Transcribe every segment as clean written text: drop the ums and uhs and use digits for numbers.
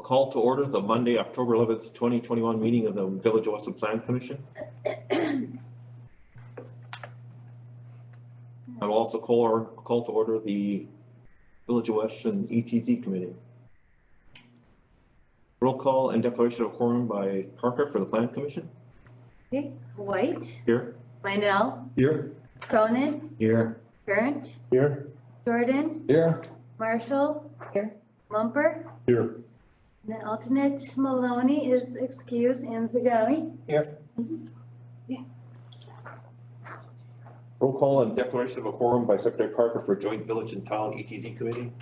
I'll call to order the Monday, October 11th, 2021 meeting of the Village of Weston Plan Commission. I will also call to order the Village of Weston ETZ Committee. Roll call and declaration of quorum by Parker for the Plan Commission. Okay, White, Here. Minell, Here. Cronin, Here. Gurnt, Here. Jordan, Here. Marshall, Here. Mumper, Here. and the alternate Maloney is excused, and Zagami. Here. Roll call and declaration of a quorum by Secretary Parker for Joint Village and Town ETZ Committee.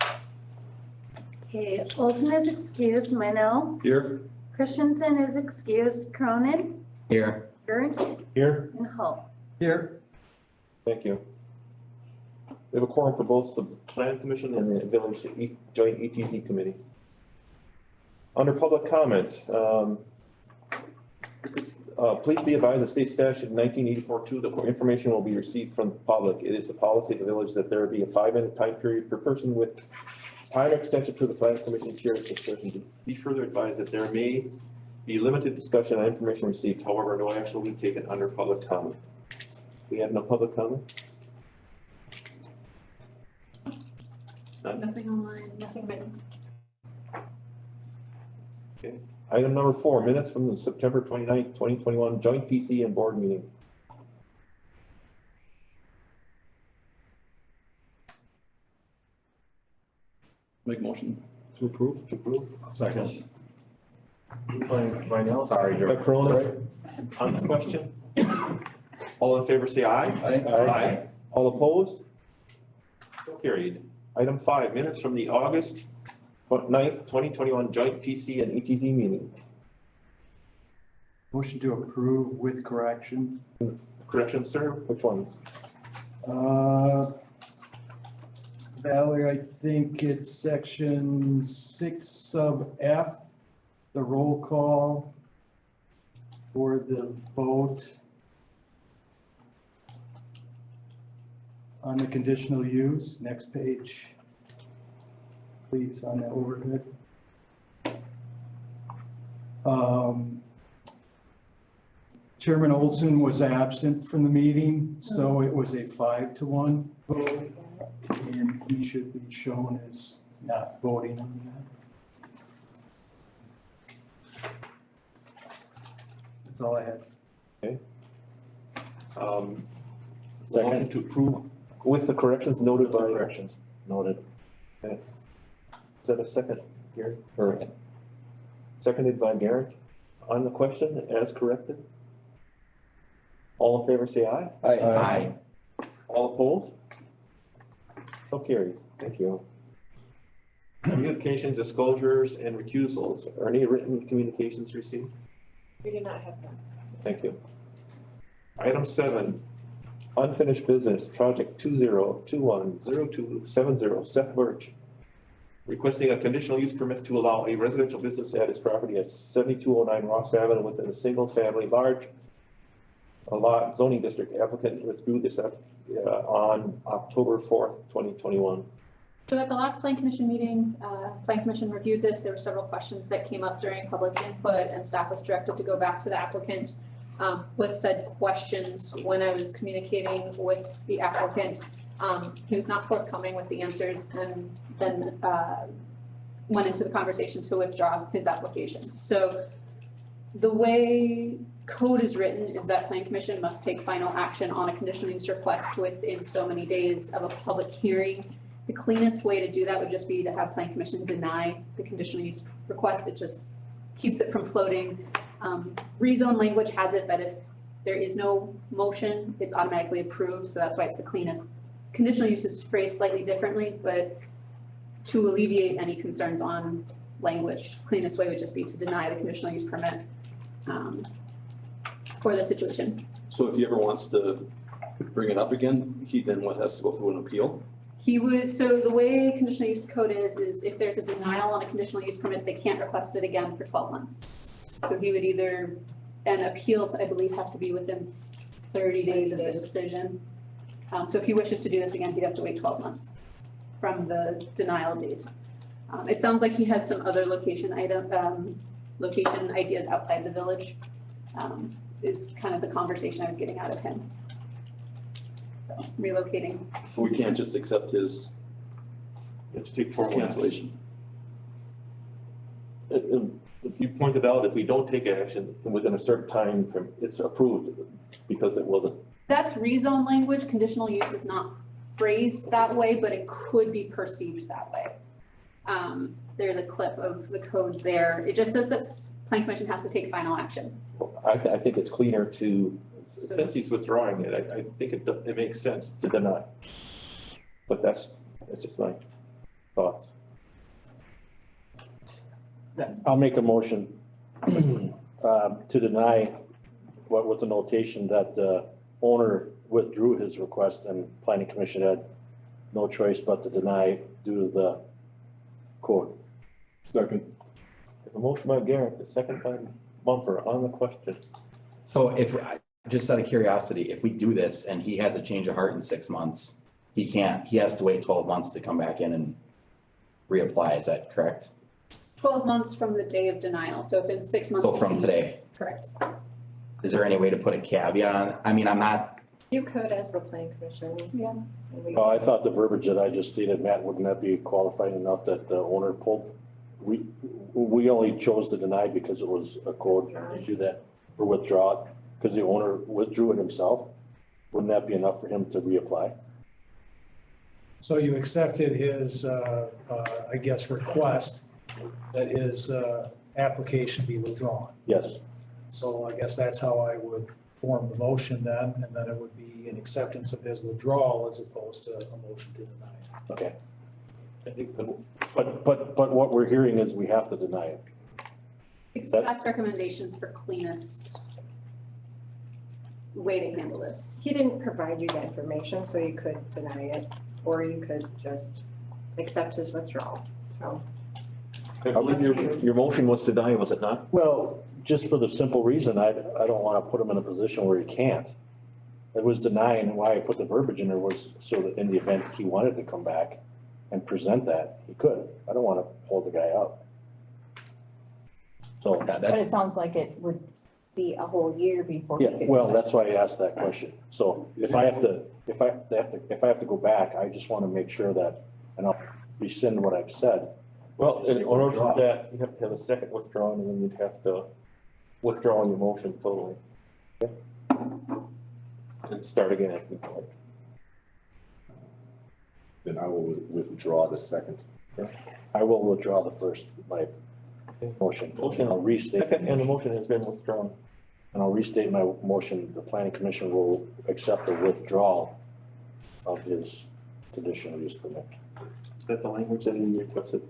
Okay, Olson is excused, Minell, Here. Christensen is excused, Cronin, Here. Gurnt, Here. and Hull. Here. Thank you. We have a quorum for both the Plan Commission and the Village Joint ETZ Committee. Under public comment, please be advised the state statute 1984-2, the information will be received from the public. It is the policy of the village that there be a 5-minute time period per person with time extension to the Plan Commission chair's discretion. Be further advised that there may be limited discussion on information received. However, no action will be taken under public comment. We have no public comment? None? Nothing online, nothing written. Okay. Item number 4, minutes from the September 29th, 2021 joint PC and board meeting. Make motion. To approve? To approve. Second. Right now, Sorry, Joe. Corona, on the question? All in favor say aye. Aye. All opposed? So carried. Item 5, minutes from the August 9th, 2021 joint PC and ETZ meeting. Motion to approve with correction. Correction, sir? Which ones? Valerie, I think it's section 6 sub F, the roll call for the vote on the conditional use. Next page, please, on the overhead. Chairman Olson was absent from the meeting, so it was a 5-1 vote, and he should be shown as not voting on that. That's all I had. Motion to approve with the corrections noted by. Corrections noted. Okay. Is that a second, Gary? Or seconded by Garrett on the question as corrected? All in favor say aye. Aye. All opposed? So carried. Thank you. Communications, disclosures, and recusals. Are any written communications received? We do not have them. Thank you. Item 7, unfinished business, project 20210270, Seth Birch. Requesting a conditional use permit to allow a residential business at his property at 7209 Ross Avenue within a single family large lot zoning district. Applicant withdrew this on October 4th, 2021. So at the last Plan Commission meeting, Plan Commission reviewed this. There were several questions that came up during public input, and staff was directed to go back to the applicant with said questions. When I was communicating with the applicant, he was not forthcoming with the answers, and then went into the conversation to withdraw his application. So the way code is written is that Plan Commission must take final action on a conditional use request within so many days of a public hearing. The cleanest way to do that would just be to have Plan Commission deny the conditional use request. It just keeps it from floating. Rezone language has it that if there is no motion, it's automatically approved, so that's why it's the cleanest. Conditional use is phrased slightly differently, but to alleviate any concerns on language, cleanest way would just be to deny the conditional use permit for the situation. So if he ever wants to bring it up again, he then has to go through an appeal? He would, so the way conditional use code is if there's a denial on a conditional use permit, they can't request it again for 12 months. So he would either, and appeals, I believe, have to be within 30 days of the decision. So if he wishes to do this again, he'd have to wait 12 months from the denial date. It sounds like he has some other location ideas outside the village, is kind of the conversation I was getting out of him. So relocating. So we can't just accept his Let's take forward. cancellation. If you pointed out, if we don't take action within a certain time, it's approved because it wasn't. That's rezone language. Conditional use is not phrased that way, but it could be perceived that way. There's a clip of the code there. It just says that Plan Commission has to take final action. I think it's cleaner to, since he's withdrawing it, I think it makes sense to deny. But that's just my thoughts. I'll make a motion to deny with the notation that the owner withdrew his request and planning commission had no choice but to deny due to the code. Second. A motion by Garrett, a second by Bumper on the question. So if, just out of curiosity, if we do this and he has a change of heart in 6 months, he has to wait 12 months to come back in and reapply, is that correct? 12 months from the day of denial. So if in 6 months. So from today, Correct. is there any way to put a caveat on? I mean, I'm not, You could as the planning commission. Yeah. And we- Oh, I thought the verbiage that I just stated, Matt, wouldn't that be qualified enough that the owner pulled? We only chose to deny because it was a code issue that, or withdraw, because the owner withdrew it himself. Wouldn't that be enough for him to reapply? So you accepted his, I guess, request that his application be withdrawn. Yes. So I guess that's how I would form the motion then, and then it would be an acceptance of his withdrawal as opposed to a motion to deny. Okay. I think the, But what we're hearing is we have to deny it. It's staff's recommendation for cleanest way to handle this. He didn't provide you the information, so you could deny it, or you could just accept his withdrawal. So I believe your motion was to deny, was it not? Well, just for the simple reason, I don't wanna put him in a position where he can't. It was denying, why I put the verbiage in there was so that in the event he wanted to come back and present that, he could. I don't wanna hold the guy up. So, that- But it that's, sounds like it would be a whole year before he yeah, could. well, that's why I asked that question. So if I have to go back, I just wanna make sure that, and I'll rescind what I've said. Well, in order to do that, you have to have a second withdrawn and then you'd have to withdraw your motion totally. And start again if you'd like. Then I will withdraw the second. I will withdraw the first, my motion. Motion. I'll restate. Second and the motion has been withdrawn. And I'll restate my motion, the planning commission will accept the withdrawal of his conditional use permit. Is that the language that you requested?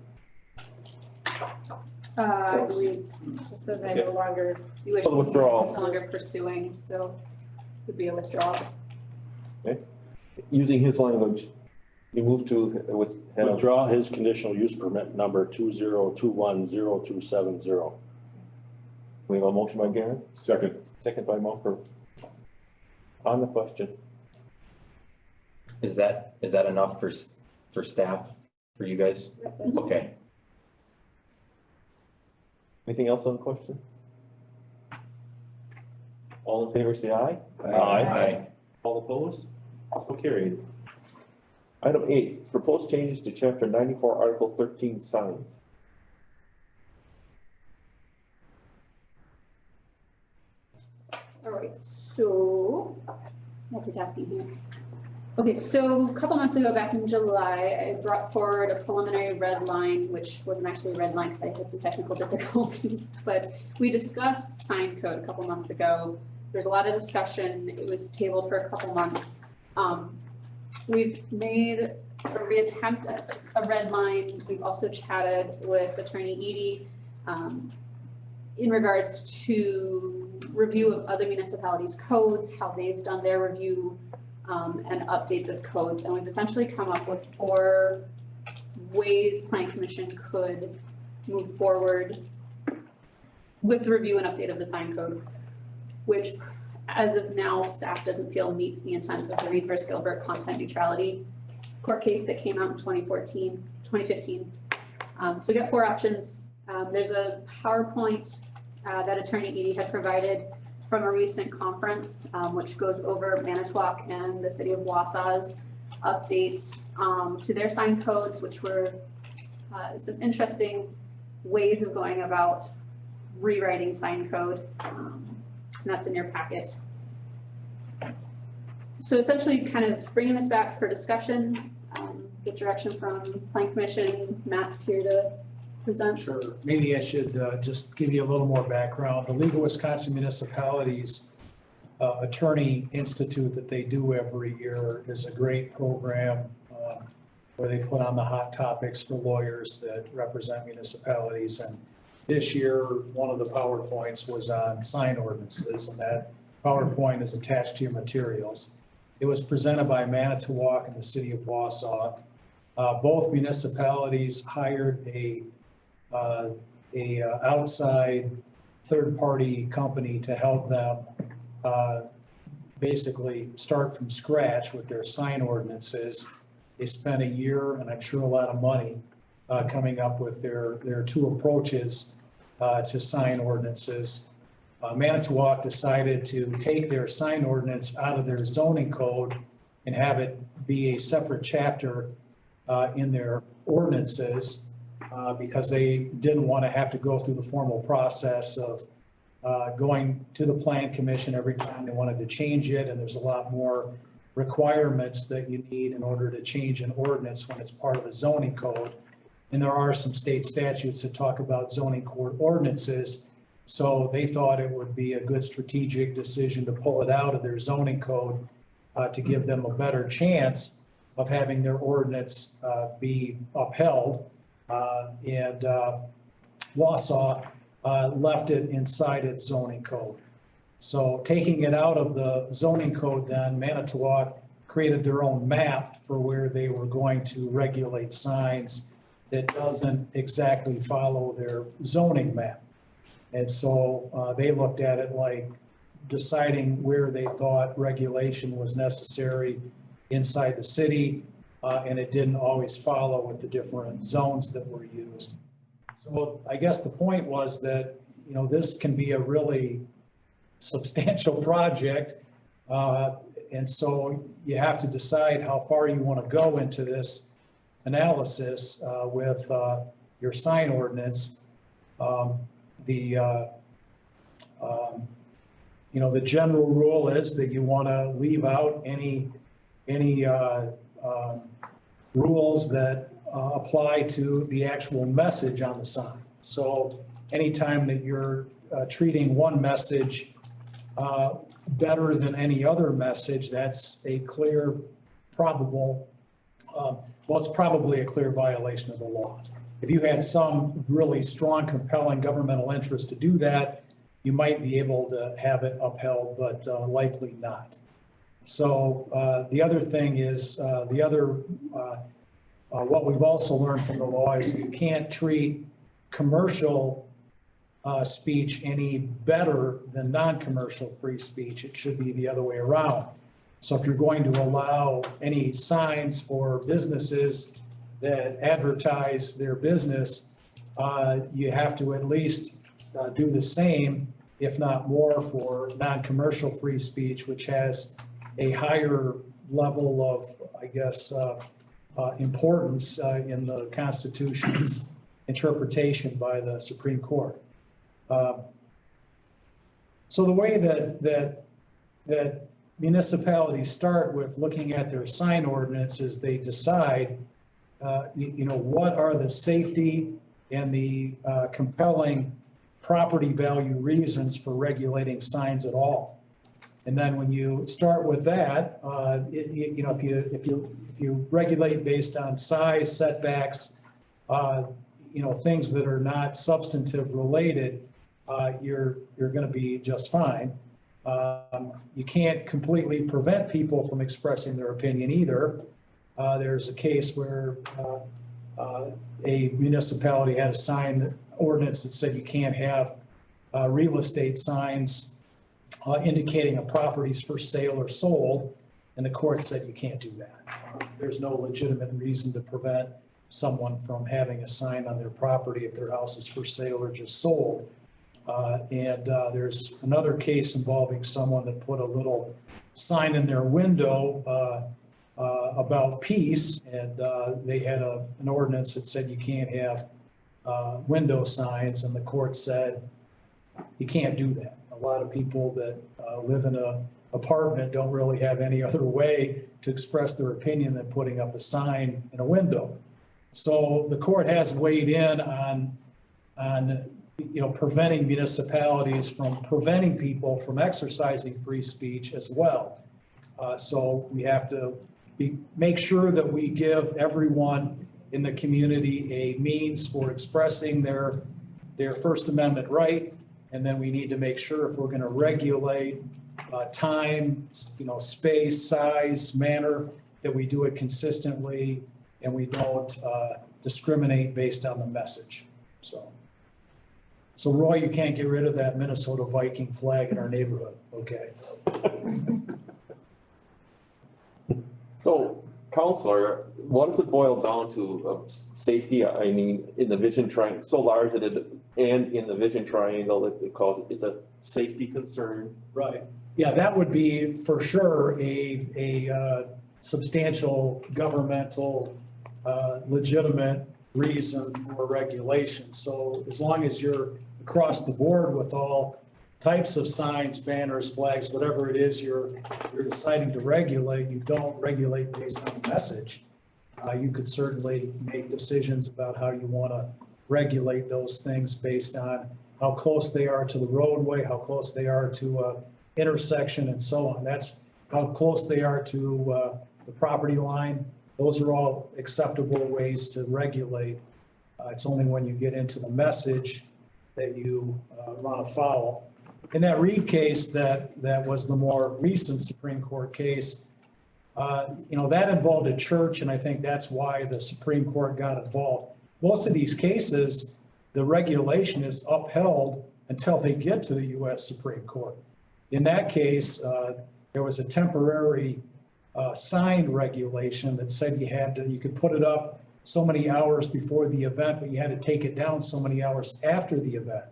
I believe it says I no longer, you would. So the withdrawal. No longer pursuing, so would be a withdrawal. Using his language, you move to Withdraw his conditional use permit number 20210270. we have a motion by Garrett, Second. second by Mumford. On the question, is that enough for staff, for you guys? Okay. anything else on the question? All in favor, say aye. Aye. All opposed? So carried. Item 8, proposed changes to chapter 94, article 13, signs. All right, so multitasking here. Okay, so a couple months ago, back in July, I brought forward a preliminary red line, which wasn't actually a red line because I had some technical difficulties, but we discussed sign code a couple months ago. There's a lot of discussion. It was tabled for a couple months. We've made a reattempt at a red line. We've also chatted with Attorney Edie in regards to review of other municipalities' codes, how they've done their review, and updates of codes. And we've essentially come up with 4 ways Planning Commission could move forward with the review and update of the sign code, which as of now, staff doesn't feel meets the intent of the Reed versus Gilbert content neutrality court case that came out in 2015. So we got four options. There's a PowerPoint that Attorney Edie had provided from a recent conference, which goes over Manitowoc and the city of Wausau's updates to their sign codes, which were some interesting ways of going about rewriting sign code. And that's in your packet. So essentially kind of bringing this back for discussion, get direction from Plan Commission. Matt's here to present. Sure. Maybe I should just give you a little more background. The League of Wisconsin Municipalities Attorney Institute that they do every year is a great program where they put on the hot topics for lawyers that represent municipalities. And this year, one of the PowerPoints was on sign ordinances, and that PowerPoint is attached to your materials. It was presented by Manitowoc and the city of Wausau. Both municipalities hired a outside third-party company to help them basically start from scratch with their sign ordinances. They spent a year, and I'm sure a lot of money, coming up with their two approaches to sign ordinances. Manitowoc decided to take their sign ordinance out of their zoning code and have it be a separate chapter in their ordinances because they didn't want to have to go through the formal process of going to the Plan Commission every time they wanted to change it, and there's a lot more requirements that you need in order to change an ordinance when it's part of a zoning code. And there are some state statutes that talk about zoning code ordinances. So they thought it would be a good strategic decision to pull it out of their zoning code to give them a better chance of having their ordinance be upheld. And Wausau left it inside its zoning code. So taking it out of the zoning code, then Manitowoc created their own map for where they were going to regulate signs that doesn't exactly follow their zoning map. And so they looked at it like deciding where they thought regulation was necessary inside the city, and it didn't always follow with the different zones that were used. So I guess the point was that, you know, this can be a really substantial project. And so you have to decide how far you want to go into this analysis with your sign ordinance. The general rule is that you want to leave out any rules that apply to the actual message on the sign. So anytime that you're treating one message better than any other message, that's a clear, it's probably a clear violation of the law. If you had some really strong, compelling governmental interest to do that, you might be able to have it upheld, but likely not. So the other thing is, what we've also learned from the law is you can't treat commercial speech any better than non-commercial free speech. It should be the other way around. So if you're going to allow any signs for businesses that advertise their business, you have to at least do the same, if not more, for non-commercial free speech, which has a higher level of, I guess, importance in the Constitution's interpretation by the Supreme Court. So the way that municipalities start with looking at their sign ordinances, they decide, what are the safety and the compelling property value reasons for regulating signs at all. And then when you start with that, if you regulate based on size, setbacks, things that are not substantive related, you're going to be just fine. You can't completely prevent people from expressing their opinion either. There's a case where a municipality had a sign ordinance that said you can't have real estate signs indicating a property's for sale or sold, and the court said you can't do that. There's no legitimate reason to prevent someone from having a sign on their property if their house is for sale or just sold. There's another case involving someone that put a little sign in their window about peace, and they had an ordinance that said you can't have window signs, and the court said you can't do that. A lot of people that live in a apartment don't really have any other way to express their opinion than putting up a sign in a window. So the court has weighed in on preventing municipalities from preventing people from exercising free speech as well. So we have to make sure that we give everyone in the community a means for expressing their First Amendment right. And then we need to make sure if we're going to regulate time, space, size, manner, that we do it consistently and we don't discriminate based on the message. So Roy, you can't get rid of that Minnesota Viking flag in our neighborhood, okay? So, Counselor, what does it boil down to of safety? I mean, in the vision triangle, so large that and in the vision triangle, it's a safety concern. Right. Yeah, that would be for sure a substantial governmental legitimate reason for regulation. So as long as you're across the board with all types of signs, banners, flags, whatever it is you're deciding to regulate, you don't regulate based on the message. You could certainly make decisions about how you want to regulate those things based on how close they are to the roadway, how close they are to a intersection and so on. That's how close they are to the property line. Those are all acceptable ways to regulate. It's only when you get into the message that you run afoul. In that Reed case, that was the more recent Supreme Court case, that involved a church, and I think that's why the Supreme Court got involved. Most of these cases, the regulation is upheld until they get to the U.S. Supreme Court. In that case, there was a temporary sign regulation that said you could put it up so many hours before the event, but you had to take it down so many hours after the event.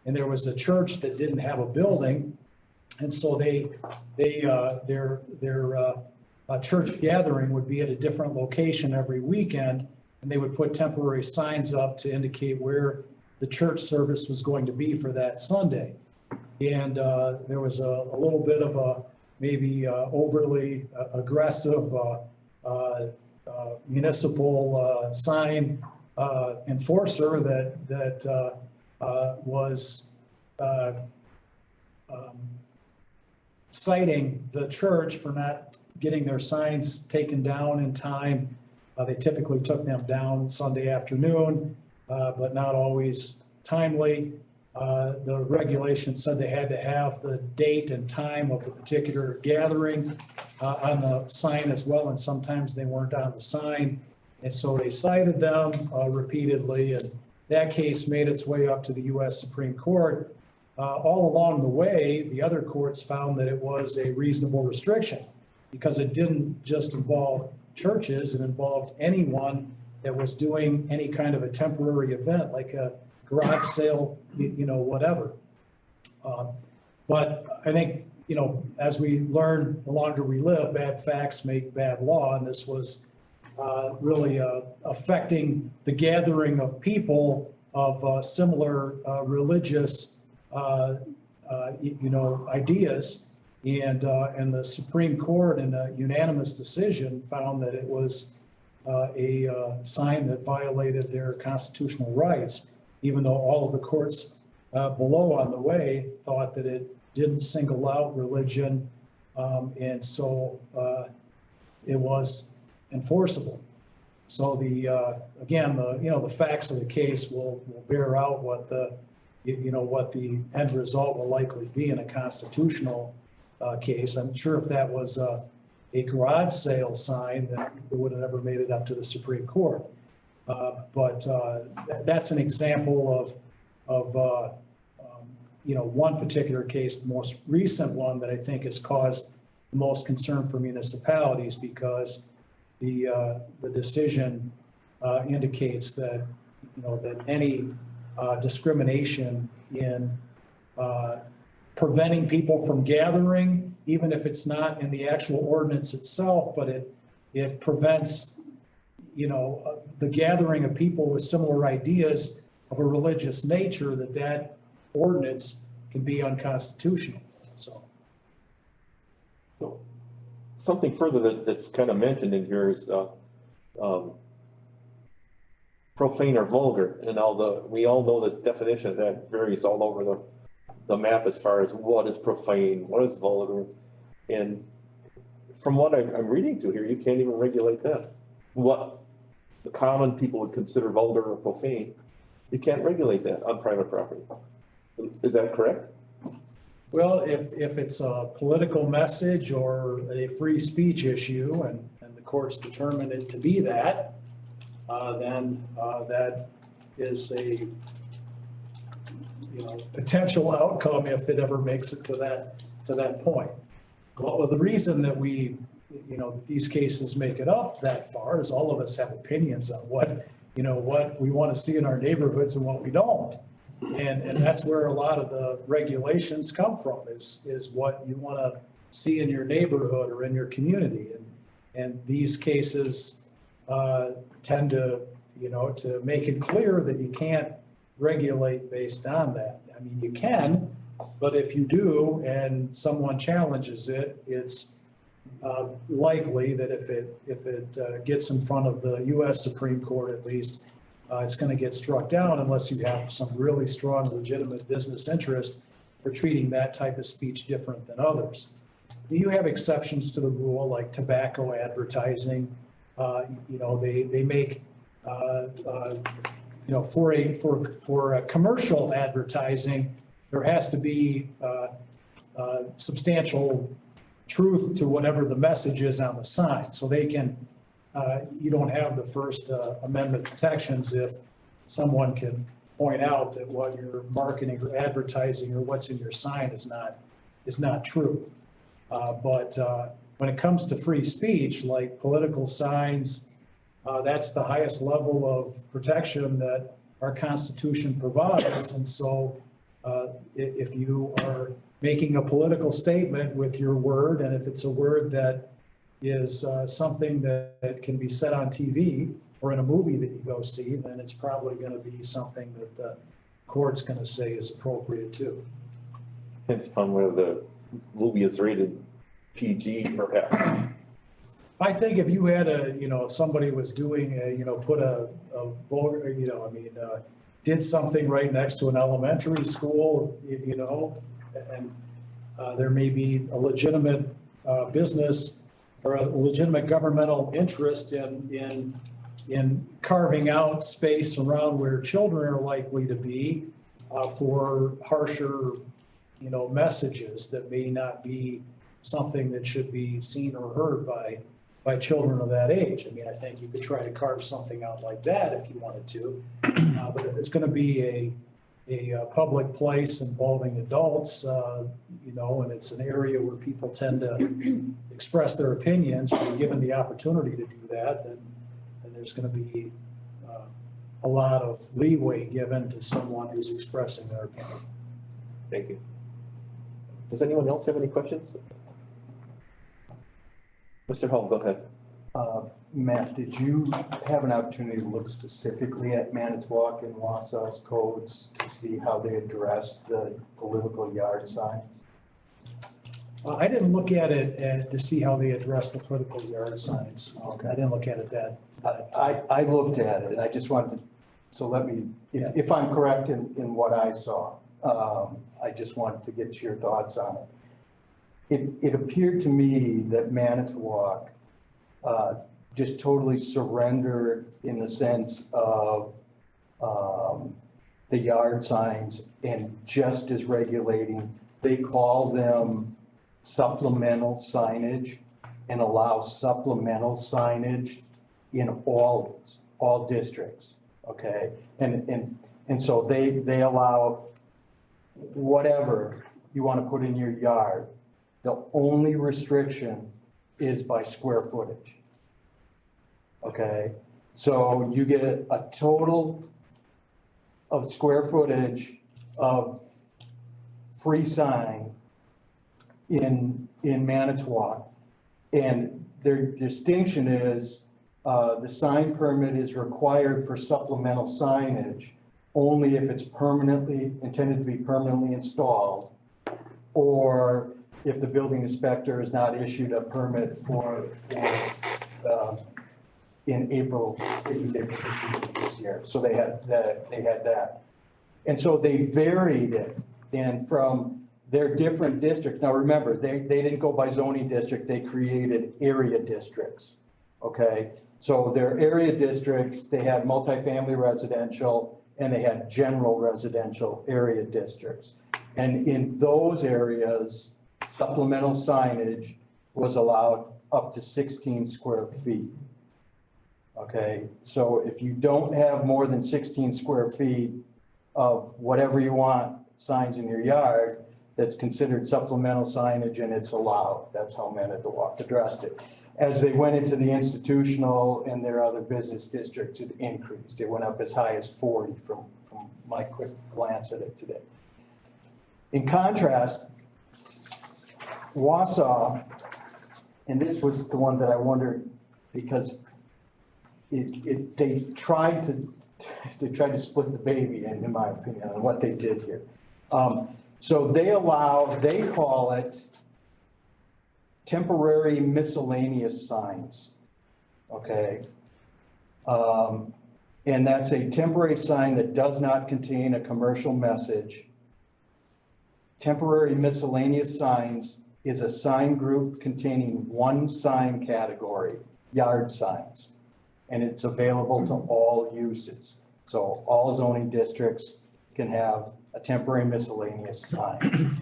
And there was a church that didn't have a building, and so their church gathering would be at a different location every weekend, and they would put temporary signs up to indicate where the church service was going to be for that Sunday. And there was a little bit of a maybe overly aggressive municipal sign enforcer that was citing the church for not getting their signs taken down in time. They typically took them down Sunday afternoon, but not always timely. The regulation said they had to have the date and time of the particular gathering on the sign as well, and sometimes they weren't on the sign. And so they cited them repeatedly, and that case made its way up to the U.S. Supreme Court. All along the way, the other courts found that it was a reasonable restriction because it didn't just involve churches, it involved anyone that was doing any kind of a temporary event, like a garage sale, whatever. But I think, as we learn, the longer we live, bad facts make bad law, and this was really affecting the gathering of people of similar religious, ideas. And the Supreme Court, in a unanimous decision, found that it was a sign that violated their constitutional rights, even though all of the courts below on the way thought that it didn't single out religion, and so it was enforceable. So the facts of the case will bear out what the end result will likely be in a constitutional case. I'm sure if that was a garage sale sign, that it would have never made it up to the Supreme Court. But that's an example of one particular case, the most recent one that I think has caused the most concern for municipalities, because the decision indicates that, that any discrimination in preventing people from gathering, even if it's not in the actual ordinance itself, but it prevents, the gathering of people with similar ideas of a religious nature, that ordinance can be unconstitutional, so. Something further that's kind of mentioned in here is, profane or vulgar, and we all know the definition of that varies all over the map as far as what is profane, what is vulgar. And from what I'm reading through here, you can't even regulate that. What the common people would consider vulgar or profane, you can't regulate that on private property. Is that correct? Well, if it's a political message or a free speech issue and the courts determine it to be that, then that is a, potential outcome if it ever makes it to that point. Well, the reason that we, these cases make it up that far is all of us have opinions on what we want to see in our neighborhoods and what we don't. And that's where a lot of the regulations come from is what you want to see in your neighborhood or in your community. And these cases tend to, to make it clear that you can't regulate based on that. I mean, you can, but if you do and someone challenges it, it's likely that if it gets in front of the U.S. Supreme Court at least, it's going to get struck down unless you have some really strong legitimate business interest for treating that type of speech different than others. You have exceptions to the rule like tobacco advertising. They make for a commercial advertising, there has to be substantial truth to whatever the message is on the sign. So they can, you don't have the First Amendment protections if someone can point out that what you're marketing or advertising or what's in your sign is not true. But when it comes to free speech, like political signs, that's the highest level of protection that our Constitution provides. And so if you are making a political statement with your word, and if it's a word that is something that can be said on TV or in a movie that you go see, then it's probably going to be something that the court's going to say is appropriate too. Depends upon whether the movie is rated PG perhaps. I think if you had if somebody was doing put a vulgar, did something right next to an elementary school, and there may be a legitimate business or a legitimate governmental interest in carving out space around where children are likely to be for harsher, messages that may not be something that should be seen or heard by children of that age. I mean, I think you could try to carve something out like that if you wanted to. But if it's going to be a public place involving adults, and it's an area where people tend to express their opinions, and given the opportunity to do that, then there's going to be a lot of leeway given to someone who's expressing their opinion. Thank you. Does anyone else have any questions? Mr. Hall, go ahead. Matt, did you have an opportunity to look specifically at Manitowoc and Wausau's codes to see how they address the political yard signs? I didn't look at it to see how they address the political yard signs. Okay. I didn't look at it that. I looked at it, and I just wanted to, so let me, if I'm correct in what I saw, I just wanted to get your thoughts on it. It appeared to me that Manitowoc just totally surrendered in the sense of the yard signs and just as regulating. They call them supplemental signage and allow supplemental signage in all districts, okay? And so they allow whatever you want to put in your yard. The only restriction is by square footage, okay? So you get a total of square footage of free sign in Manitowoc. And their distinction is, the sign permit is required for supplemental signage only if it's intended to be permanently installed, or if the building inspector has not issued a permit in April 15th of this year. So they had that. And so they varied it, and from their different districts. Now remember, they didn't go by zoning district, they created area districts, okay? So their area districts, they had multifamily residential and they had general residential area districts. And in those areas, supplemental signage was allowed up to 16 square feet. Okay, so if you don't have more than 16 square feet of whatever you want signs in your yard, that's considered supplemental signage and it's allowed. That's how Manitowoc addressed it. As they went into the institutional and their other business districts, it increased. It went up as high as 40 from my quick glance at it today. In contrast, Wausau, and this was the one that I wondered, because they tried to split the baby, in my opinion, on what they did here. So they call it temporary miscellaneous signs, okay? And that's a temporary sign that does not contain a commercial message. Temporary miscellaneous signs is a sign group containing one sign category, yard signs. And it's available to all uses. So all zoning districts can have a temporary miscellaneous sign.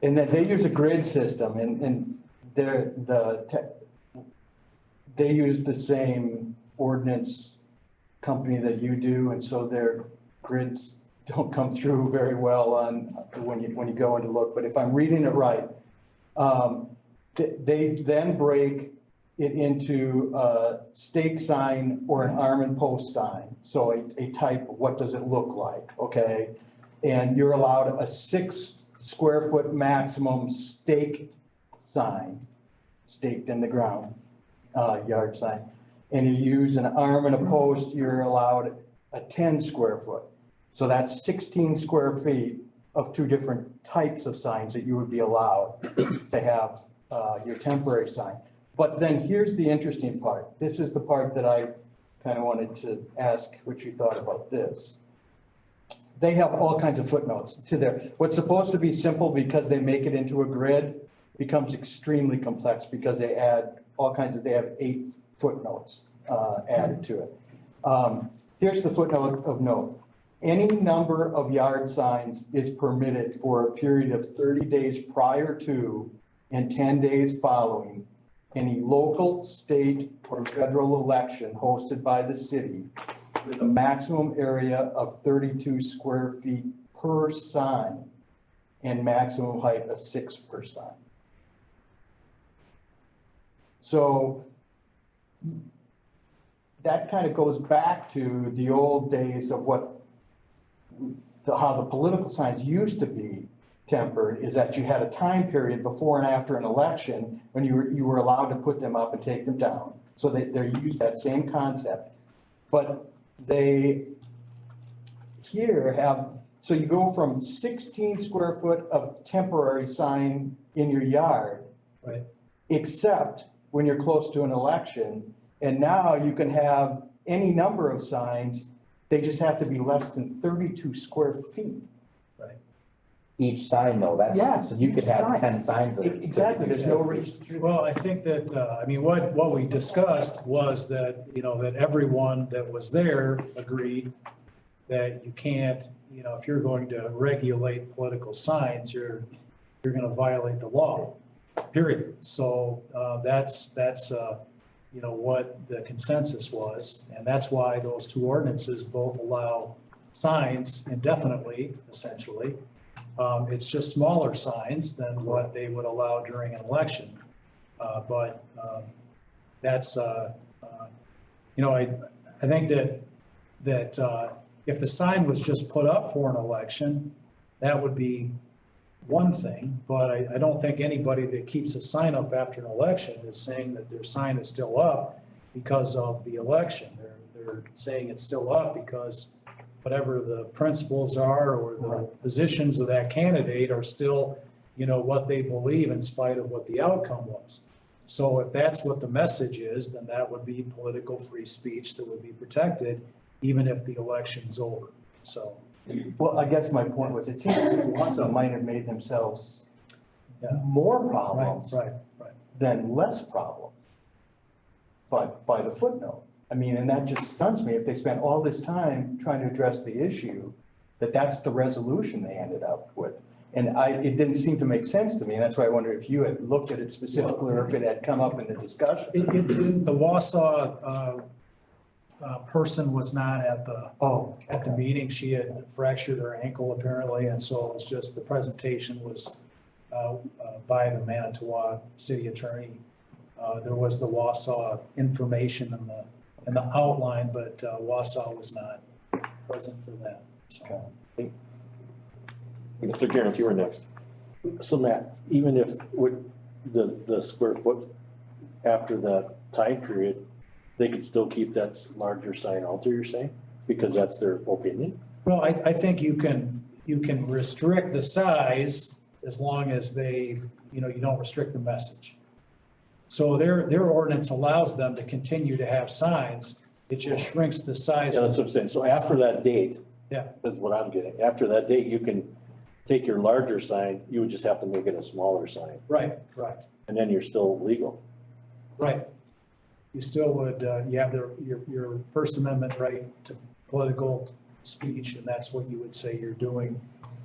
And then they use a grid system, and they use the same ordinance company that you do, and so their grids don't come through very well on when you go in to look. But if I'm reading it right, they then break it into a stake sign or an arm and post sign. So a type of what does it look like, okay? And you're allowed a 6 square foot maximum stake sign, staked in the ground, yard sign. And you use an arm and a post, you're allowed a 10 square foot. So that's 16 square feet of 2 different types of signs that you would be allowed to have your temporary sign. But then here's the interesting part. This is the part that I kind of wanted to ask what you thought about this. They have all kinds of footnotes to their, what's supposed to be simple because they make it into a grid becomes extremely complex because they add all kinds of, they have 8 footnotes added to it. Here's the footnote of note. Any number of yard signs is permitted for a period of 30 days prior to and 10 days following any local, state, or federal election hosted by the city with a maximum area of 32 square feet per sign and maximum height of 6 per sign. So that kind of goes back to the old days of how the political signs used to be tempered, is that you had a time period before and after an election when you were allowed to put them up and take them down. So they used that same concept. But they here have, so you go from 16 square foot of temporary sign in your yard, Right. except when you're close to an election. And now you can have any number of signs, they just have to be less than 32 square feet. Each sign though, Yes, so you could each have sign. 10 signs that are. Exactly, there's no restriction. Well, I think that, I mean, what we discussed was that, that everyone that was there agreed that you can't, if you're going to regulate political signs, you're gonna violate the law, period. So, that's what the consensus was, and that's why those 2 ordinances both allow signs indefinitely, essentially. It's just smaller signs than what they would allow during an election. But that's, I think that if the sign was just put up for an election, that would be one thing, but I don't think anybody that keeps a sign up after an election is saying that their sign is still up because of the election. They're saying it's still up because whatever the principles are or the positions of that candidate are still, what they believe in spite of what the outcome was. So if that's what the message is, then that would be political free speech that would be protected, even if the election's over. So. Well, I guess my point was, it seems like Wausau might have made themselves Yeah. more problems Right. than less problems by the footnote. I mean, and that just stuns me, if they spent all this time trying to address the issue, that's the resolution they ended up with. And it didn't seem to make sense to me, and that's why I wonder if you had looked at it specifically or if it had come up in the discussion. The Wausau person was not at the meeting. She had fractured her ankle apparently, and so it was just the presentation was by the Manitowoc city attorney. There was the Wausau information in the outline, but Wausau was not present for that. So. Mr. Garrett, you were next. So Matt, even if with the square foot after that time period, they could still keep that larger sign out there, you're saying? Because that's their opinion? Well, I think you can restrict the size as long as you don't restrict the message. So their ordinance allows them to continue to have signs. It just shrinks the size. Yeah, that's what I'm saying. So after that date. Yeah. Is what I'm getting. After that date, you can take your larger sign, you would just have to make it a smaller sign. Right. And then you're still legal. Right. You still would, you have your First Amendment right to political speech, and that's what you would say you're doing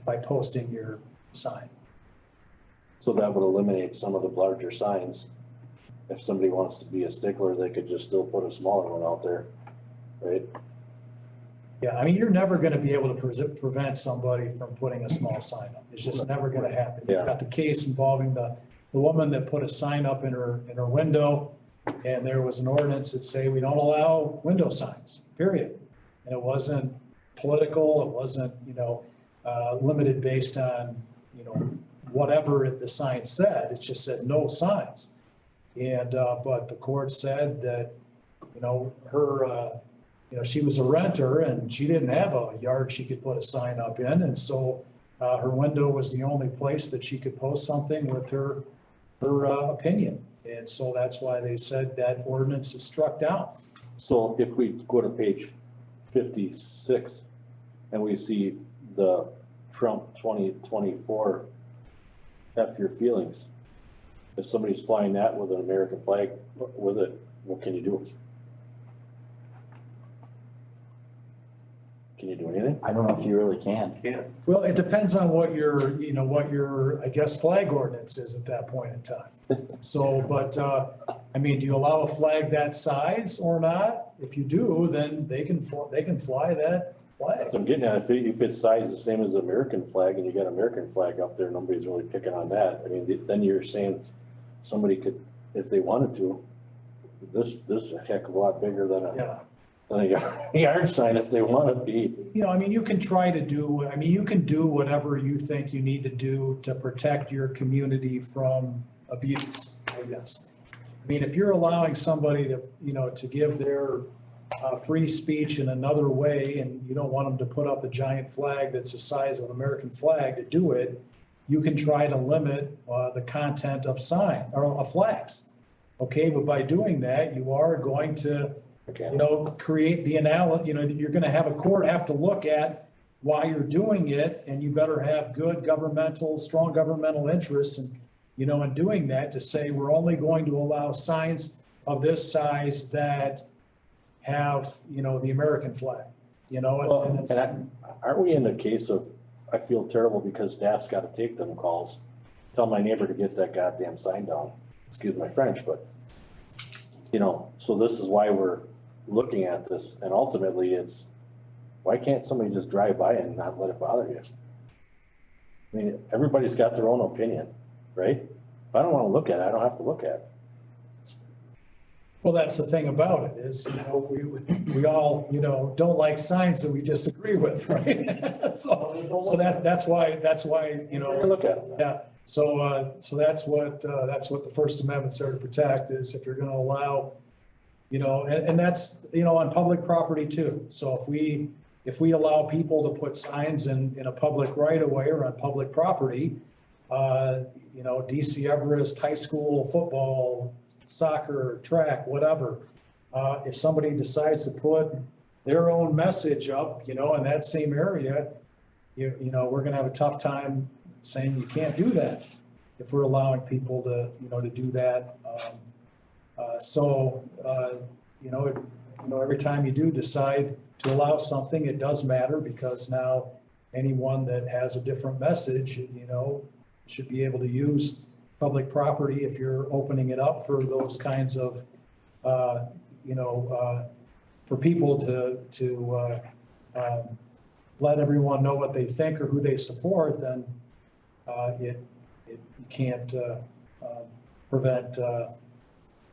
by posting your sign. So that would eliminate some of the larger signs. If somebody wants to be a stickler, they could just still put a smaller one out there, right? Yeah, I mean, you're never gonna be able to prevent somebody from putting a small sign up. It's just never gonna happen. You've got the case involving the woman that put a sign up in her window, and there was an ordinance that say we don't allow window signs, period. And it wasn't political, it wasn't, limited based on, whatever the sign said, it just said no signs. And, but the court said that, her, she was a renter and she didn't have a yard she could put a sign up in. And so, her window was the only place that she could post something with her opinion. And so that's why they said that ordinance is struck down. So if we go to page 56 and we see the Trump 2024 F your feelings, if somebody's flying that with an American flag with it, what can you do? Can you do anything? I don't know if you really can. Well, it depends on what your, I guess, flag ordinance is at that point in time. So, but, do you allow a flag that size or not? If you do, then they can fly that flag. So I'm getting at, if it's sized the same as the American flag and you got American flag up there, nobody's really picking on that. Then you're saying somebody could, if they wanted to, this is a heck of a lot bigger than a yard sign if they want to be. You can try to do, you can do whatever you think you need to do to protect your community from abuse, I guess. If you're allowing somebody to give their free speech in another way and you don't want them to put up a giant flag that's the size of an American flag to do it, you can try to limit the content of flags. Okay, but by doing that, you are going to create the you're gonna have a court have to look at why you're doing it, and you better have strong governmental interests in doing that, to say we're only going to allow signs of this size that have, the American flag, Aren't we in a case of, I feel terrible because staff's gotta take them calls, tell my neighbor to get that goddamn sign down, excuse my French, but so this is why we're looking at this, and ultimately it's, why can't somebody just drive by and not let it bother you? Everybody's got their own opinion, right? If I don't wanna look at it, I don't have to look at it. Well, that's the thing about it is, we all, don't like signs that we disagree with, right? So that's why, Look at it. yeah. So that's what the First Amendment's there to protect is if you're gonna allow, and that's, on public property too. So if we allow people to put signs in a public right of way or on public property, DC Everest High School football, soccer, track, whatever. If somebody decides to put their own message up, in that same area, we're gonna have a tough time saying you can't do that if we're allowing people to do that. Every time you do decide to allow something, it does matter because now anyone that has a different message, should be able to use public property if you're opening it up for those kinds of, for people to let everyone know what they think or who they support, then you can't prevent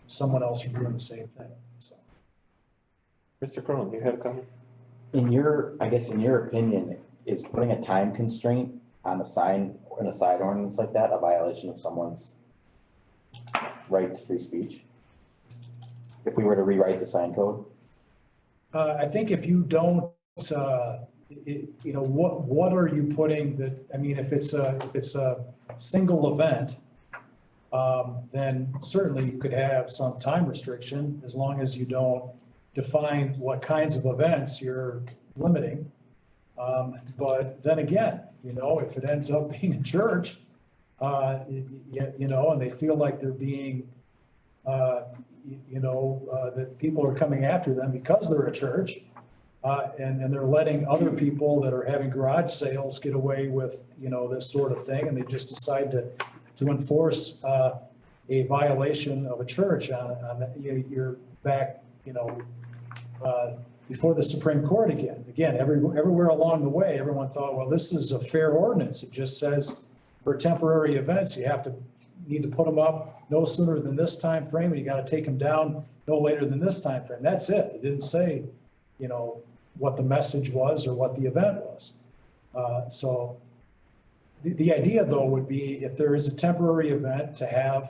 someone else from doing the same thing, so. Mr. Cronin, you had a comment? In your opinion, is putting a time constraint on a sign, in a side ordinance like that, a violation of someone's right to free speech? If we were to rewrite the sign code? I think if you don't, what are you putting that, if it's a single event, then certainly you could have some time restriction as long as you don't define what kinds of events you're limiting. But then again, if it ends up being a church, and they feel like they're being, that people are coming after them because they're a church, and they're letting other people that are having garage sales get away with, this sort of thing, and they just decide to enforce a violation of a church on you're back, before the Supreme Court again. Again, everywhere along the way, everyone thought, well, this is a fair ordinance. It just says for temporary events, you need to put them up no sooner than this time frame, and you gotta take them down no later than this time frame. That's it. It didn't say, what the message was or what the event was. So the idea though would be if there is a temporary event to have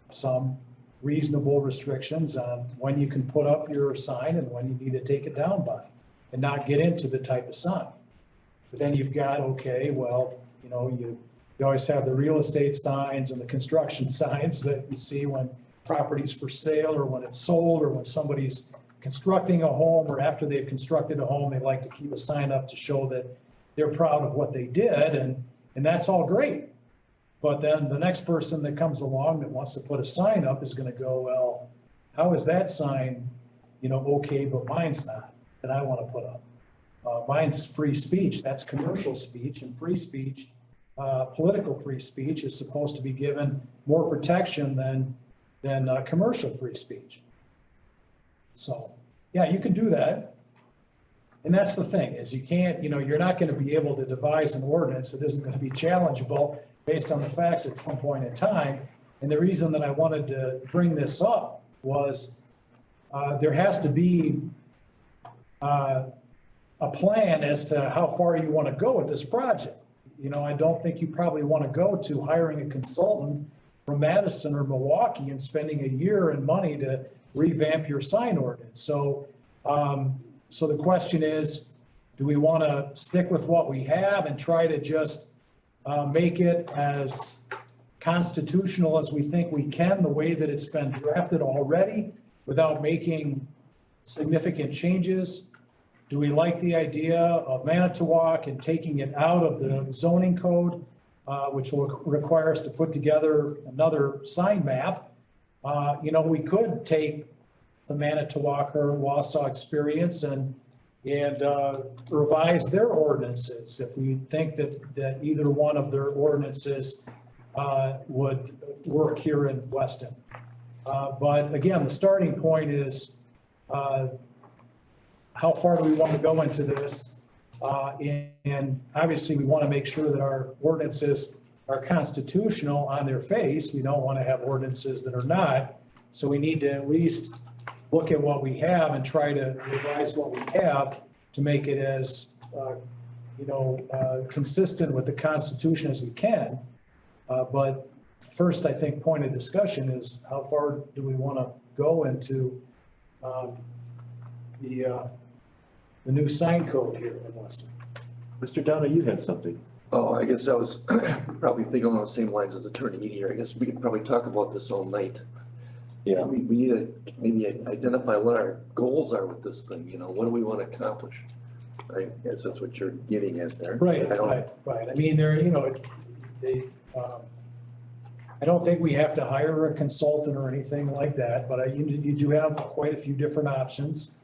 some reasonable restrictions on when you can put up your sign and when you need to take it down by, and not get into the type of sign. But then you've got, you always have the real estate signs and the construction signs that you see when property's for sale or when it's sold or when somebody's constructing a home, or after they've constructed a home, they like to keep a sign up to show that they're proud of what they did, and that's all great. But then the next person that comes along that wants to put a sign up is gonna go, well, how is that sign, okay, but mine's not, that I wanna put up? Mine's free speech, that's commercial speech, and free speech, political free speech is supposed to be given more protection than commercial free speech. So, yeah, you can do that. And that's the thing, is you can't, you're not gonna be able to devise an ordinance that isn't gonna be challengeable based on the facts at some point in time. And the reason that I wanted to bring this up was there has to be a plan as to how far you want to go with this project. I don't think you probably want to go to hiring a consultant from Madison or Milwaukee and spending a year and money to revamp your sign ordinance. So the question is, do we want to stick with what we have and try to just make it as constitutional as we think we can, the way that it's been drafted already, without making significant changes? Do we like the idea of Manitowoc and taking it out of the zoning code, which will require us to put together another sign map? We could take the Manitowoc or Wausau experience and revise their ordinances if we think that either one of their ordinances would work here in Weston. But again, the starting point is how far do we want to go into this? And obviously we want to make sure that our ordinances are constitutional on their face. We don't want to have ordinances that are not. So we need to at least look at what we have and try to revise what we have to make it as, consistent with the Constitution as we can. But first, I think point of discussion is how far do we want to go into the new sign code here in Weston? Mr. Downer, you had something. Oh, I guess I was probably thinking along the same lines as Attorney Eady. I guess we could probably talk about this all night. Yeah. We need to maybe identify what our goals are with this thing, what do we want to accomplish? I guess that's what you're getting at there. Right. I don't- I mean, I don't think we have to hire a consultant or anything like that, but you do have quite a few different options.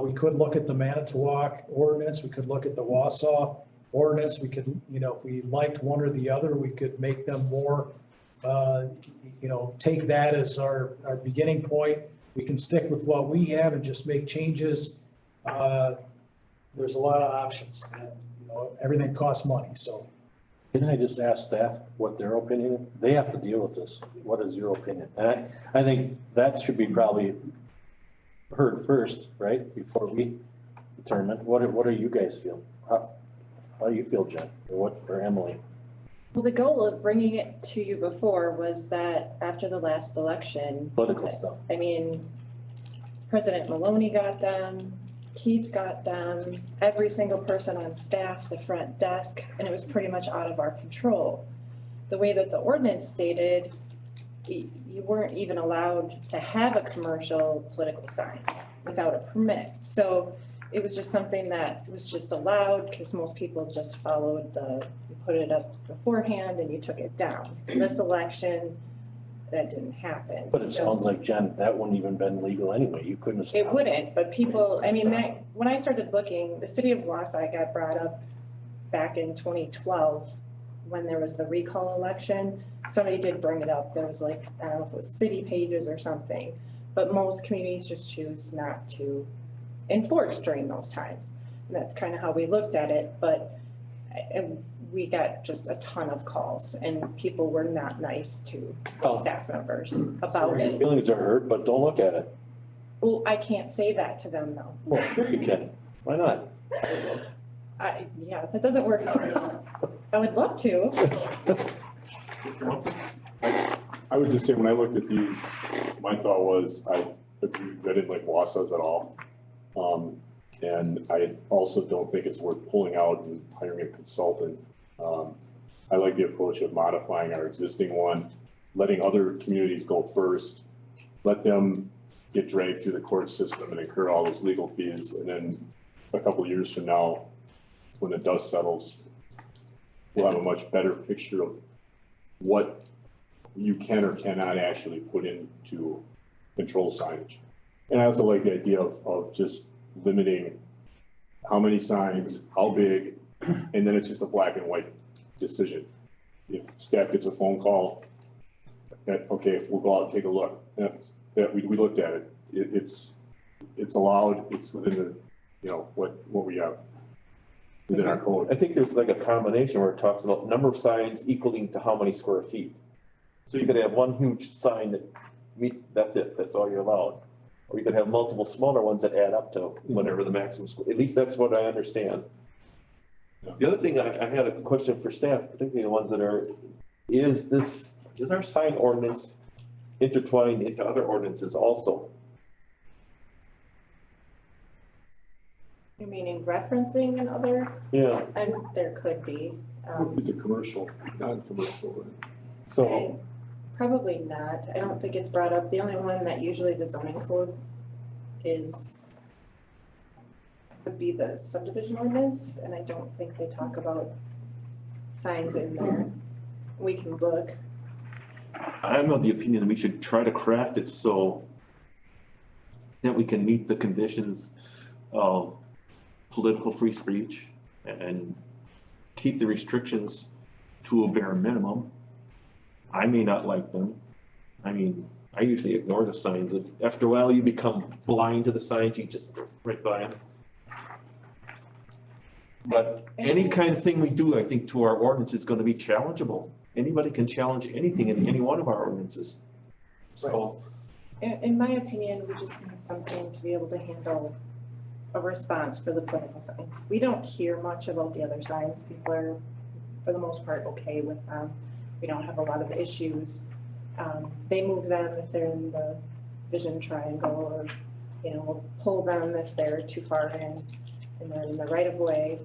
We could look at the Manitowoc ordinance, we could look at the Wausau ordinance, we could, if we liked one or the other, we could make them more, take that as our beginning point. We can stick with what we have and just make changes. There's a lot of options and, everything costs money, so. Can I just ask staff what their opinion is? They have to deal with this. What is your opinion? And I think that should be probably heard first, right? Before we determine. What do you guys feel? How do you feel, Jen? Or Emily? Well, the goal of bringing it to you before was that after the last election. Political stuff. I mean, President Maloney got them, Keith got them, every single person on staff, the front desk, and it was pretty much out of our control. The way that the ordinance stated, you weren't even allowed to have a commercial political sign without a permit. So it was just something that was just allowed because most people just followed you put it up beforehand and you took it down. This election, that didn't happen. But it So- sounds like, Jen, that wouldn't even been legal anyway. You couldn't have. It stopped wouldn't, but people, I mean, when I started looking, the city of Wausau got brought up back in 2012 when there was the recall election. Somebody did bring it up. There was I don't know if it was city pages or something, but most communities just choose not to enforce during those times. And that's kind of how we looked at it, but we got just a ton of calls and people were not nice to staff members about Your it. feelings are hurt, but don't look at it. Well, I can't say that to them though. Well, sure you can. Why not? Yeah, that doesn't work out. I would love to. I would just say, when I looked at these, my thought was, I didn't like Wausau's at all. And I also don't think it's worth pulling out and hiring a consultant. I like the approach of modifying our existing one, letting other communities go first, let them get dragged through the court system and incur all those legal fees, and then a couple of years from now, when the dust settles, we'll have a much better picture of what you can or cannot actually put into control signage. And I also like the idea of just limiting how many signs, how big, and then it's just a black and white decision. If staff gets a phone call, that, okay, we'll go out and take a look. That we looked at it. It's allowed, it's within the, what we have within our code. I think there's like a combination where it talks about number of signs equaling to how many square feet. So you could have one huge sign that's it, that's all you're allowed. Or you could have multiple smaller ones that add up to whatever the maximum, at least that's what I understand. The other thing, I had a question for staff, particularly the ones that is our sign ordinance intertwined into other ordinances also? You mean in referencing another? Yeah. And there could be. The commercial, non-commercial. So, Probably not. I don't think it's brought up. The only one that usually the zoning code would be the subdivision ordinance, and I don't think they talk about signs in there. We can look. I'm of the opinion that we should try to craft it so that we can meet the conditions of political free speech and keep the restrictions to a bare minimum. I may not like them. I mean, I usually ignore the signs. After a while, you become blind to the signs, you just right by them. But any kind of thing we do, I think, to our ordinance is gonna be challengeable. Anybody can challenge anything in any one of our ordinances. So In my opinion, we just need something to be able to handle a response for the political signs. We don't hear much about the other signs. People are, for the most part, okay with them. We don't have a lot of issues. They move them if they're in the vision triangle, or, you know, we'll pull them if they're too far in, and then the right of way.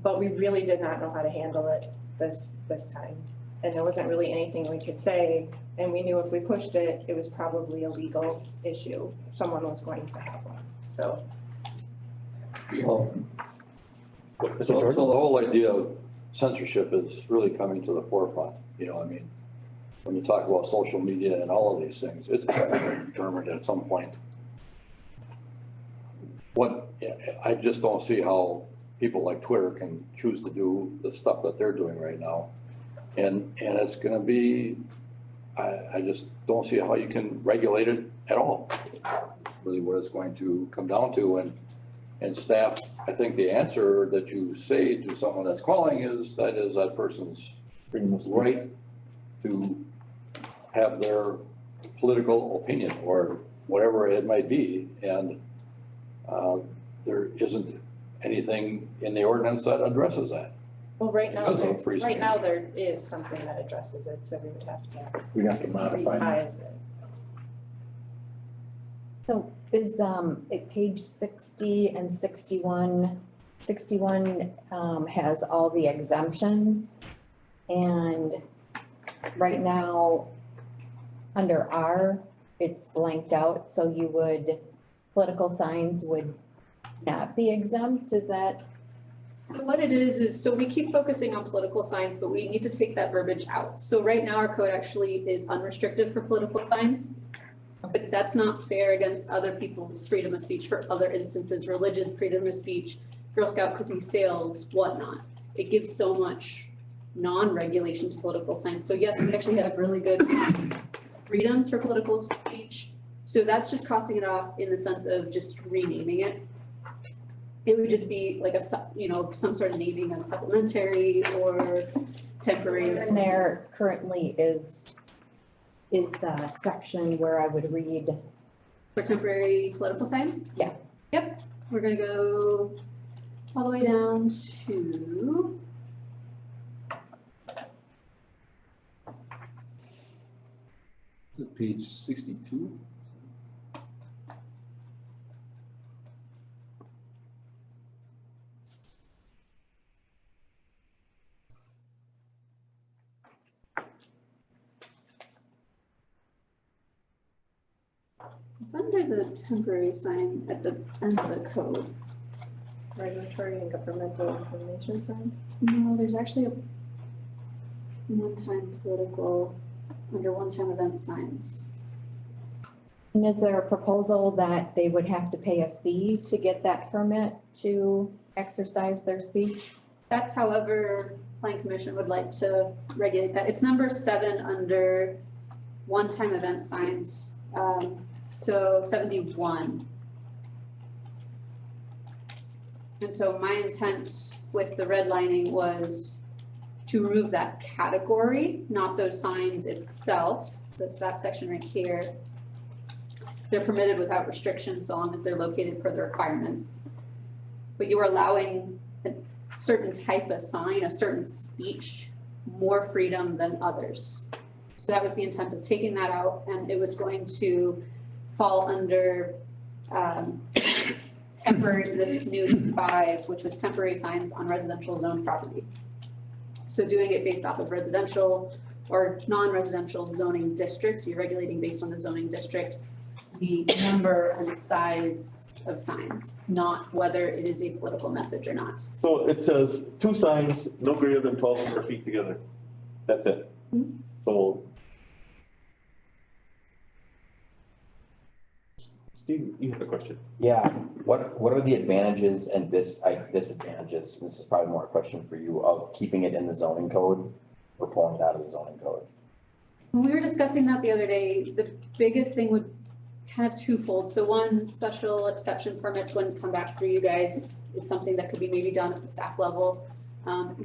But we really did not know how to handle it this time. And there wasn't really anything we could say, and we knew if we pushed it, it was probably a legal issue. Someone was going to have one, so. Well, Mr. so Jordan? the whole idea of censorship is really coming to the forefront, you know, I mean, when you talk about social media and all of these things, it's determined at some point. I just don't see how people like Twitter can choose to do the stuff that they're doing right now. And it's gonna be, I just don't see how you can regulate it at all. It's really what it's going to come down to, and staff, I think the answer that you say to someone that's calling is that person's right to have their political opinion or whatever it might be, and there isn't anything in the ordinance that addresses that. Well, right now, Because of free right now speech. there is something that addresses it, so we would have to We have to modify it. revise it. So is, at page 60 and 61, 61, has all the exemptions. And right now, under R, it's blanked out, so you would, political signs would not be exempt, is that? So what it is, so we keep focusing on political signs, but we need to take that verbiage out. So right now, our code actually is unrestricted for political signs. But that's not fair against other people's freedom of speech for other instances, religion, freedom of speech, Girl Scout cookie sales, whatnot. It gives so much non-regulation to political signs. So yes, we actually have really good freedoms for political speech. So that's just crossing it off in the sense of just renaming it. It would just be like some sort of naming of supplementary or temporary. And there currently is the section where I would read. For temporary political signs? Yeah. Yep, we're gonna go all the way down to. Is it page 62? It's under the temporary sign at the end of the code. Regulatory and governmental information signs. No, there's actually a one-time political, under one-time event signs. And is there a proposal that they would have to pay a fee to get that permit to exercise their speech? That's however Plan Commission would like to regulate that. It's number 7 under one-time event signs, so 71. And so my intent with the redlining was to remove that category, not those signs itself. So it's that section right here. They're permitted without restriction so long as they're located per the requirements. But you are allowing a certain type of sign, a certain speech, more freedom than others. So that was the intent of taking that out, and it was going to fall under temporary, this new 5, which was temporary signs on residential zone property. So doing it based off of residential or non-residential zoning districts, you're regulating based on the zoning district, the number and size of signs, not whether it is a political message or not. So it says 2 signs no greater than 12 square feet together. That's it. So. Steve, you have a question. Yeah, what are the advantages and disadvantages, this is probably more a question for you, of keeping it in the zoning code or pulling it out of the zoning code? When we were discussing that the other day, the biggest thing would kind of twofold. So one, special exception permits wouldn't come back through you guys. It's something that could be maybe done at the staff level.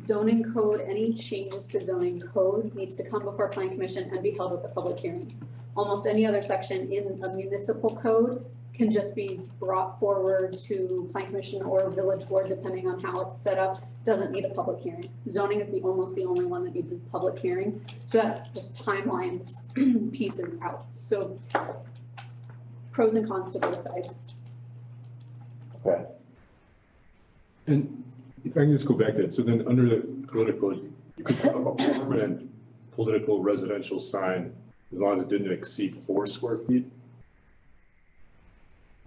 Zoning code, any changes to zoning code needs to come before Plan Commission and be held with a public hearing. almost any other section in a municipal code can just be brought forward to plan commission or village board, depending on how it's set up, doesn't need a public hearing. Zoning is almost the only one that needs a public hearing, so that just timelines pieces out, so pros and cons to both sides. Okay. And if I can just go back to that, so then under the political, you could have a permanent political residential sign as long as it didn't exceed 4 square feet?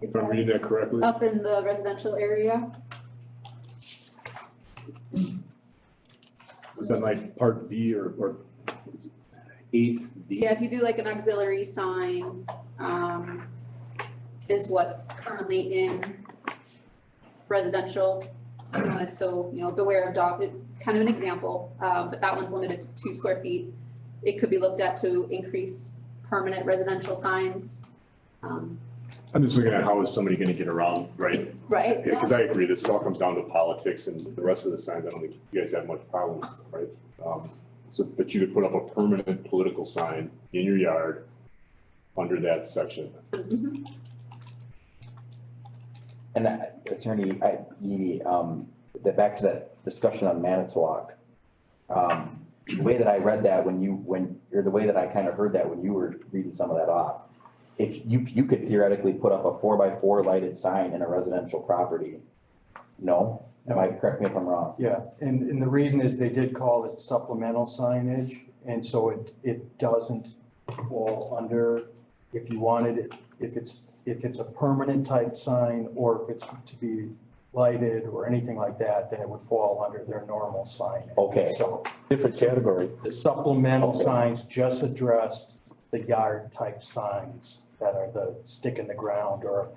If I'm reading that correctly? Up in the residential area, Was that like part V or 8V? yeah, if you do like an auxiliary sign, is what's currently in residential. So, you know, beware of dog, kind of an example, but that one's limited to 2 square feet. It could be looked at to increase permanent residential signs. I'm just looking at how is somebody gonna get around, right? Right. Yeah, cause I agree, this all comes down to politics and the rest of the signs, I don't think you guys have much problem with, right? So, but you could put up a permanent political sign in your yard under that section. Mhm. And Attorney, back to that discussion on Manitowoc. The way that I read that or the way that I kind of heard that when you were reading some of that off, if you could theoretically put up a 4x4 lighted sign in a residential property. No? Correct me if I'm wrong. Yeah, and the reason is they did call it supplemental signage, and so it doesn't fall under, if you wanted it, if it's a permanent type sign, or if it's to be lighted or anything like that, then it would fall under their normal signage. Okay. So Different category. the supplemental Okay. signs just address the yard type signs that are the stick in the ground or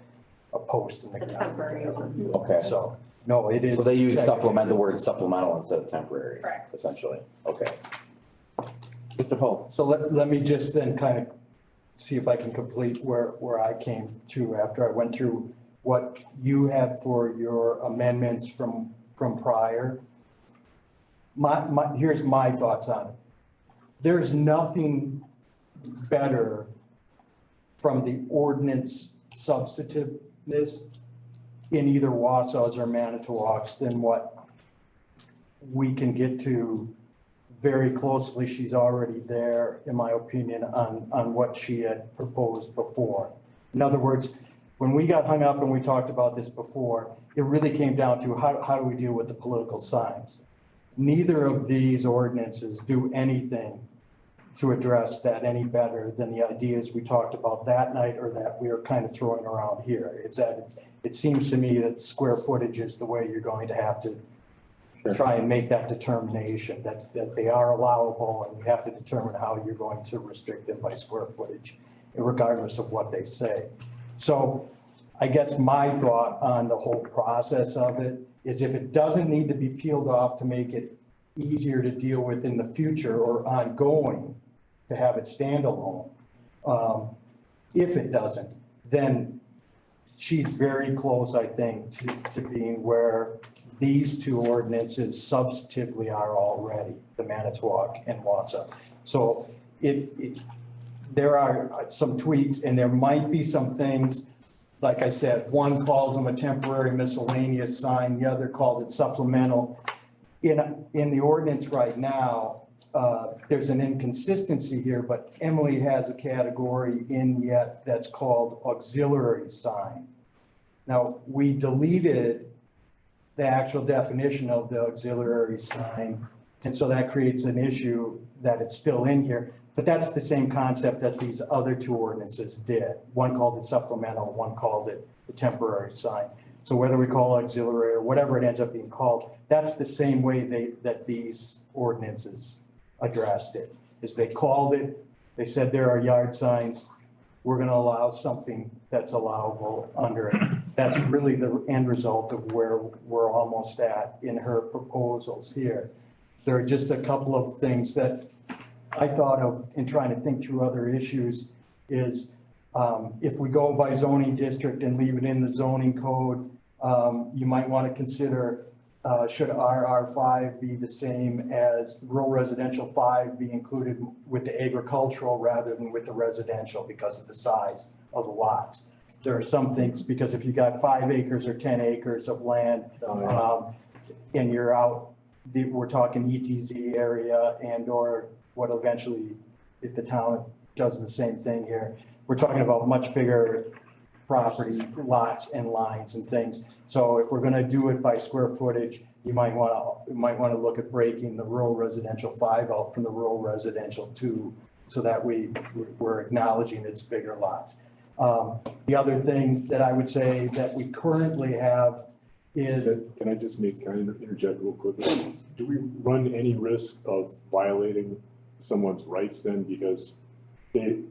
a post in the ground. temporary one. Okay. So, no, it is. So they use the word supplemental instead of temporary. Correct. Essentially. Okay. Mr. Paul? So let me just then kind of see if I can complete where I came to after I went through what you had for your amendments from prior. Here's my thoughts on it. There's nothing better from the ordinance substantiveness in either Wausau's or Manitowoc's than what we can get to very closely. She's already there, in my opinion, on what she had proposed before. In other words, when we got hung up and we talked about this before, it really came down to how do we deal with the political signs? Neither of these ordinances do anything to address that any better than the ideas we talked about that night or that we are kind of throwing around here. It's that it seems to me that square footage is the way you're going to have to try and make that determination, that they are allowable, and you have to determine how you're going to restrict them by square footage, regardless of what they say. So I guess my thought on the whole process of it is if it doesn't need to be peeled off to make it easier to deal with in the future or ongoing, to have it standalone. If it doesn't, then she's very close, I think, to being where these two ordinances substantively are already, the Manitowoc and Wausau. So there are some tweaks, and there might be some things, like I said, one calls them a temporary miscellaneous sign, the other calls it supplemental. In the ordinance right now, there's an inconsistency here, but Emily has a category in yet that's called auxiliary sign. Now, we deleted the actual definition of the auxiliary sign, and so that creates an issue that it's still in here. But that's the same concept that these other two ordinances did. One called it supplemental, one called it the temporary sign. So whether we call it auxiliary or whatever it ends up being called, that's the same way that these ordinances addressed it. Is they called it, they said there are yard signs, we're gonna allow something that's allowable under it. That's really the end result of where we're almost at in her proposals here. There are just a couple of things that I thought of in trying to think through other issues is if we go by zoning district and leave it in the zoning code, you might want to consider should RR5 be the same as rural residential 5 be included with the agricultural rather than with the residential because of the size of the lots? There are some things, because if you got 5 acres or 10 acres of land, and you're out, we're talking ETZ area and or what eventually, if the town does the same thing here, we're talking about much bigger property lots and lines and things. So if we're gonna do it by square footage, you might wanna look at breaking the rural residential 5 out from the rural residential 2, so that we're acknowledging it's bigger lots. The other thing that I would say that we currently have is. Can I just interject real quickly? Do we run any risk of violating someone's rights then? Because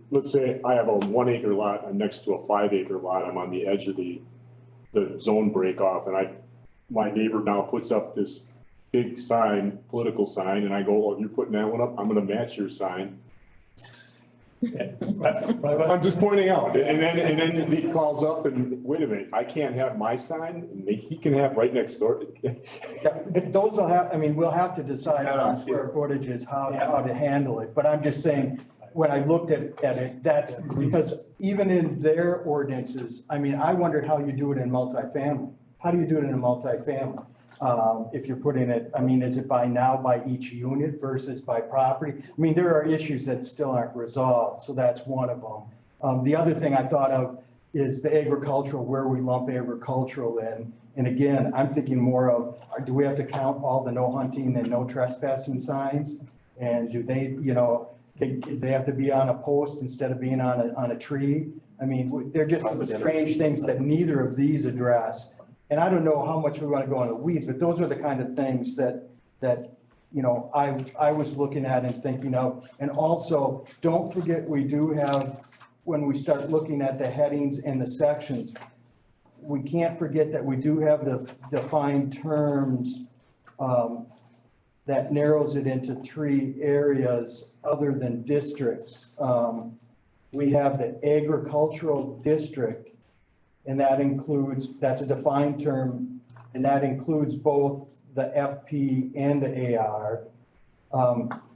let's say I have a 1 acre lot, I'm next to a 5 acre lot, I'm on the edge of the zone break off, and my neighbor now puts up this big sign, political sign, and I go, well, you're putting that one up, I'm gonna match your sign. I'm just pointing out, and then he calls up and, wait a minute, I can't have my sign, and he can have right next door. Those will have, I mean, we'll have to decide on square footages, how to handle it, but I'm just saying, when I looked at it, that's because even in their ordinances, I mean, I wondered how you do it in multifamily. How do you do it in a multifamily? If you're putting it, I mean, is it by each unit versus by property? I mean, there are issues that still aren't resolved, so that's one of them. The other thing I thought of is the agricultural, where we lump agricultural in. And again, I'm thinking more of, do we have to count all the no hunting and no trespassing signs? And do they, they have to be on a post instead of being on a tree? I mean, they're just some strange things that neither of these address. And I don't know how much we want to go into the weeds, but those are the kind of things that I was looking at and thinking of. And also, don't forget, we do have, when we start looking at the headings and the sections, we can't forget that we do have the defined terms that narrows it into 3 areas other than districts. We have the agricultural district, and that's a defined term, and that includes both the FP and the AR.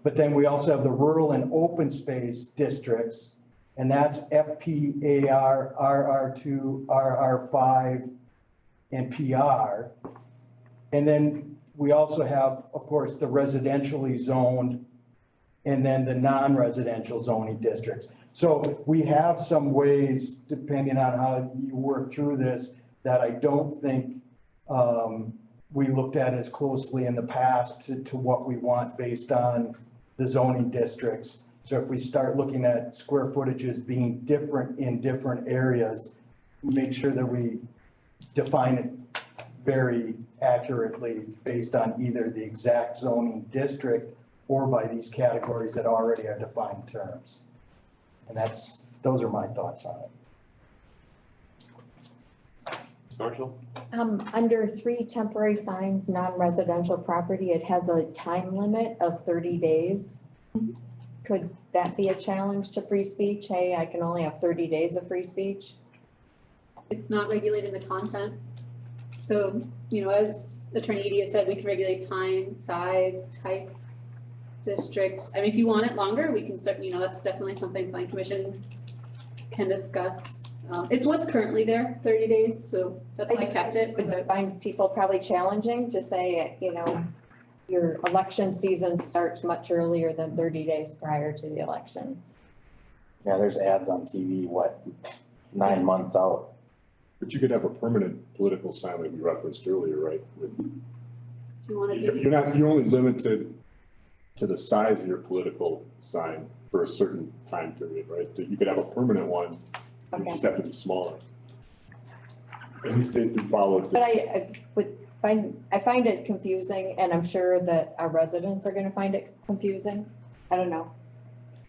But then we also have the rural and open space districts, and that's FP, AR, RR2, RR5, and PR. And then we also have, of course, the residentially zoned and then the non-residential zoning districts. So we have some ways, depending on how you work through this, that I don't think we looked at as closely in the past to what we want based on the zoning districts. So if we start looking at square footages being different in different areas, make sure that we define it very accurately based on either the exact zoning district or by these categories that already are defined terms. And those are my thoughts on it. Marshall? Under 3 temporary signs, non-residential property, it has a time limit of 30 days. Could that be a challenge to free speech? Hey, I can only have 30 days of free speech? It's not regulating the content. So, as Attorney ETZ said, we can regulate time, size, type, district. I mean, if you want it longer, we can start, that's definitely something Planning Commission can discuss. It's what's currently there, 30 days, so that's why I kept it. Would find people probably challenging to say, your election season starts much earlier than 30 days prior to the election. Yeah, there's ads on TV, 9 months out. But you could have a permanent political sign like we referenced earlier, right? If you want to do. You're only limited to the size of your political sign for a certain time period, right? That you could have a permanent one, you just have to be smaller. And these states have followed this. But I find it confusing, and I'm sure that our residents are gonna find it confusing. I don't know,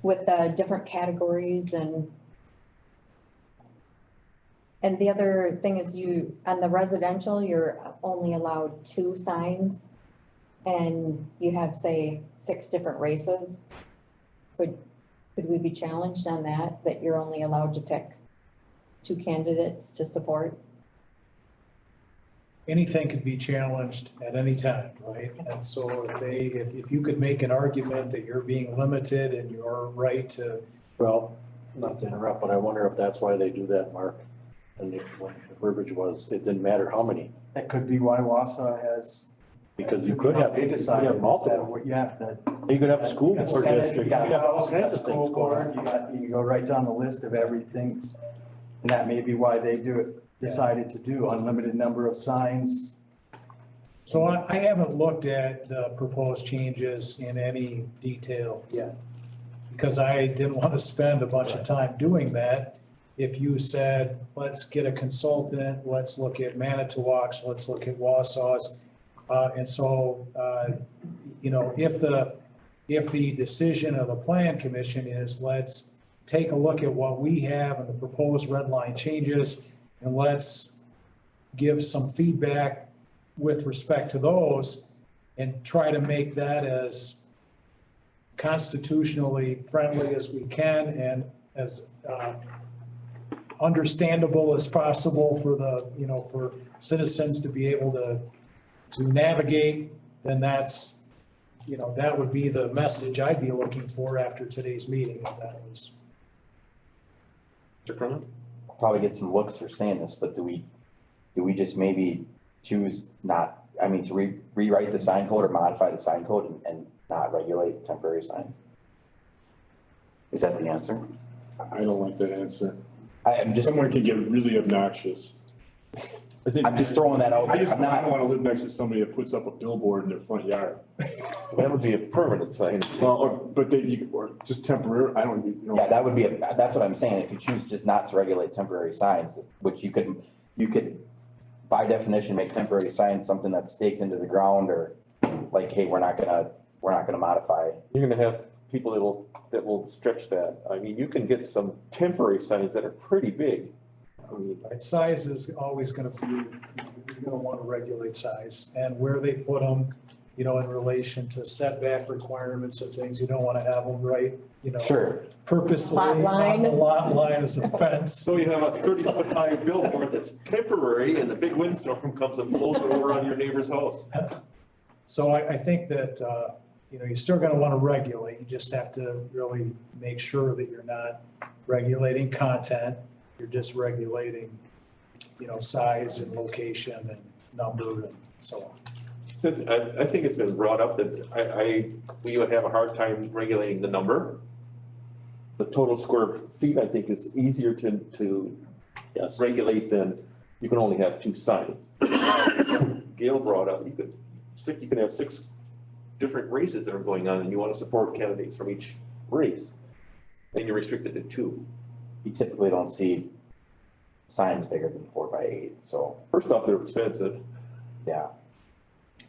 with the different categories and the other thing is on the residential, you're only allowed 2 signs and you have, say, 6 different races. Could we be challenged on that you're only allowed to pick 2 candidates to support? anything could be challenged at any time, right? And so if you could make an argument that you're being limited in your right to, Well, not to interrupt, but I wonder if that's why they do that, Mark. And when the verbiage was, it didn't matter how many, That could be why Wausau has. because you could have, They you could decided have multiple. that, yeah, that. You could have a school board district. You got you could have all house, you kinds got of things school going board, on. you go right down the list of everything. And that may be why they decided to do unlimited number of signs. so I haven't looked at the proposed changes in any detail yet. Because I didn't want to spend a bunch of time doing that. If you said, let's get a consultant, let's look at Manitowoc's, let's look at Wausau's. And so, you know, if the decision of the plan commission is, let's take a look at what we have and the proposed red line changes, and let's give some feedback with respect to those and try to make that as constitutionally friendly as we can and as understandable as possible for the, you know, for citizens to be able to navigate, then that's, you know, that would be the message I'd be looking for after today's meeting, if that was. Mr. Cronin? I'll probably get some looks for saying this, but do we just maybe choose not, I mean, to rewrite the sign code or modify the sign code and not regulate temporary signs? Is that the answer? I don't like that answer. I'm just, Someone can get really obnoxious. I'm just throwing that out I there. just I'm don't not, wanna live next to somebody that puts up a billboard in their front yard. That would be a permanent sign. Well, but they, or just temporary, I don't, you know. yeah, that would be, that's what I'm saying. If you choose just not to regulate temporary signs, which you could by definition make temporary signs something that's staked into the ground or like, hey, we're not gonna modify. You're gonna have people that will stretch that. I mean, you can get some temporary signs that are pretty big. I mean, Right, size is always gonna be, you're gonna wanna regulate size and where they put them, you know, in relation to setback requirements of things, you don't wanna have them right, you know. Sure. Purposely Lot on line. the lot line as a fence. so you have a 30-foot high billboard that's temporary and the big windstorm comes and blows it over on your neighbor's house. So I think that, you know, you're still gonna wanna regulate, you just have to really make sure that you're not regulating content, you're just regulating, you know, size and location and number and so on. I think it's been brought up that we would have a hard time regulating the number. The total square feet, I think, is easier to Yes. regulate than you can only have 2 signs. Gail brought up, you can have 6 different races that are going on and you want to support candidates from each race. And you're restricted to 2. You typically don't see signs bigger than 4x8, so, First off, they're expensive. yeah, I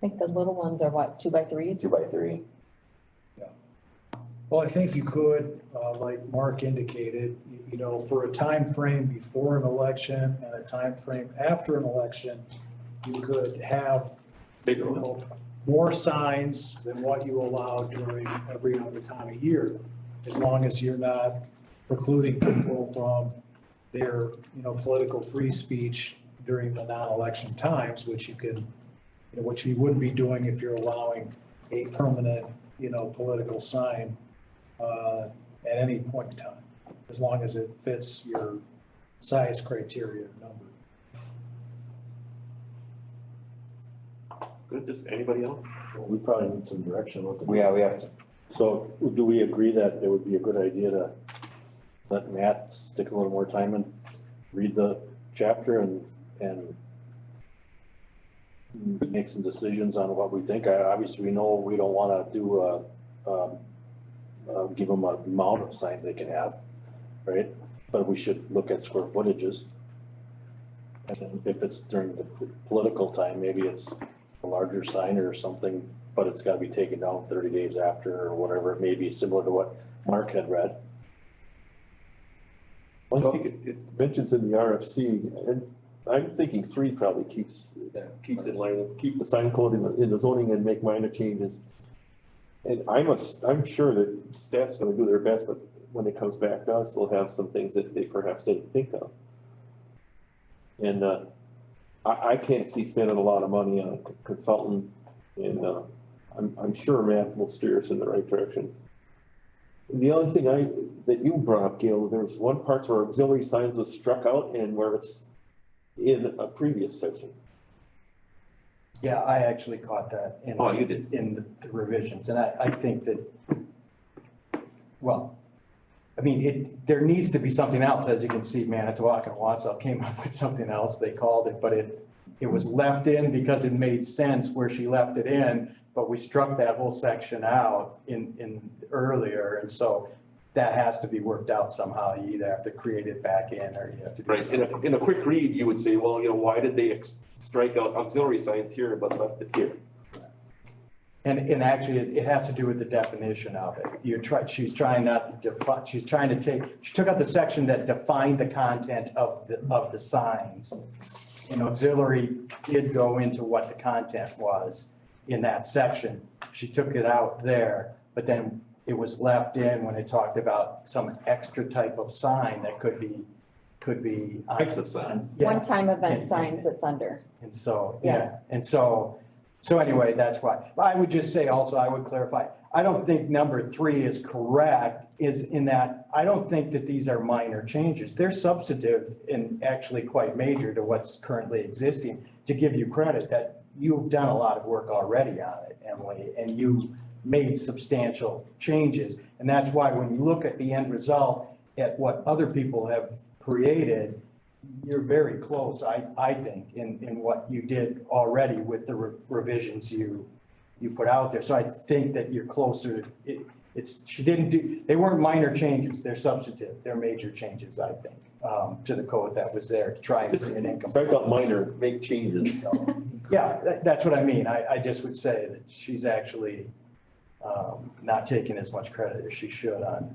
think the little ones are what, 2x3s? 2x3. Well, I think you could, like Mark indicated, you know, for a time frame before an election and a time frame after an election, you could have, you know, more signs than what you allow during every other time of year, as long as you're not precluding people from their, you know, political free speech during the non-election times, which you could, you know, which you wouldn't be doing if you're allowing a permanent, you know, political sign at any point in time, as long as it fits your size criteria number. Good, does anybody else? Well, we probably need some direction with the. Yeah, we have to, So do we agree that it would be a good idea to let Matt stick a little more time and read the chapter and make some decisions on what we think? Obviously, we know we don't wanna do give them an amount of signs they can have, right? But we should look at square footages. And then if it's during the political time, maybe it's a larger sign or something, but it's gotta be taken down 30 days after or whatever it may be, similar to what Mark had read. Well, I think it mentions in the RFC, and I'm thinking 3 probably keeps in line, keep the sign code in the zoning and make minor changes. And I'm sure that staff's gonna do their best, but when it comes back to us, we'll have some things that they perhaps didn't think of. And I can't see spending a lot of money on a consultant, and, I'm sure Matt will steer us in the right direction. The only thing that you brought up, Gail, there's one part where auxiliary signs was struck out and where it's in a previous section. Yeah, I actually caught that in. Oh, you did? In the revisions, and I think that, well, I mean, there needs to be something else, as you can see, Manitowoc and Wausau came up with something else, they called it, but it was left in because it made sense where she left it in, but we struck that whole section out in earlier, and so that has to be worked out somehow. You either have to create it back in or you have to do Right, something. in a quick read, you would say, well, why did they strike out auxiliary signs here but left it here? And actually, it has to do with the definition of it. She's trying not to define, she took out the section that defined the content of the signs. And auxiliary did go into what the content was in that section. She took it out there, but then it was left in when it talked about some extra type of sign that could be. Types of sign. Yeah. One-time event signs it's under. And so, Yeah. yeah, and so anyway, that's why. I would just say also, I would clarify, I don't think number 3 is correct, is in that, I don't think that these are minor changes. They're substantive and actually quite major to what's currently existing. To give you credit that you've done a lot of work already on it, Emily, and you made substantial changes. And that's why when you look at the end result, at what other people have created, you're very close, I think, in what you did already with the revisions you put out there. So I think that you're closer. They weren't minor changes, they're substantive, they're major changes, I think, to the code that was there to try and Just bring an income. strike out minor, make changes. Yeah, that's what I mean. I just would say that she's actually not taking as much credit as she should on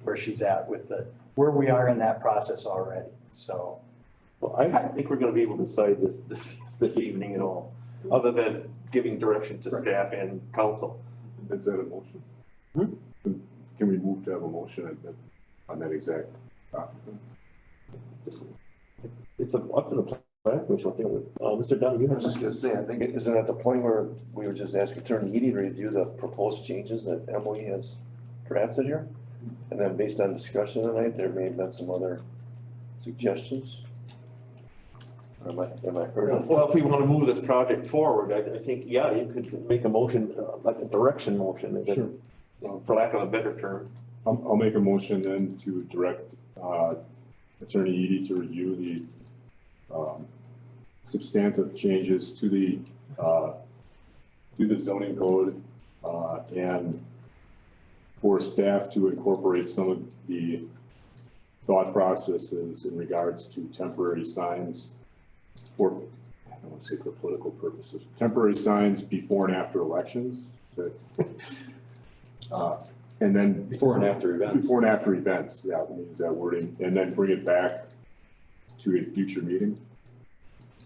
where she's at with where we are in that process already, so. Well, I think we're gonna be able to decide this evening at all, other than giving direction to staff and council. Is that a motion? Can we move to have a motion on that exact topic? It's up to the plan commission, I think. Mr. Dunn, you I have. was just gonna say, I think, isn't at the point where we were just asking Attorney Eady to review the proposed changes that Emily has drafted here? And then based on discussion tonight, there may have been some other suggestions? Or am I heard? Well, if we want to move this project forward, I think, yeah, you could make a motion, like a direction motion, and then, for lack of a better term. I'll make a motion then to direct Attorney Eady to review the substantive changes to the zoning code and for staff to incorporate some of the thought processes in regards to temporary signs for, I don't want to say for political purposes, temporary signs before and after elections. And then Before and after events. Before and after events, yeah, we use that wording, and then bring it back to a future meeting.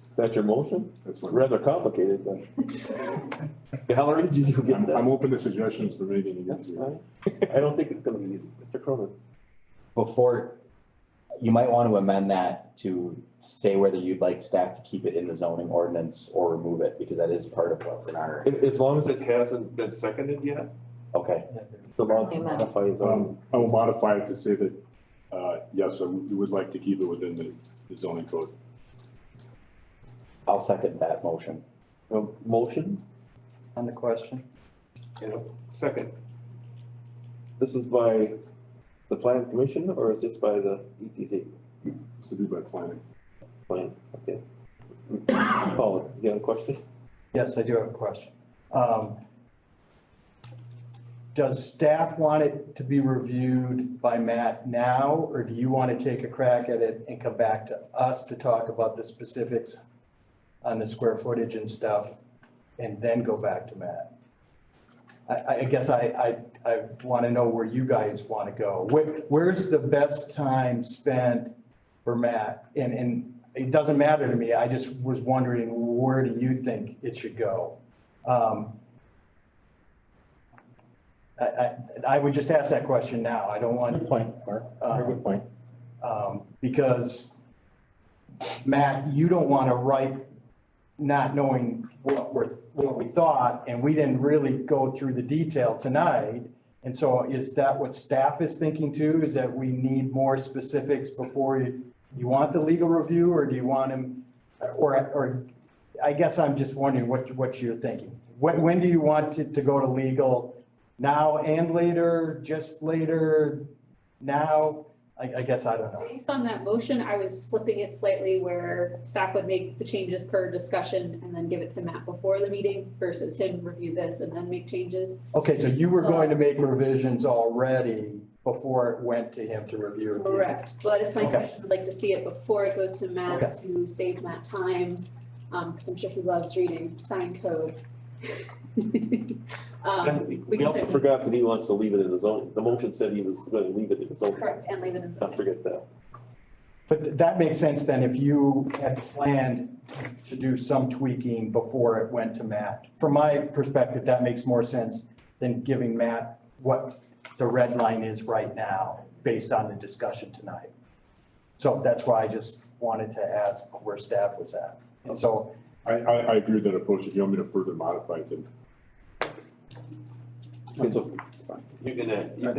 Is that your motion? That's what. Rather complicated, but. Valerie, did you get that? I'm open to suggestions for making it That's easier. fine. I don't think it's gonna be easy. Mr. Cronin. Before, you might want to amend that to say whether you'd like staff to keep it in the zoning ordinance or remove it, because that is part of what's in our, As long as it hasn't been seconded yet, okay. it's allowed to Amen. modify his own. I will modify it to say that, yes, we would like to keep it within the zoning code. I'll second that motion. Motion On the question? and a second. This is by the plan commission or is this by the ETZ This will be by planning. plan? Okay. Paula, you have a question? Yes, I do have a question. Does staff want it to be reviewed by Matt now, or do you want to take a crack at it and come back to us to talk about the specifics on the square footage and stuff, and then go back to Matt? I guess I want to know where you guys want to go. Where's the best time spent for Matt? And it doesn't matter to me, I just was wondering, where do you think it should go? I would just ask that question now. I don't want. Good point, Mark. Very good point. Because Matt, you don't wanna write not knowing what we thought, and we didn't really go through the detail tonight. And so is that what staff is thinking too, is that we need more specifics before you want the legal review, or do you want him, or I guess I'm just wondering what you're thinking. When do you want it to go to legal? Now and later, just later, now? I guess I don't know. Based on that motion, I was flipping it slightly where staff would make the changes per discussion and then give it to Matt before the meeting versus him review this and then make changes. Okay, so you were going to make revisions already before it went to him to review. Correct, but if Planning Okay. Commission would like to see it before it goes to Matt Okay. to save Matt time, because I'm sure he loves reading sign code. We also forgot that he wants to leave it in the zone. The motion said he was going to leave it in the zone. Correct, and leave it in. Don't forget that. But that makes sense then if you had planned to do some tweaking before it went to Matt. From my perspective, that makes more sense than giving Matt what the red line is right now, based on the discussion tonight. So that's why I just wanted to ask where staff was at. And so, I agree with that approach. If you want me to further modify it, then. It's fine. You can, I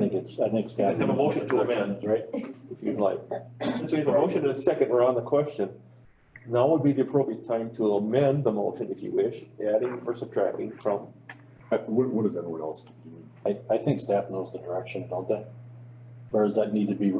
think staff. have a motion to amend, right? if you'd like. Since we have a motion and a second, we're on the question. Now would be the appropriate time to amend the motion if you wish, adding or subtracting from. What does everyone else do? I think staff knows the direction, don't they? Or does that need to be?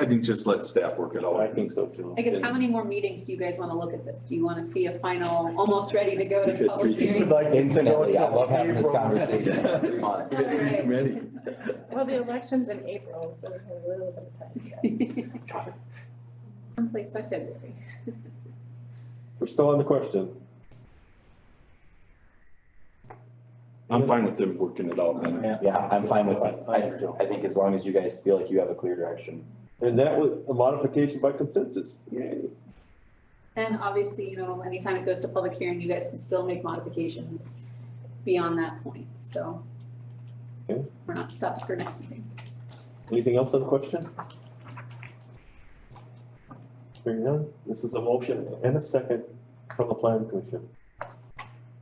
I think just let staff work it out. I think so too. I guess how many more meetings do you guys wanna look at this? Do you wanna see a final, almost ready to go to We could public three- hearing? like Infinitely, I love having this conversation every month. Alright. Well, the election's in April, so we have a little bit of time. Someplace by February. We're still on the question. I'm fine with them working it out, man. Yeah, I'm fine with it. I think as long as you guys feel like you have a clear direction. And that was a modification by consensus. Yay. And obviously, anytime it goes to public hearing, you guys can still make modifications beyond that point, so. Okay. We're not stuck for next meeting. Anything else on the question? Hearing none, this is a motion and a second from the planning commission.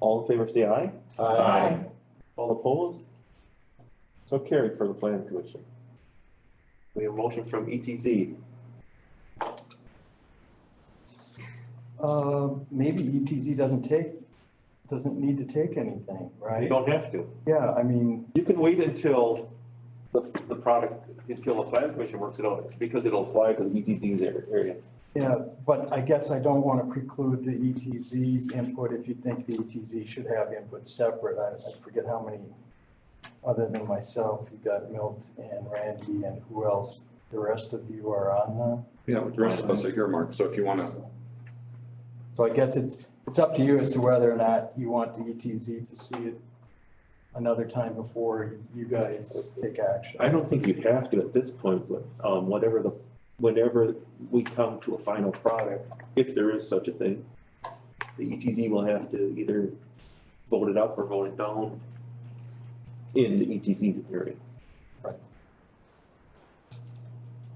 All in favor, say aye. Aye. All opposed? So carried for the planning commission. We have a motion from ETZ. Maybe ETZ doesn't need to take anything, You right? don't have to. Yeah, I mean, You can wait until the product, until the planning commission works it out, because it'll apply to the ETZ's area. yeah, but I guess I don't want to preclude the ETZ's input if you think the ETZ should have input separate. I forget how many, other than myself, you got Milt and Randy and who else? The rest of you are on Yeah, the rest of us are here, Mark, so if you wanna, so I guess it's up to you as to whether or not you want the ETZ to see it another time before you guys take action. I don't think you have to at this point, but whenever we come to a final product, if there is such a thing, the ETZ will have to either vote it up or vote it down in the ETZ area.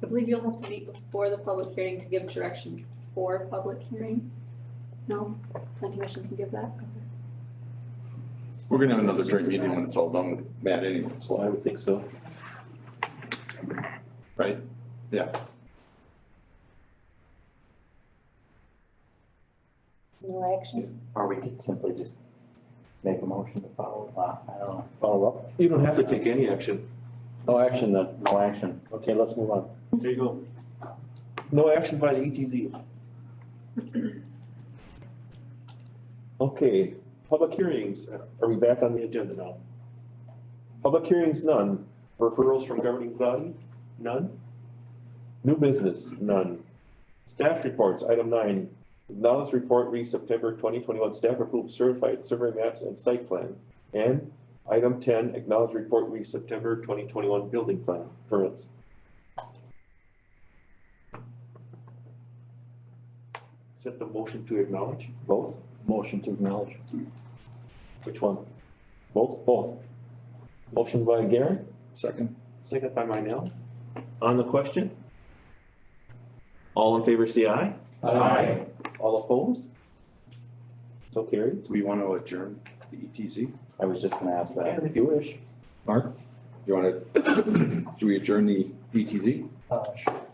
I believe you'll have to meet before the public hearing to give direction for public hearing. No, planning commission can give that. we're gonna have another joint meeting when it's all done with Matt anyway, So I would think so. right? Yeah. No action. Or we could simply just make a motion to follow, I don't know. Follow up? You don't have to take any action. No action then. No action. Okay, let's move on. There you go. No action by the ETZ. Okay, public hearings, are we back on the agenda now? Public hearings, none. Referrals from governing body, none. New business, none. Staff reports, item 9, acknowledged report re September 2021 staff approved certified survey maps and site plan. And item 10, acknowledged report re September 2021 building plan permits. Set the motion to acknowledge, both? Motion to acknowledge. Which one? Both? Both. Motion by Garen, Second? second by Minell. On the question? All in favor, say aye. Aye. All opposed? So carried. Do we want to adjourn the ETZ? I was just gonna ask that. If you wish. Mark, you want to, do we adjourn the ETZ? Sure.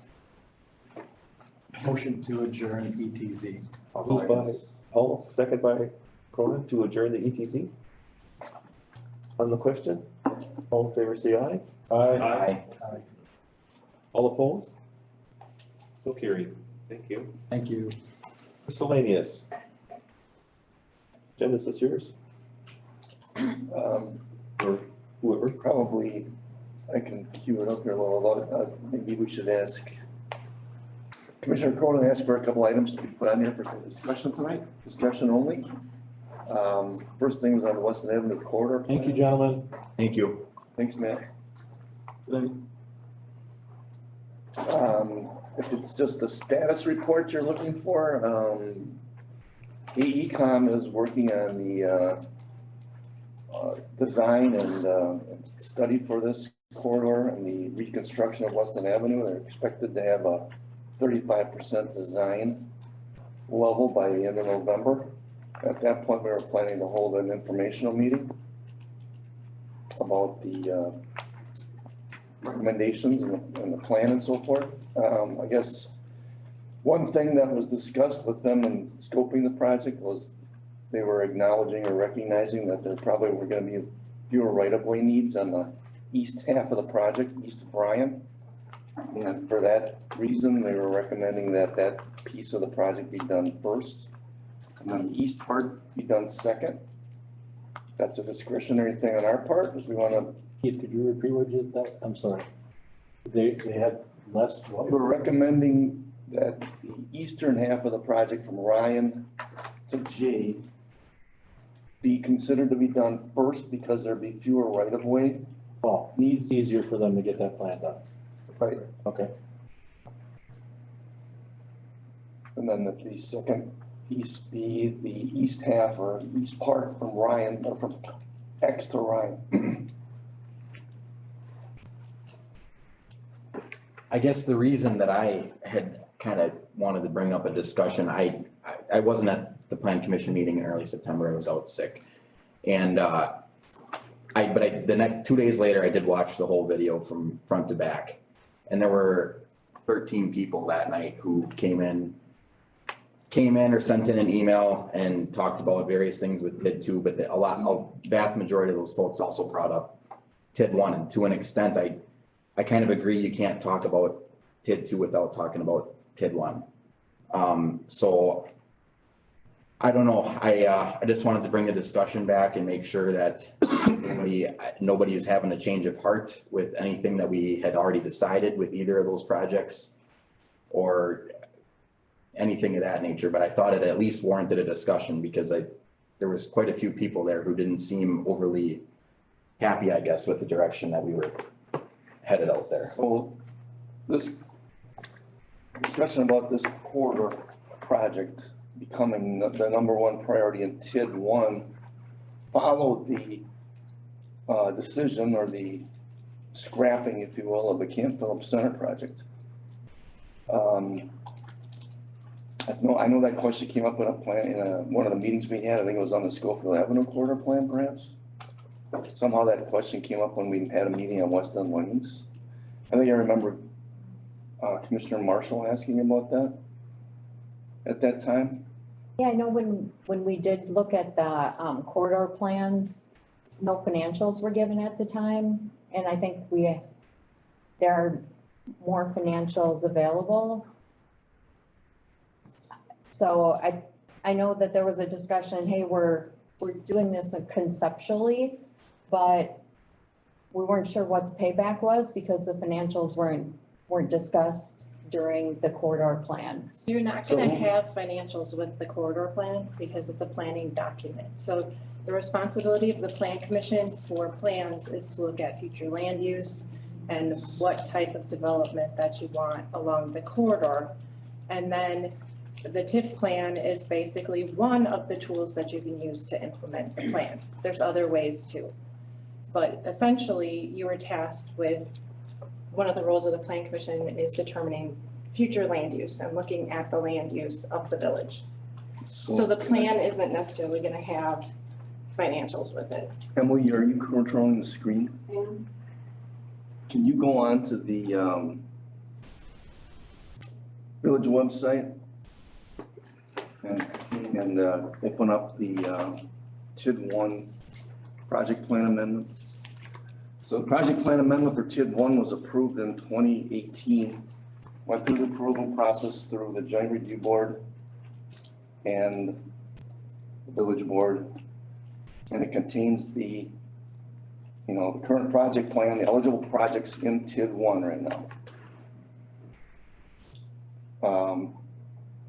Motion to adjourn ETZ. Moved by Hull, second by Cronin to adjourn the ETZ. On the question, all in favor, say aye. Aye. All opposed? So carried. Thank you. Thank you. Miscellaneous. Jen, is this yours? Or whoever? Probably, I can cue it up here a little, maybe we should ask. Commissioner Cronin asked for a couple items to be put on here for some discussion tonight, discussion only. First thing was on the Weston Avenue corridor. Thank you, gentlemen. Thank you. Thanks, Matt. If it's just a status report you're looking for, AECom is working on the design and study for this corridor and the reconstruction of Weston Avenue. They're expected to have a 35% design level by the end of November. At that point, we were planning to hold an informational meeting about the recommendations and the plan and so forth. I guess one thing that was discussed with them in scoping the project was they were acknowledging or recognizing that there probably were gonna be fewer right-of-way needs on the east half of the project, east of Bryan. And for that reason, they were recommending that that piece of the project be done first, and then the east part be done second. That's a discretionary thing on our part, because we wanna. Keith, could you repeat what you said? I'm sorry. They had less what? We're recommending that the eastern half of the project from Ryan to J be considered to be done first because there'd be fewer right-of-way Oh, needs. it's easier for them to get that plan done. Right. Okay. And then the second piece be the east half or east part from Ryan, or from X to Ryan. I guess the reason that I had kind of wanted to bring up a discussion, I wasn't at the plan commission meeting in early September, I was out sick. And, the next 2 days later, I did watch the whole video from front to back. And there were 13 people that night who came in or sent in an email and talked about various things with TID 2, but vast majority of those folks also brought up TID 1, and to an extent, I kind of agree you can't talk about TID 2 without talking about TID 1. So I don't know, I just wanted to bring the discussion back and make sure that nobody is having a change of heart with anything that we had already decided with either of those projects or anything of that nature, but I thought it at least warranted a discussion because there was quite a few people there who didn't seem overly happy, I guess, with the direction that we were headed out there. So this discussion about this corridor project becoming the number one priority in TID 1 followed the decision or the scrapping, if you will, of the Camp Phillips Center project. I know that question came up in one of the meetings we had. I think it was on the Schofield Avenue corridor plan, perhaps. Somehow that question came up when we had a meeting on Weston Lanes. I think I remember Commissioner Marshall asking about that at that time. Yeah, I know when we did look at the corridor plans, no financials were given at the time. And I think there are more financials available. So I know that there was a discussion, hey, we're doing this conceptually, but we weren't sure what the payback was because the financials weren't discussed during the corridor plan. You're not gonna have financials with the corridor plan because it's a planning document. So the responsibility of the plan commission for plans is to look at future land use and what type of development that you want along the corridor. And then the TIF plan is basically one of the tools that you can use to implement the plan. There's other ways too. But essentially, you are tasked with, one of the roles of the plan commission is determining future land use and looking at the land use of the village. So the plan isn't necessarily gonna have financials with it. Emily, are you controlling the screen? Can you go on to the village website? And open up the TID one project plan amendment? So the project plan amendment for TID one was approved in 2018. Went through the approval process through the joint review board and the village board. And it contains the, the current project plan, the eligible projects in TID one right now.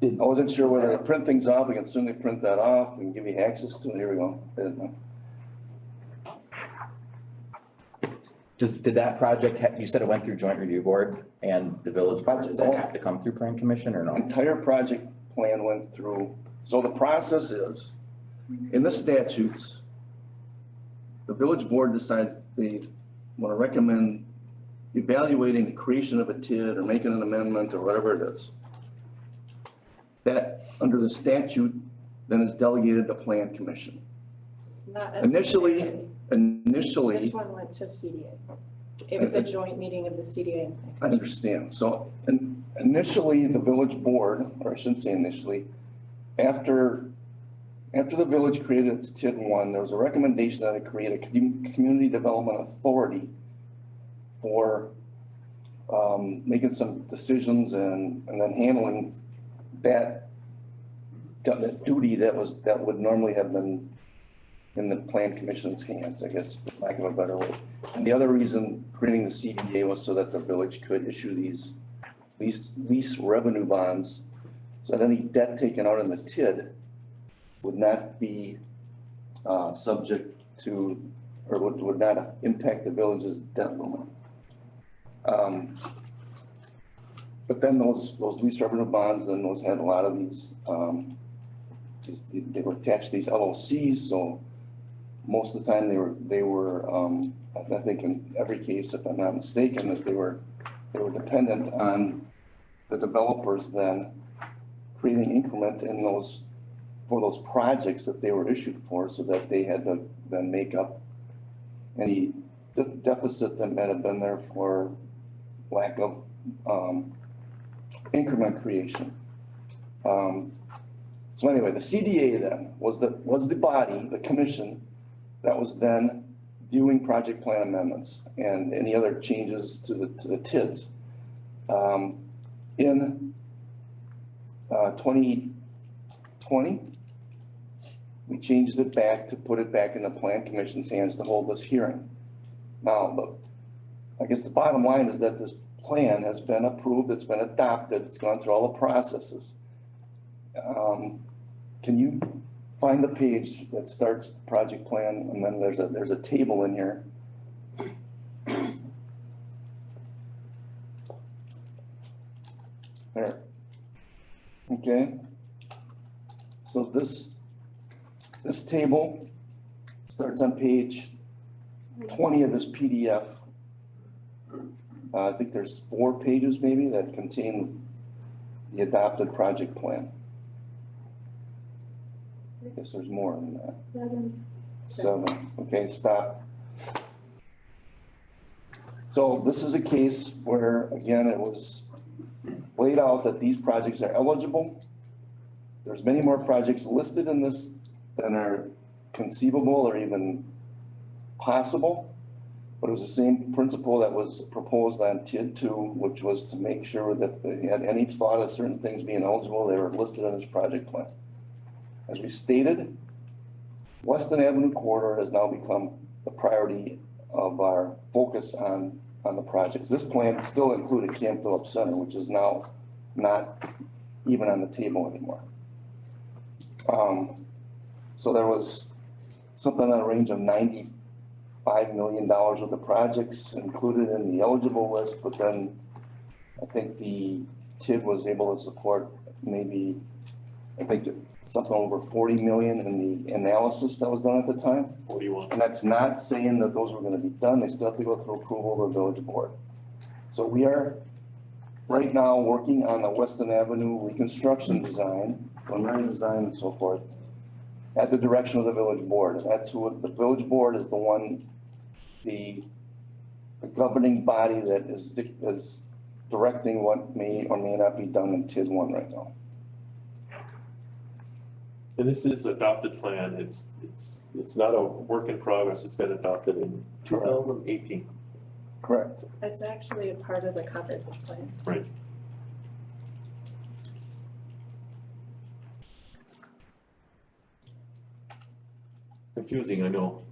I wasn't sure whether to print things off. We can certainly print that off and give you access to it. Here we go. Did that project, you said it went through joint review board and the village project, does that have to come through plan commission or no? Entire project plan went through. So the process is, in the statutes, the village board decides they want to recommend evaluating the creation of a TID or making an amendment or whatever it is. That, under the statute, then is delegated to plan commission. Not as Initially, This one went to CDA. It was a joint meeting of the CDA and I understand. So initially, the village board, or I shouldn't say initially, after the village created its TID one, there was a recommendation that it create a community development authority for making some decisions and then handling that duty that would normally have been in the plan commission's hands, I guess, for lack of a better way. And the other reason creating the CDA was so that the village could issue these lease revenue bonds, so that any debt taken out in the TID would not be subject to, or would not impact the village's debt limit. But then those lease revenue bonds, then those had a lot of these, they were attached to these LOCs, so most of the time they were I think in every case, if I'm not mistaken, that they were dependent on the developers then creating increment in for those projects that they were issued for, so that they had to then make up any deficit that might have been there for lack of increment creation. So anyway, the CDA then was the body, the commission, that was then viewing project plan amendments and any other changes to the TIDs. In 2020, we changed it back to put it back in the plan commission's hands to hold this hearing. Now, I guess the bottom line is that this plan has been approved, it's been adopted, it's gone through all the processes. Can you find the page that starts the project plan, and then there's a table in here. There. Okay. So this table starts on page 20 of this PDF. I think there's 4 pages maybe that contain the adopted project plan. I guess there's more than that. 7. Okay, stop. So this is a case where, again, it was laid out that these projects are eligible. There's many more projects listed in this than are conceivable or even possible. But it was the same principle that was proposed on TID 2, which was to make sure that if they had any thought of certain things being eligible, they were listed in this project plan. As we stated, Weston Avenue corridor has now become the priority of our focus on the projects. This plan still included Camp Phillips Center, which is now not even on the table anymore. So there was something on a range of $95 million worth of projects included in the eligible list, but then I think the TID was able to support maybe, I think something over 40 million in the analysis that was done at the time. 41. And that's not saying that those were gonna be done. They still have to go through approval of the village board. So we are right now working on the Weston Avenue reconstruction design, preliminary design and so forth, at the direction of the village board. And that's who, the village board is the one, the governing body that is directing what may or may not be done in TID one right now. And this is adopted plan, it's not a work in progress, it's been adopted in 2018. Correct. It's actually a part of the comprehensive plan. Right. Confusing, I know.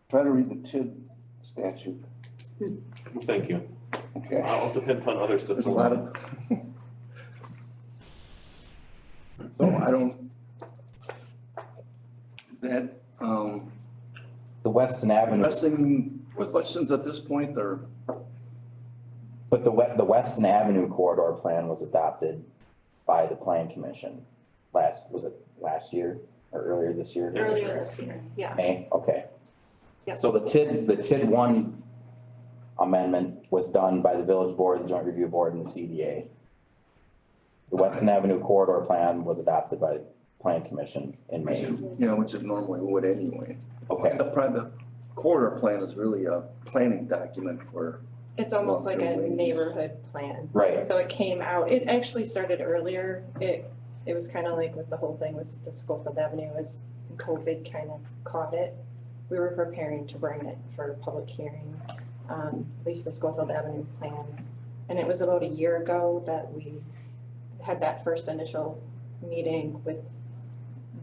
Try to read the TID statute. Thank you. Okay. I'll depend upon others to. There's a lot of. So I don't. Is that, The Weston Avenue, pressing questions at this point or? but the Weston Avenue corridor plan was adopted by the Plan Commission was it last year or earlier this year? Earlier this year, yeah. May, okay. Yeah. So the TID one amendment was done by the village board, the joint review board, and the CDA. The Weston Avenue corridor plan was adopted by the Plan Commission in May. Yeah, which it normally would anyway. Okay, The corridor plan is really a planning document for. It's almost like a neighborhood plan. right, So it came out, it actually started earlier. It was kind of like with the whole thing with the Schofield Avenue as COVID kind of caught it. We were preparing to bring it for public hearing, at least the Schofield Avenue plan. And it was about a year ago that we had that first initial meeting with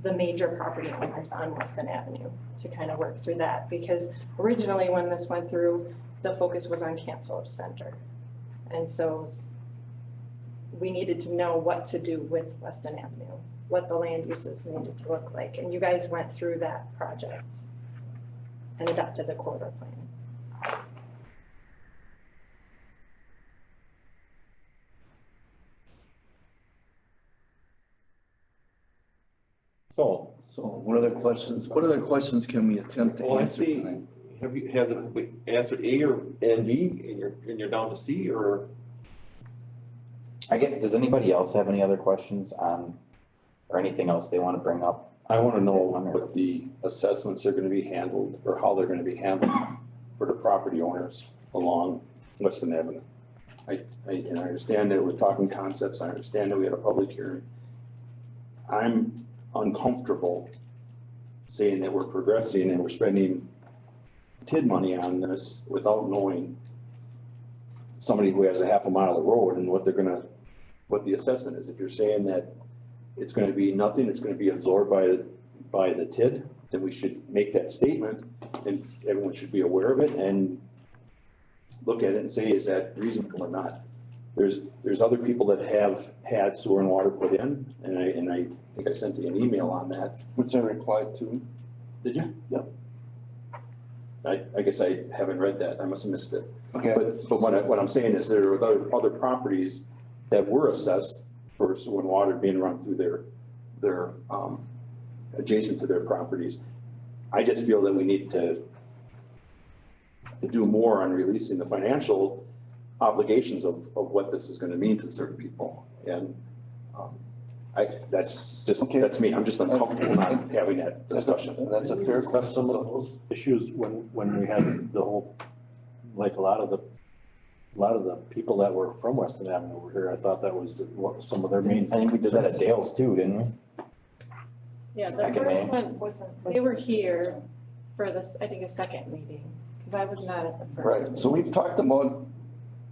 the major property owners on Weston Avenue to kind of work through that. Because originally when this went through, the focus was on Camp Phillips Center. And so we needed to know what to do with Weston Avenue, what the land uses needed to look like. And you guys went through that project and adopted the corridor plan. So what other questions can we attempt to Well, I answer see, tonight? has it answered A or and B and you're down to C or? does anybody else have any other questions on, or anything else they want to bring up? I wanna know what the assessments are gonna be handled, or how they're gonna be handled for the property owners along Weston Avenue. And I understand that we're talking concepts, I understand that we had a public hearing. I'm uncomfortable saying that we're progressing and we're spending TID money on this without knowing somebody who has a half a mile of road and what the assessment is. If you're saying that it's gonna be nothing, it's gonna be absorbed by the TID, then we should make that statement and everyone should be aware of it and look at it and say, is that reasonable or not? There's other people that have had sewer and water put in, and I think I sent you an email on that. Which I replied to. Did you? Yep. I guess I haven't read that, I must have missed it. Okay. But what I'm saying is there are other properties that were assessed for sewer and water being run through their adjacent to their properties. I just feel that we need to do more on releasing the financial obligations of what this is gonna mean to certain people. And that's me, I'm just uncomfortable not having that discussion. That's a fair question. Some of those issues when we had the whole, like a lot of the people that were from Weston Avenue were here, I thought that was some of their main. I think we did that at Dale's too, didn't we? Yeah, the Back in May. first one, they were here for this, I think, a second meeting, because I was not at the first. Right, so we've talked about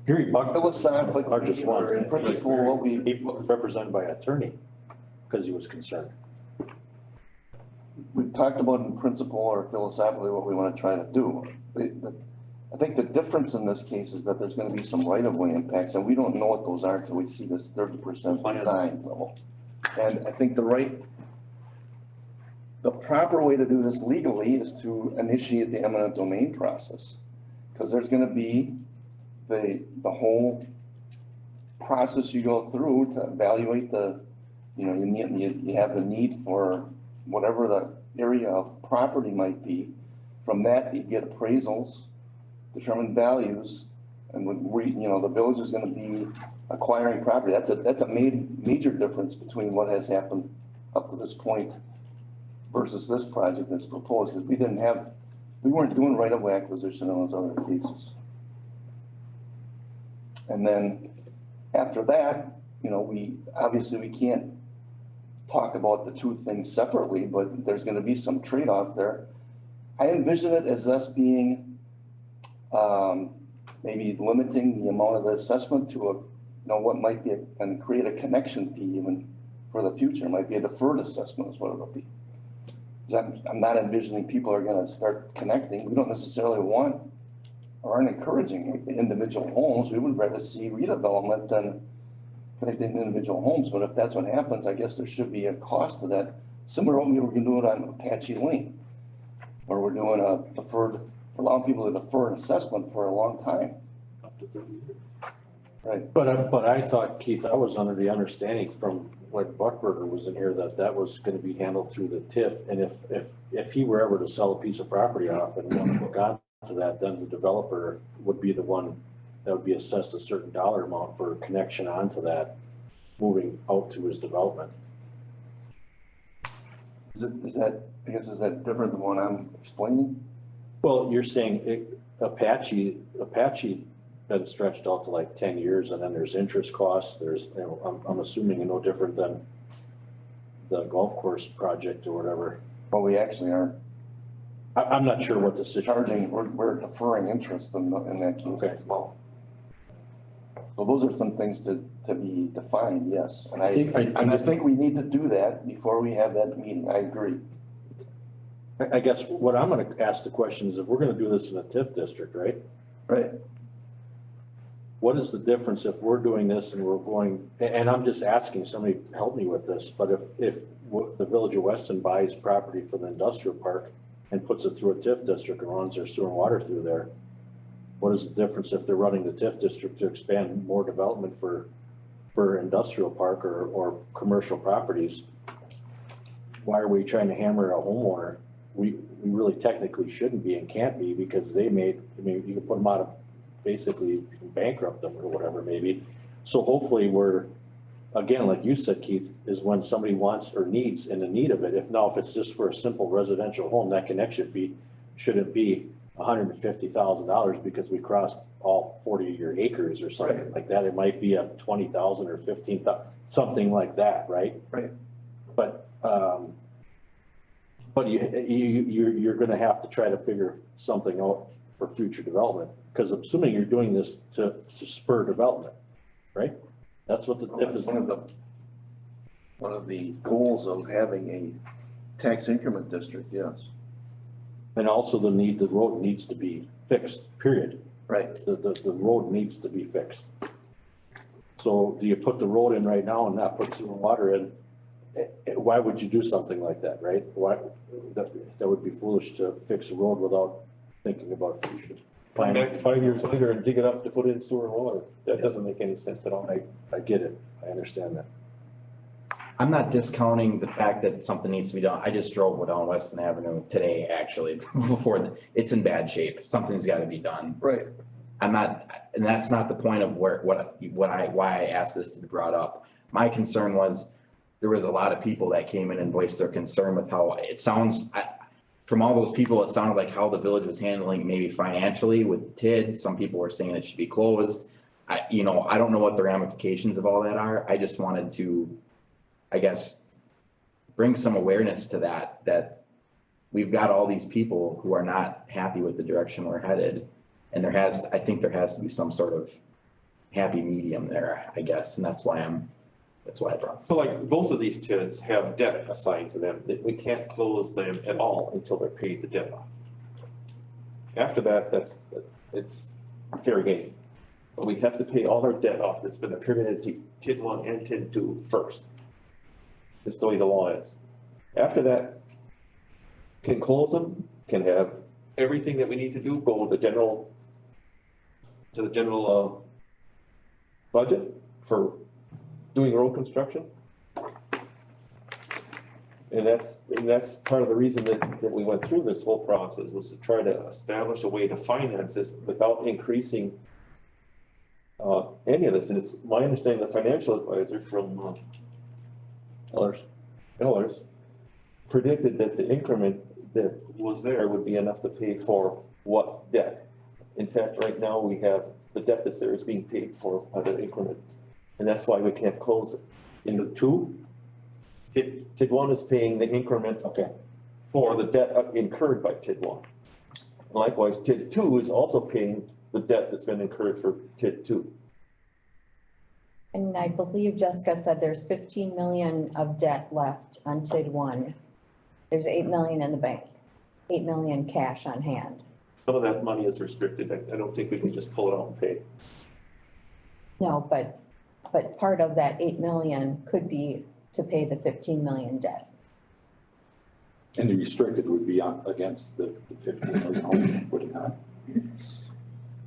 Gary Buck, philosophically, Buck just wants, or in principle, what we. he was represented by an attorney, because he was concerned. We've talked about in principle or philosophically what we want to try to do. I think the difference in this case is that there's gonna be some right-of-way impacts, and we don't know what those are until we see this 30% design level. And I think the proper way to do this legally is to initiate the eminent domain process. Because there's gonna be the whole process you go through to evaluate you have the need for whatever the area of property might be. From that, you get appraisals, determine values. And the village is gonna be acquiring property. That's a major difference between what has happened up to this point versus this project that's proposed, because we weren't doing right-of-way acquisition in those other cases. And then after that, we can't talk about the two things separately, but there's gonna be some trade-off there. I envision it as us being, maybe limiting the amount of the assessment to what might be, and create a connection fee even for the future. It might be a deferred assessment is what it'll be. 'Cause I'm not envisioning people are gonna start connecting. We don't necessarily want or aren't encouraging individual homes. We would rather see redevelopment than connecting individual homes. But if that's what happens, I guess there should be a cost to that. Similar to what we were gonna do it on Apache Lane, where we're doing a deferred, allowing people to defer an assessment for a long time. Right. But I thought, Keith, I was under the understanding from when Buckberger was in here that that was gonna be handled through the TIF. And if he were ever to sell a piece of property off and want to hook on to that, then the developer would be the one that would be assessed a certain dollar amount for connection onto that, moving out to his development. Is that different than what I'm explaining? Well, you're saying Apache been stretched out to like 10 years, and then there's interest costs, I'm assuming no different than the golf course project or whatever. Well, we actually are I'm not sure what the situation. we're deferring interest in that case Okay. as well. So those are some things to be defined, yes. And I think we need to do that before we have that meeting. I agree. I guess what I'm gonna ask the question is, if we're gonna do this in a TIF district, right? Right. What is the difference if we're doing this and we're going, and I'm just asking, somebody help me with this, but if the village of Weston buys property for the industrial park and puts it through a TIF district and runs their sewer and water through there, what is the difference if they're running the TIF district to expand more development for industrial park or commercial properties? Why are we trying to hammer a homeowner? We really technically shouldn't be and can't be, because you can put them out of, basically bankrupt them or whatever maybe. So hopefully we're, again, like you said, Keith, is when somebody wants or needs in the need of it. If it's just for a simple residential home, that connection fee shouldn't be $150,000 because we crossed all 40 of your acres or something like that. It might be a 20,000 or 15,000, something like that, right? Right. But you're gonna have to try to figure something out for future development, because I'm assuming you're doing this to spur development, right? That's what the TIF is. One of the goals of having a tax increment district, yes. And also the road needs to be fixed, period. Right. The road needs to be fixed. So do you put the road in right now and not put sewer and water in? Why would you do something like that, right? Why, that would be foolish to fix a road without thinking about future Come planning. back 5 years later and dig it up to put in sewer and water. That doesn't make any sense at all. I get it. I understand that. I'm not discounting the fact that something needs to be done. I just drove down Weston Avenue today, actually, it's in bad shape. Something's gotta be done. Right. I'm not, and that's not the point of why I asked this to be brought up. My concern was, there was a lot of people that came in and voiced their concern with how it sounds, from all those people, it sounded like how the village was handling maybe financially with TID. Some people were saying it should be closed. I don't know what the ramifications of all that are. I just wanted to, I guess, bring some awareness to that we've got all these people who are not happy with the direction we're headed. And I think there has to be some sort of happy medium there, I guess, and that's why I brought this. So like both of these TIDs have debt assigned to them, that we can't close them at all until they're paid the debt off. After that, it's fair game. But we have to pay all our debt off that's been attributed to TID 1 and TID 2 first. That's the way the law is. After that, can close them, can have everything that we need to do, go to the general budget for doing road construction. And that's part of the reason that we went through this whole process, was to try to establish a way to finance this without increasing any of this. And it's my understanding, the financial advisor from Ellers predicted that the increment that was there would be enough to pay for what debt? In fact, right now, we have the debt that's there is being paid for by the increment. And that's why we can't close it. In the two, TID one is paying the increment. Okay. For the debt incurred by TID one. Likewise, TID two is also paying the debt that's been incurred for TID two. And I believe Jessica said there's 15 million of debt left on TID one. There's 8 million in the bank, 8 million cash on hand. Some of that money is restricted. I don't think we can just pull it out and pay. No, but part of that 8 million could be to pay the 15 million debt. And the restricted would be on against the 15 million, would it not?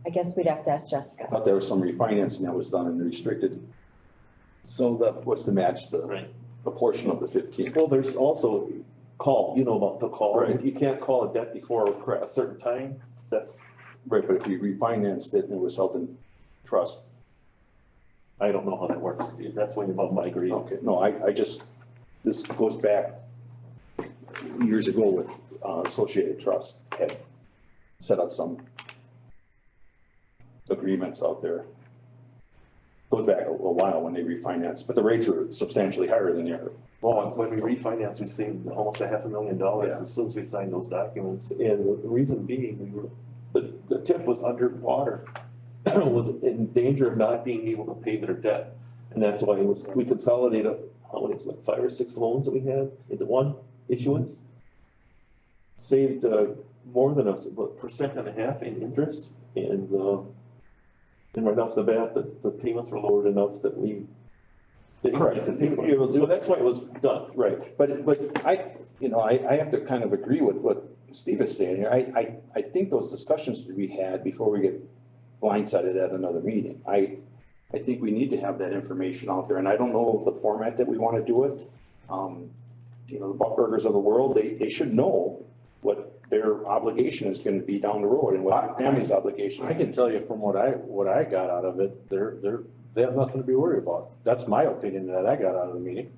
I guess we'd have to ask I Jessica. thought there was some refinancing that was done in the restricted. So that was to match the portion of the 15. Well, there's also call, you know about the call. Right. You can't call a debt before a certain time. That's, Right, but if you refinanced it and it was held in trust. I don't know how that works. That's way above my grade. Okay, no, I just, this goes back years ago with Associated Trust had set up some agreements out there. Goes back a while when they refinanced, but the rates were substantially higher than the other. Well, when we refinanced, we saved almost $500,000 Yeah. as soon as we signed those documents. And the reason being, the TIF was underwater, was in danger of not being able to pay their debt. And that's why we consolidated, how many, it was like 5 or 6 loans that we had into one issuance. Saved more than about 1.5% in interest, and right off the bat, the payments were lowered enough that we. Correct. So that's why it was done. Right, but I have to kind of agree with what Steve is saying here. I think those discussions to be had before we get blindsided at another meeting. I think we need to have that information out there, and I don't know the format that we want to do it. The Buckburgers of the world, they should know what their obligation is going to be down the road and what their family's obligation. I can tell you from what I got out of it, they have nothing to be worried about. That's my opinion that I got out of the meeting.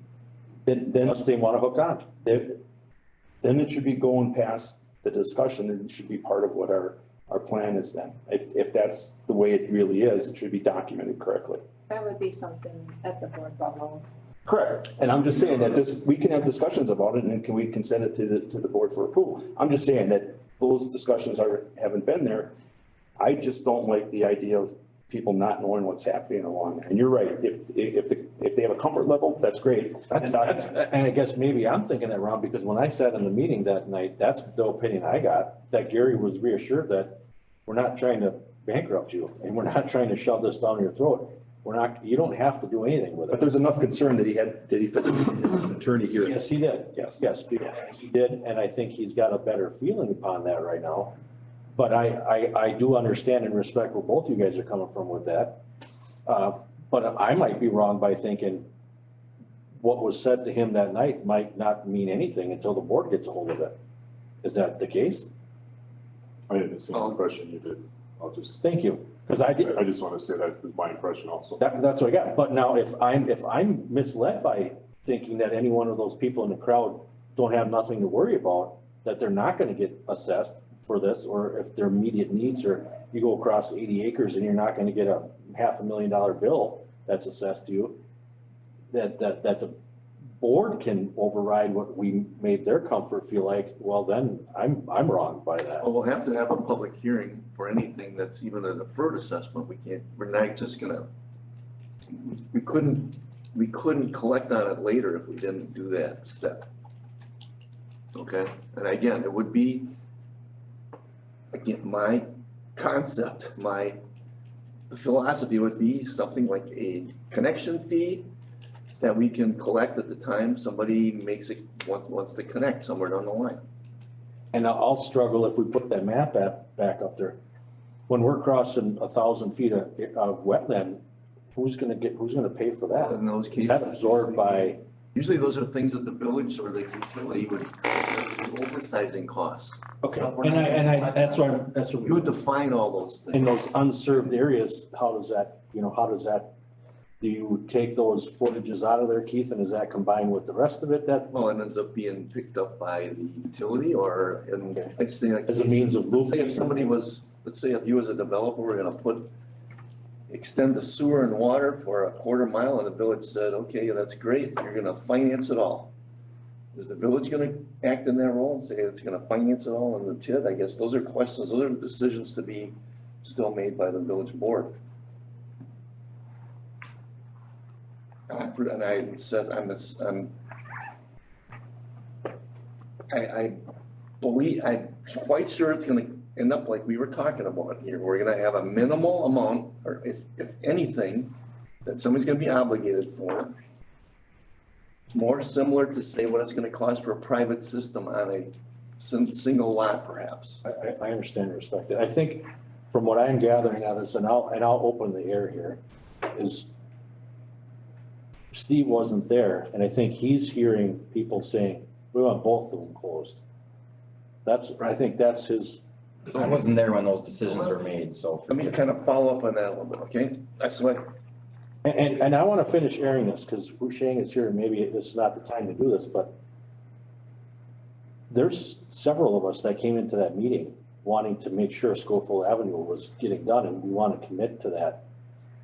Then Unless they want to hook on. then it should be going past the discussion, and it should be part of what our plan is then. If that's the way it really is, it should be documented correctly. That would be something at the board level. Correct. And I'm just saying that we can have discussions about it, and we can send it to the board for approval. I'm just saying that those discussions haven't been there. I just don't like the idea of people not knowing what's happening along there. And you're right, if they have a comfort level, that's great. And I guess maybe I'm thinking that wrong, because when I sat in the meeting that night, that's the opinion I got, that Gary was reassured that we're not trying to bankrupt you, and we're not trying to shove this down your throat. You don't have to do anything with it. But there's enough concern that he fit an attorney here. Yes, he did. Yes. Yes, he did, and I think he's got a better feeling upon that right now. But I do understand and respect where both you guys are coming from with that. But I might be wrong by thinking what was said to him that night might not mean anything until the board gets a hold of it. Is that the case? I had the same impression you did. I'll just. Thank you, because I did. I just want to say that was my impression also. That's what I got. But now if I'm misled by thinking that any one of those people in the crowd don't have nothing to worry about, that they're not gonna get assessed for this, or if their immediate needs are, you go across 80 acres and you're not gonna get a $500,000 bill that's assessed to you, that the board can override what we made their comfort feel like, well, then I'm wrong by that. Well, we'll have to have a public hearing for anything that's even a deferred assessment. We're not just gonna, we couldn't collect on it later if we didn't do that step. Okay, and again, it would be, again, my concept, the philosophy would be something like a connection fee that we can collect at the time somebody wants to connect somewhere down the line. And I'll struggle if we put that map back up there. When we're crossing 1,000 feet of wetland, who's gonna pay for that? In those Is cases. that absorbed by Usually those are things that the village or the utility would consider oversizing costs. Okay, that's what You would define all those things. in those unserved areas, how does that, do you take those footages out of there, Keith, and is that combined with the rest of it that, Well, it ends up being picked up by the utility or, and I'd say like. as a means of Let's say looping? if somebody was, let's say if you as a developer were gonna extend the sewer and water for a quarter mile and the village said, okay, that's great, you're gonna finance it all. Is the village gonna act in that role and say it's gonna finance it all on the TID? I guess those are questions, those are decisions to be still made by the village board. And I believe, I'm quite sure it's gonna end up like we were talking about here. We're gonna have a minimal amount, or if anything, that somebody's gonna be obligated for. More similar to say what it's gonna cost for a private system on a single lot perhaps. I understand and respect it. I think from what I'm gathering out of this, and I'll open the air here, is Steve wasn't there, and I think he's hearing people saying, we want both of them closed. I think that's his. I wasn't there when those decisions were made, so. Let me kind of follow up on that a little bit, okay? That's what, And I wanna finish airing this, cause Husheng is here, and maybe it's not the time to do this, but there's several of us that came into that meeting wanting to make sure Schofield Avenue was getting done, and we wanna commit to that.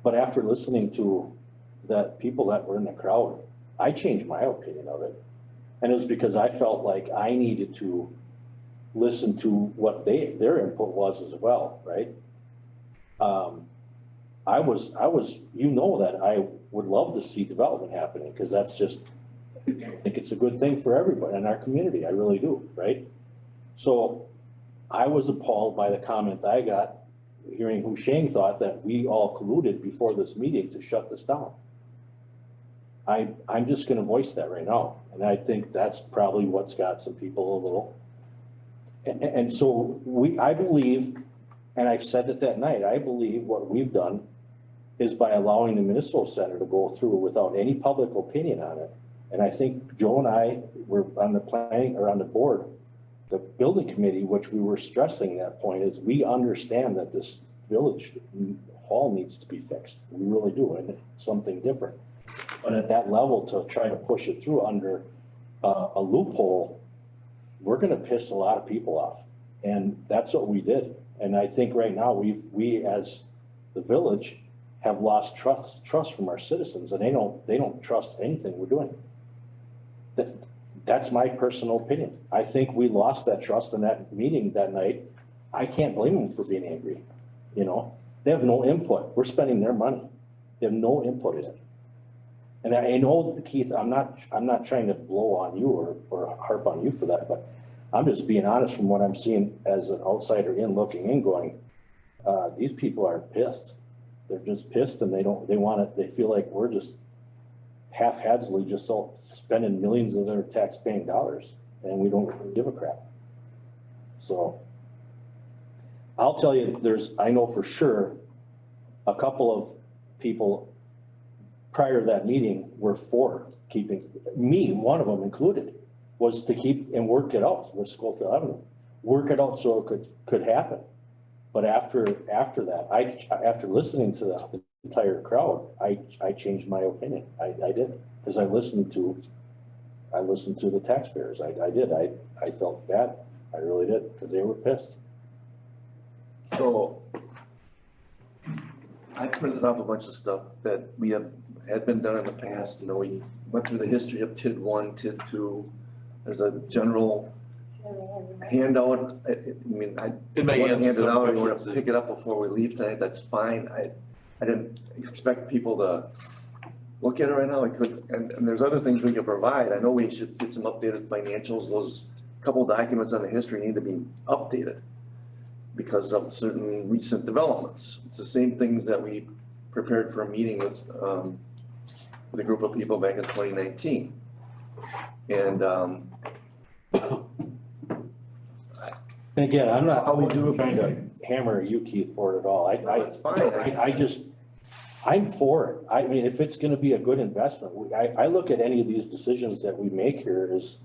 But after listening to that people that were in the crowd, I changed my opinion of it. And it was because I felt like I needed to listen to what their input was as well, right? I was, that I would love to see development happening, because that's just, I think it's a good thing for everybody in our community, I really do, right? So I was appalled by the comment I got, hearing Husheng thought that we all colluded before this meeting to shut this down. I'm just gonna voice that right now, and I think that's probably what's got some people a little. And so I believe, and I've said it that night, I believe what we've done is by allowing the municipal center to go through without any public opinion on it. And I think Joe and I were on the planning, or on the board, the building committee, which we were stressing that point, is we understand that this village hall needs to be fixed. We really do, and it's something different. But at that level, to try to push it through under a loophole, we're gonna piss a lot of people off. And that's what we did. And I think right now, we as the village have lost trust from our citizens, and they don't trust anything we're doing. That's my personal opinion. I think we lost that trust in that meeting that night. I can't blame them for being angry, They have no input. We're spending their money. They have no input in it. And I know, Keith, I'm not trying to blow on you or harp on you for that, but I'm just being honest from what I'm seeing as an outsider in, looking in, going, these people are pissed. They're just pissed, and they feel like we're just haphazardly just spending millions of their tax-paying dollars, and we don't give a crap. So I'll tell you, I know for sure, a couple of people prior to that meeting were for keeping, one of them included, was to keep and work it out with Schofield Avenue. Work it out so it could happen. But after that, after listening to the entire crowd, I changed my opinion. I did, because I listened to the taxpayers. I did. I felt bad. I really did, because they were pissed. so I printed off a bunch of stuff that we had been done in the past. We went through the history of TID 1, TID 2. There's a general handout. I It may want to answer hand it some out. You want questions to that- pick it up before we leave tonight, that's fine. I didn't expect people to look at it right now. I could, and there's other things we can provide. I know we should get some updated financials. Those couple documents on the history need to be updated because of certain recent developments. It's the same things that we prepared for a meeting with a group of people back in 2019. And Again, I'm not trying to hammer you, Keith, for it at all. That's fine. I'm for it. I mean, if it's gonna be a good investment, I look at any of these decisions that we make here is,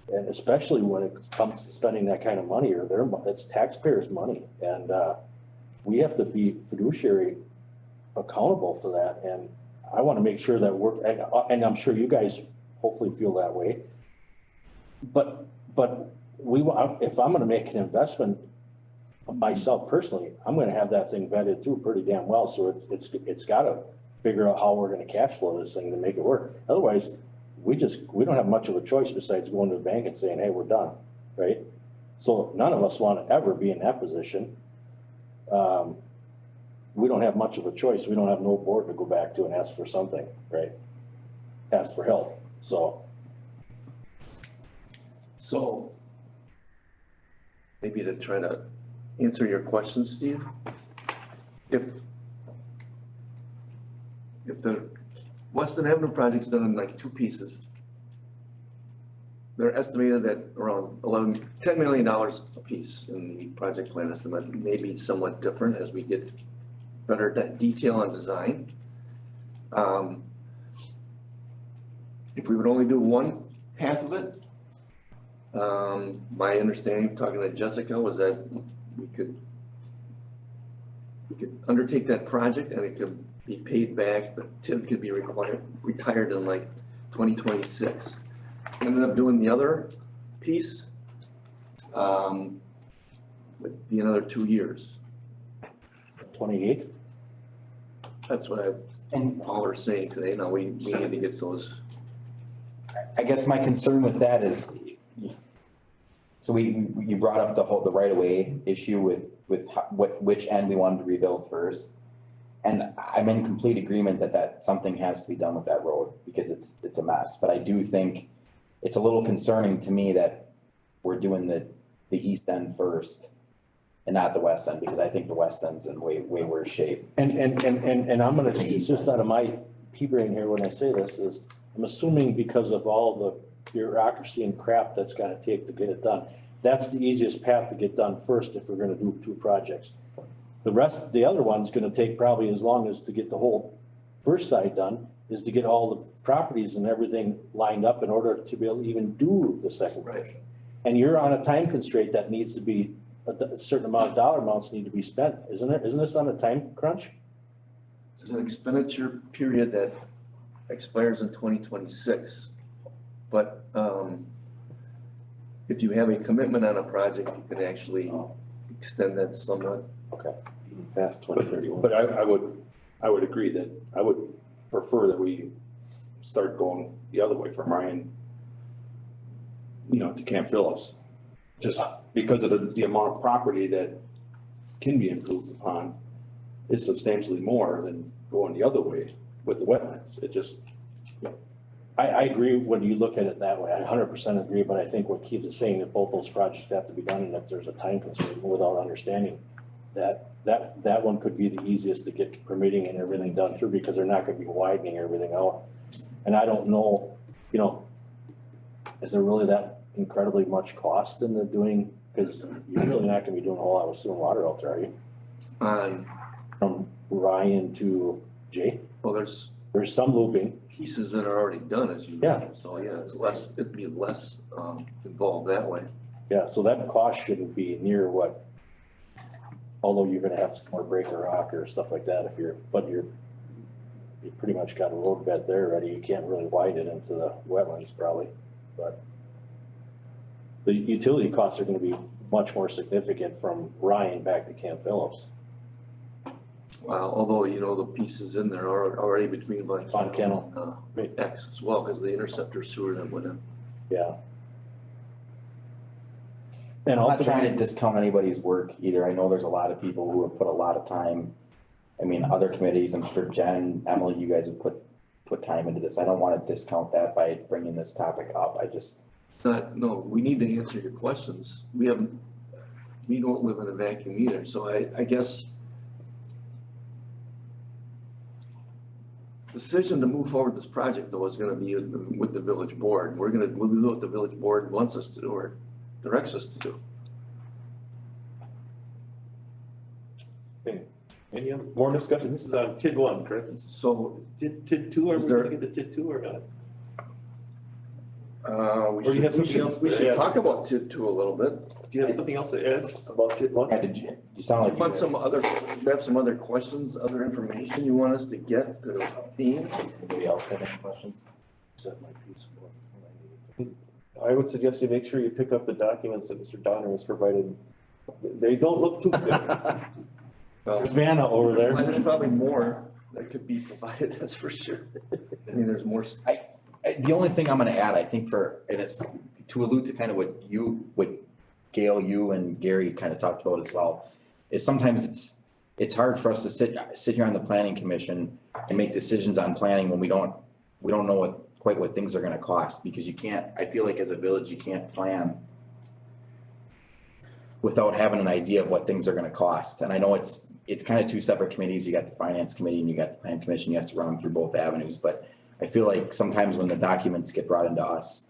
and especially when it comes to spending that kind of money or it's taxpayers' money. And, we have to be fiduciary accountable for that. And I wanna make sure that and I'm sure you guys hopefully feel that way. But if I'm gonna make an investment myself personally, I'm gonna have that thing vetted through pretty damn well, so it's gotta figure out how we're gonna cash flow this thing to make it work. Otherwise, we don't have much of a choice besides going to the bank and saying, hey, we're done, right? So none of us wanna ever be in that position. We don't have much of a choice. We don't have no board to go back to and ask for something, right? Ask for help, so. So maybe to try to answer your question, Steve, if the Weston Avenue project's done in like two pieces, they're estimated at around $10 million a piece in the project plan estimate, maybe somewhat different as we get better detail on design. If we would only do one half of it, my understanding, talking to Jessica, was that we could undertake that project and it could be paid back, but Tim could be retired in like 2026. Ended up doing the other piece, would be another 2 years. 28? That's what all are saying today. Now we need to get those. I guess my concern with that is, so you brought up the right of way issue with which end we wanted to rebuild first. And I'm in complete agreement that something has to be done with that road because it's a mess. But I do think it's a little concerning to me that we're doing the east end first and not the west end, because I think the west end's in way worse shape. And I'm gonna insist out of my pea brain here when I say this is, I'm assuming because of all the bureaucracy and crap that's gotta take to get it done. That's the easiest path to get done first if we're gonna do two projects. The other one's gonna take probably as long as to get the whole first side done, is to get all the properties and everything lined up in order to be able to even do the second portion. And you're on a time constraint that needs to be, a certain amount of dollar amounts need to be spent, isn't it? Isn't this on a time crunch? It's an expenditure period that expires in 2026. But if you have a commitment on a project, you can actually extend that somewhat. Okay. Past 2031. But I would agree that I would prefer that we start going the other way from Ryan, to Camp Phillips. Just because of the amount of property that can be improved upon is substantially more than going the other way with the wetlands. It just. I agree when you look at it that way. I 100% agree, but I think what Keith is saying, that both those projects have to be done, and if there's a time constraint without understanding that one could be the easiest to get permitting and everything done through, because they're not gonna be widening everything out. And I don't know, is there really that incredibly much cost in the doing, because you're really not gonna be doing a whole lot with sewer and water out there, are you? From Ryan to Jay? Well, there's some looping. pieces that are already done, as you know. Yeah. So yeah, it'd be less involved that way. Yeah, so that cost shouldn't be near what, although you're gonna have some more breaker rock or stuff like that you pretty much got a road bed there already. You can't really widen it into the wetlands probably, but the utility costs are gonna be much more significant from Ryan back to Camp Phillips. Well, although, the pieces in there are already between like. On Kennel. X as well, because the interceptor sewer that went in. Yeah. And I'm not trying ultimately, to discount anybody's work either. I know there's a lot of people who have put a lot of time. I mean, other committees, I'm sure Jen, Emily, you guys have put time into this. I don't want to discount that by bringing this topic up. No, we need to answer your questions. We don't live in a vacuum either, so I guess decision to move forward this project though is gonna be with the village board. We'll do what the village board wants us to do or directs us to do. Any more discussion? This is on TID 1, correct? So, TID 2, are we Is there- gonna get to TID 2 or not? we Or you should, have something else we to should add? talk about TID 2 a little bit. Do you have something else to add about TID 1? Yeah, did you sound like You you want had- some other, you have some other questions, other information you want us to get to Dean? Anybody else have any questions? Set my piece of what I would suggest you make sure you pick up the documents that Mr. Donner has provided. They don't look too good. There's Vanna over there. There's probably more that could be provided, that's for sure. I mean, there's more. The only thing I'm gonna add, I think and it's to allude to kind of what Gail, you and Gary kind of talked about as well, is sometimes it's hard for us to sit here on the planning commission and make decisions on planning when we don't know quite what things are gonna cost, because I feel like as a village, you can't plan without having an idea of what things are gonna cost. And I know it's kind of two separate committees. You got the finance committee and you got the plan commission. You have to run them through both avenues, but I feel like sometimes when the documents get brought into us,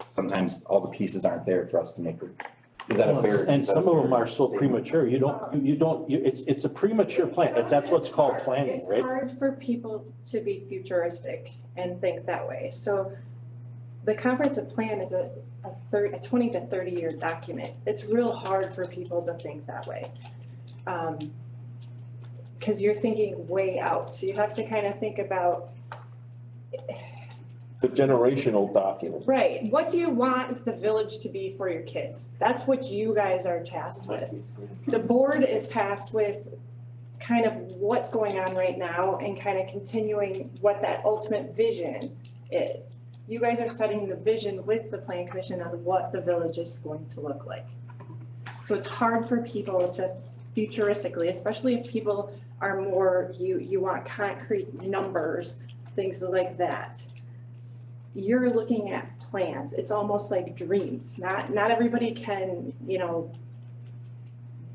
sometimes all the pieces aren't there for us to make. Is that a fair? And some of them are so premature, it's a premature plan, that's what's called planning, It's right? hard for people to be futuristic and think that way. So the comprehensive plan is a 20 to 30 year document. It's real hard for people to think that way. Cause you're thinking way out. So you have to kind of think about, It's a generational document. right, what do you want the village to be for your kids? That's what you guys are tasked with. The board is tasked with kind of what's going on right now and kind of continuing what that ultimate vision is. You guys are setting the vision with the plan commission on what the village is going to look like. So it's hard for people to futuristically, especially if people are more, you want concrete numbers, things like that. You're looking at plans. It's almost like dreams. Not everybody can,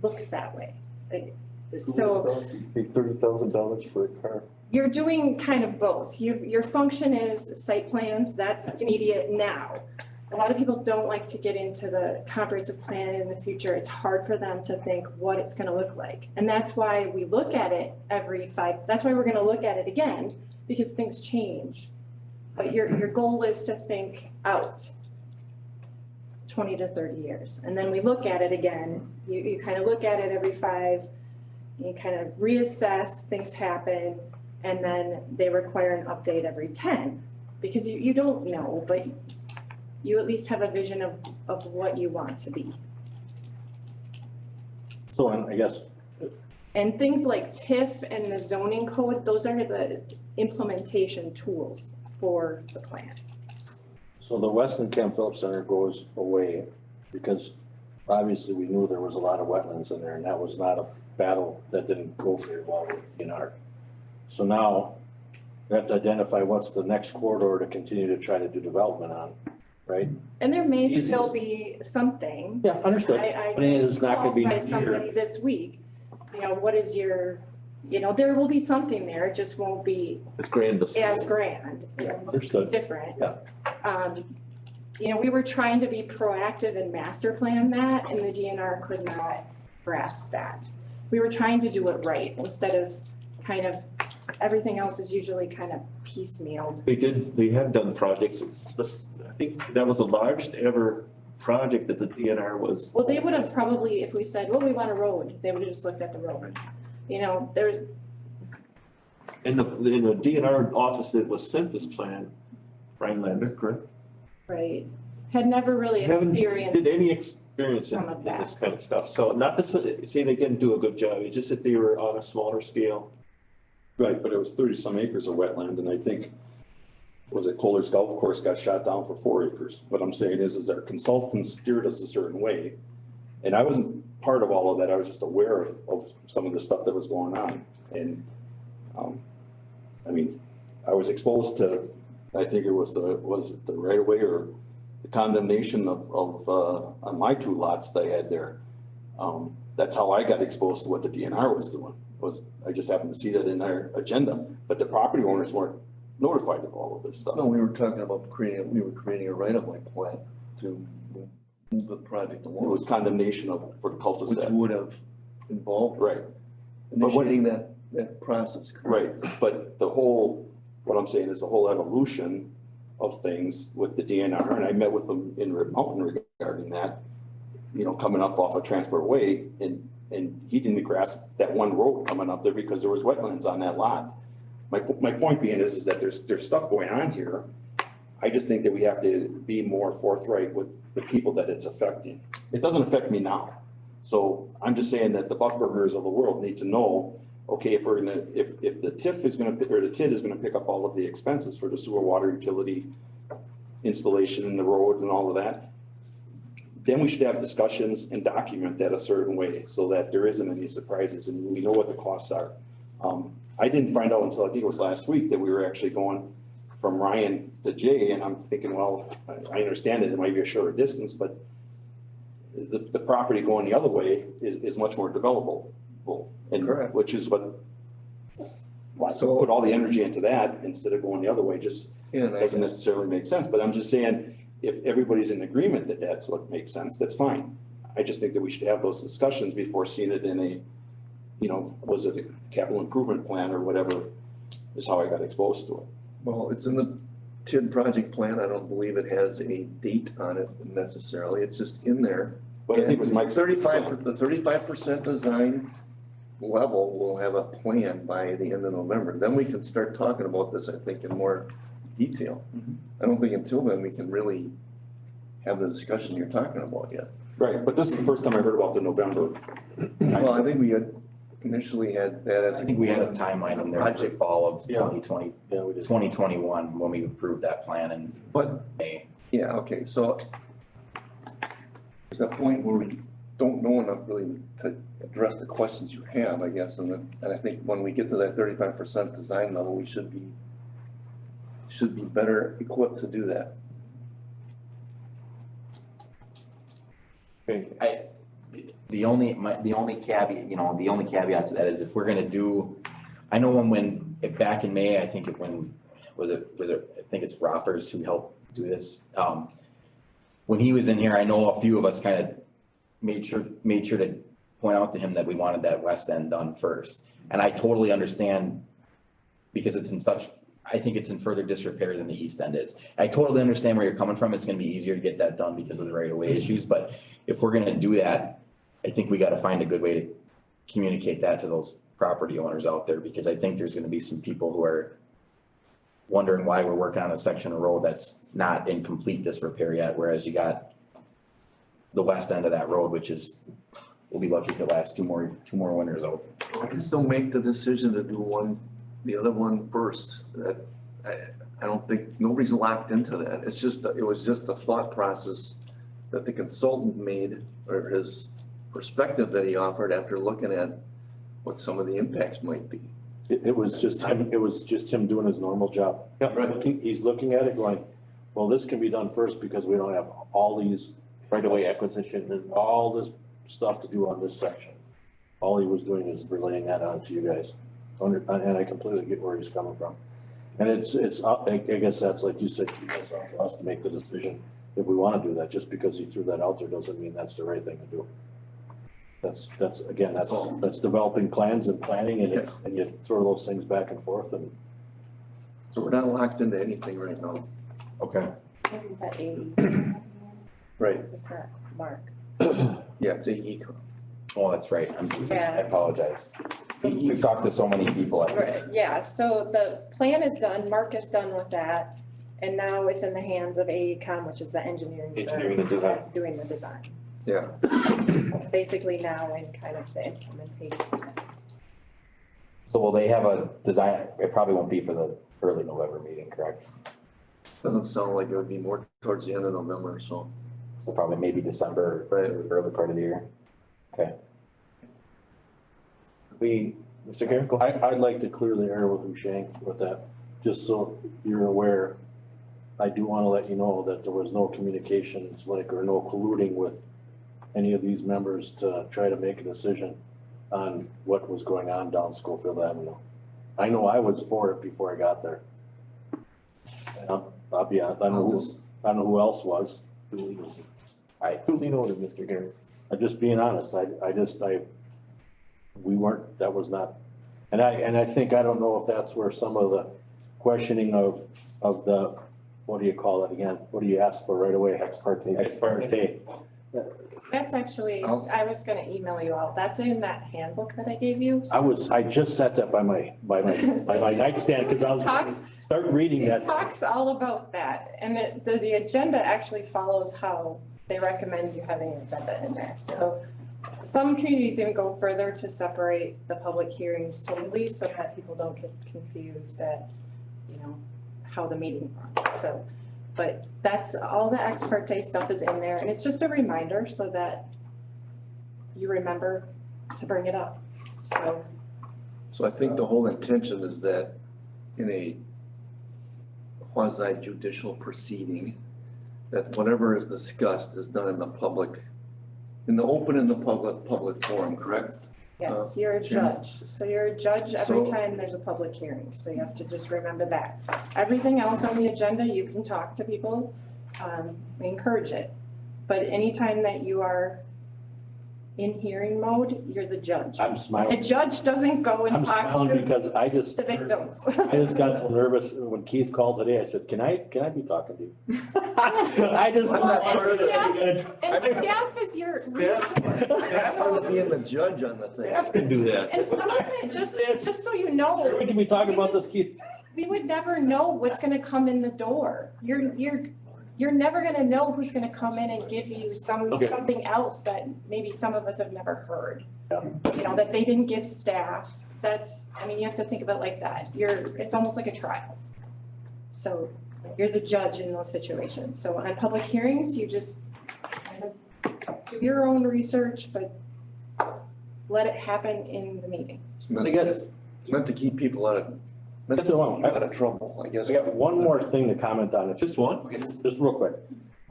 look that way. So Pay $30,000 for a car. you're doing kind of both. Your function is site plans, that's immediate now. A lot of people don't like to get into the comprehensive plan in the future. It's hard for them to think what it's gonna look like. And that's why we look at it that's why we're gonna look at it again, because things change. But your goal is to think out 20 to 30 years. And then we look at it again. You kind of look at it every 5, you kind of reassess, things happen, and then they require an update every 10. Because you don't know, but you at least have a vision of what you want to be. So, and I guess, And things like TIF and the zoning code, those are the implementation tools for the plan. so the Weston Camp Phillips Center goes away because obviously we knew there was a lot of wetlands in there and that was not a battle that didn't go very well with DNR. So now we have to identify what's the next corridor to continue to try to do development on, right? And there may Easy. still be something. Yeah, understood. I But it's not gonna be called by near. somebody this week, what is your, there will be something there, it just won't be It's grand. as grand. Understood. Different. Yeah. We were trying to be proactive and master plan that, and the DNR could not grasp that. We were trying to do it right instead of kind of, everything else is usually kind of piecemealed. They have done projects. I think that was the largest ever project that the DNR was. Well, they would have probably, if we said, well, we want a road, they would have just looked at the road. There's, In the DNR office that was sent this plan, Brian Lander, correct? right, had never really Haven't experienced. did any experience in some of that. this kind of stuff. So not to say they didn't do a good job, it's just that they were on a smaller scale. Right, but it was 30-some acres of wetland, and I think, was it Kohler's Golf Course got shot down for 4 acres? What I'm saying is our consultants steered us a certain way, and I wasn't part of all of that, I was just aware of some of the stuff that was going on. And, I was exposed to, I think it was the right of way or the condemnation of on my 2 lots that I had there. That's how I got exposed to what the DNR was doing, I just happened to see that in their agenda, but the property owners weren't notified of all of this stuff. No, we were talking about creating a right-of-way plan to move the project It along, was condemnation for the which cul-de-sac. would have involved. Right. initiating that process, correct? Right, but the whole, what I'm saying is the whole evolution of things with the DNR, and I met with them in Rib Mountain regarding that, you know, coming up off of Transport Way, and he didn't grasp that one road coming up there because there was wetlands on that lot. My point being is that there's stuff going on here. I just think that we have to be more forthright with the people that it's affecting. It doesn't affect me now. So I'm just saying that the Buckburgers of the world need to know, okay, if the TIF is gonna, or the TID is gonna pick up all of the expenses for the sewer, water, utility installation in the road and all of that, then we should have discussions and document that a certain way so that there isn't any surprises and we know what the costs are. I didn't find out until I think it was last week that we were actually going from Ryan to Jay, and I'm thinking, well, I understand it might be a shorter distance, but the property going the other way is much more developable. And Correct. which is what, So- put all the energy into that instead of going the other way, just doesn't necessarily make sense. But I'm just saying, if everybody's in agreement that that's what makes sense, that's fine. I just think that we should have those discussions before seeing it in a, you know, was it a capital improvement plan or whatever is how I got exposed to it. Well, it's in the TID project plan. I don't believe it has a date on it necessarily. It's just in there. But I think it was Mike's. The 35% design level will have a plan by the end of November. Then we can start talking about this, I think, in more detail. I don't think until then we can really have the discussion you're talking about yet. Right, but this is the first time I heard about the November. Well, I think we had initially had that as. I think we had a timeline in there for fall of Yeah. 2020, Yeah, we did. 2021, when we approved that plan in But, May. yeah, okay, so there's that point where we don't know enough really to address the questions you have, I guess, and I think when we get to that 35% design level, we should be better equipped to do that. Okay, The only caveat, the only caveat to that is if we're gonna do, I know back in May, I think I think it's Roffers who helped do this. When he was in here, I know a few of us kind of made sure to point out to him that we wanted that west end done first. And I totally understand because I think it's in further disrepair than the east end is. I totally understand where you're coming from. It's gonna be easier to get that done because of the right of way issues, but if we're gonna do that, I think we gotta find a good way to communicate that to those property owners out there, because I think there's gonna be some people who are wondering why we're working on a section of road that's not in complete disrepair yet, whereas you got the west end of that road, which is, we'll be lucky to last two more winters out. I just don't make the decision to do the other one first. I don't think, nobody's locked into that. It was just a thought process that the consultant made, or his perspective that he offered after looking at what some of the impacts might be. It was just him doing his normal job. Yep. He's looking at it going, well, this can be done first because we don't have all these right-of-way acquisition and all this stuff to do on this section. All he was doing is relaying that on to you guys. And I completely get where he's coming from. And it's up, I guess that's like you said, it's up to us to make the decision if we wanna do that. Just because he threw that out there doesn't mean that's the right thing to do. That's developing plans and planning, and and you throw those things back and forth, and So we're not locked into anything right now. Okay. Isn't that AE? Right. It's not Mark. Yeah, it's AE. Oh, that's right. I Yeah. apologize. We've talked to so many people. Right, yeah, so the plan is done, Mark is done with that, and now it's in the hands of AECom, which is the engineering firm. Engineering the design. That's doing the design. Yeah. It's basically now in kind of the implementation. So will they have a design, it probably won't be for the early November meeting, correct? Doesn't sound like it would be more towards the end of November, so. So probably maybe December, Right. early part of the year. Okay. Mr. Garen, go ahead. I'd like to clear the air with Husheng with that, just so you're aware. I do wanna let you know that there was no communications or no colluding with any of these members to try to make a decision on what was going on down Schofield Avenue. I know I was for it before I got there. And I'll be honest, I don't know who else was. Duly noted, Mr. Garen. I'm just being honest, I we weren't, that was not, and I think, I don't know if that's where some of the questioning of the, what do you call it again? What do you ask for right away? Ex parte. Ex parte. That's actually, I was gonna email you all, that's in that handbook that I gave you. I just set that by my nightstand, cause I was Talks- start reading that. It talks all about that, and the agenda actually follows how they recommend you having an agenda in there, so. Some communities even go further to separate the public hearings totally, so that people don't get confused at, you know, how the meeting runs, so. But that's, all the ex parte stuff is in there, and it's just a reminder so that you remember to bring it up, so. So I think the whole intention is that in a quasi judicial proceeding, that whatever is discussed is done in the public, in the open, in the public forum, correct? Yes, you're a judge, so you're a judge every So- time there's a public hearing, so you have to just remember that. Everything else on the agenda, you can talk to people, we encourage it. But anytime that you are in hearing mode, you're the judge. I'm The smiling. judge doesn't go and I'm talk smiling to because I just. the victims. I just got so nervous when Keith called today. I said, can I be talking to you? I just. And staff is your resource. Staff ought to be the judge on the thing. Staff can do that. And some of it, just so you know, We can be talking about this, Keith. we would never know what's gonna come in the door. You're never gonna know who's gonna come in and give you Okay. something else that maybe some of us have never heard. Yeah. You know, that they didn't give staff. I mean, you have to think of it like that. It's almost like a trial. So you're the judge in those situations. So on public hearings, you just kind of do your own research, but let it happen in the meeting. It's meant- I guess- It's meant to keep people out of, That's the one. out of trouble, I guess. I got one more thing to comment on. Just one? Just real quick.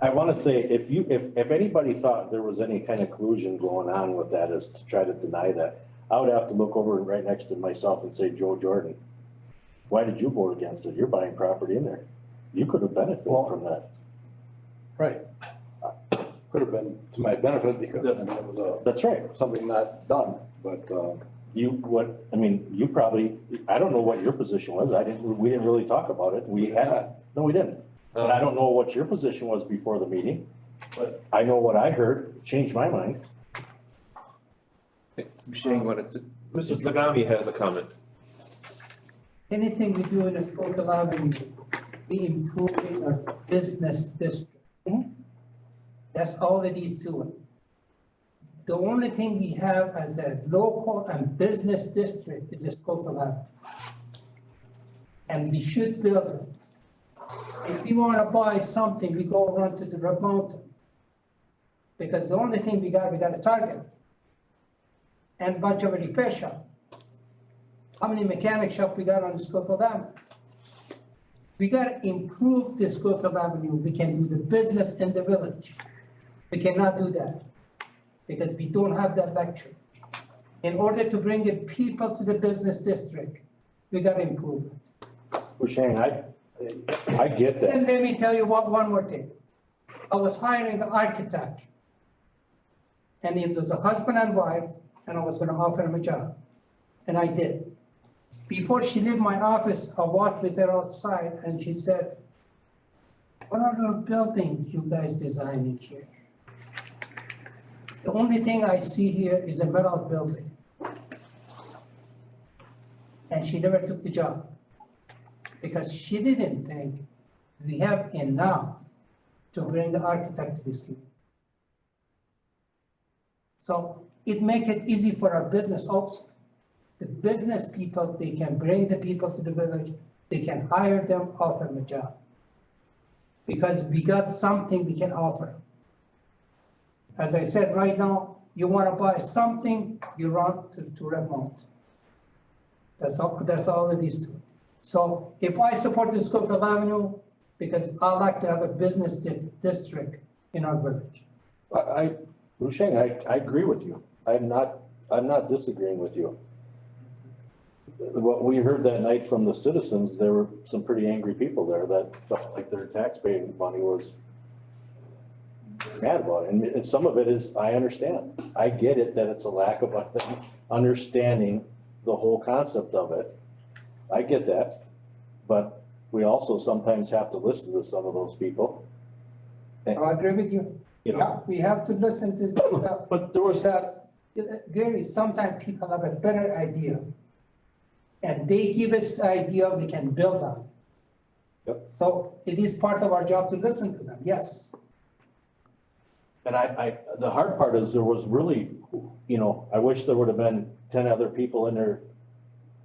I wanna say, if anybody thought there was any kind of collusion going on with that is to try to deny that, I would have to look over right next to myself and say, Joe Jordan, why did you vote against it? You're buying property in there. You could have benefited from that. Right. Could have been to my benefit because I mean, it was That's right. something not done, but, You probably, I don't know what your position was. We didn't really talk about it. We didn't. But I don't know what your position was before the meeting, but I know what I heard, changed my mind. Shane wanted to. Mr. Zagami has a comment. Anything we do in a Scofield Avenue, we improving our business district. That's all it is to it. The only thing we have as a local and business district is the Scofield Avenue. And we should build it. If we wanna buy something, we go run to the Red Mountain. Because the only thing we got a Target. And a bunch of repair shop. How many mechanic shop we got on the Scofield Avenue? We gotta improve the Scofield Avenue. We can do the business in the village. We cannot do that because we don't have that luxury. In order to bring in people to the business district, we gotta improve it. Shane, I get that. And let me tell you one more thing. I was hiring an architect. And it was a husband and wife, and I was gonna offer him a job. And I did. Before she left my office, I walked with her outside and she said, what are the buildings you guys designing here? The only thing I see here is a metal building. And she never took the job because she didn't think we have enough to bring the architect to this community. So it make it easy for our business also. The business people, they can bring the people to the village, they can hire them, offer them a job. Because we got something we can offer. As I said, right now, you wanna buy something, you run to Red Mountain. That's all it is to it. So if I support the Scofield Avenue, because I like to have a business district in our village. Shane, I agree with you. I'm not disagreeing with you. What we heard that night from the citizens, there were some pretty angry people there that felt like their taxpaying money was mad about it. And some of it is, I understand. I get it that it's a lack of understanding the whole concept of it. I get that, but we also sometimes have to listen to some of those people. I agree with you. You know, Yeah, we have to listen to, but there was, because, Gary, sometimes people have a better idea. And they give us idea we can build on. Yep. So it is part of our job to listen to them, yes. and the hard part is there was really, you know, I wish there would have been 10 other people in there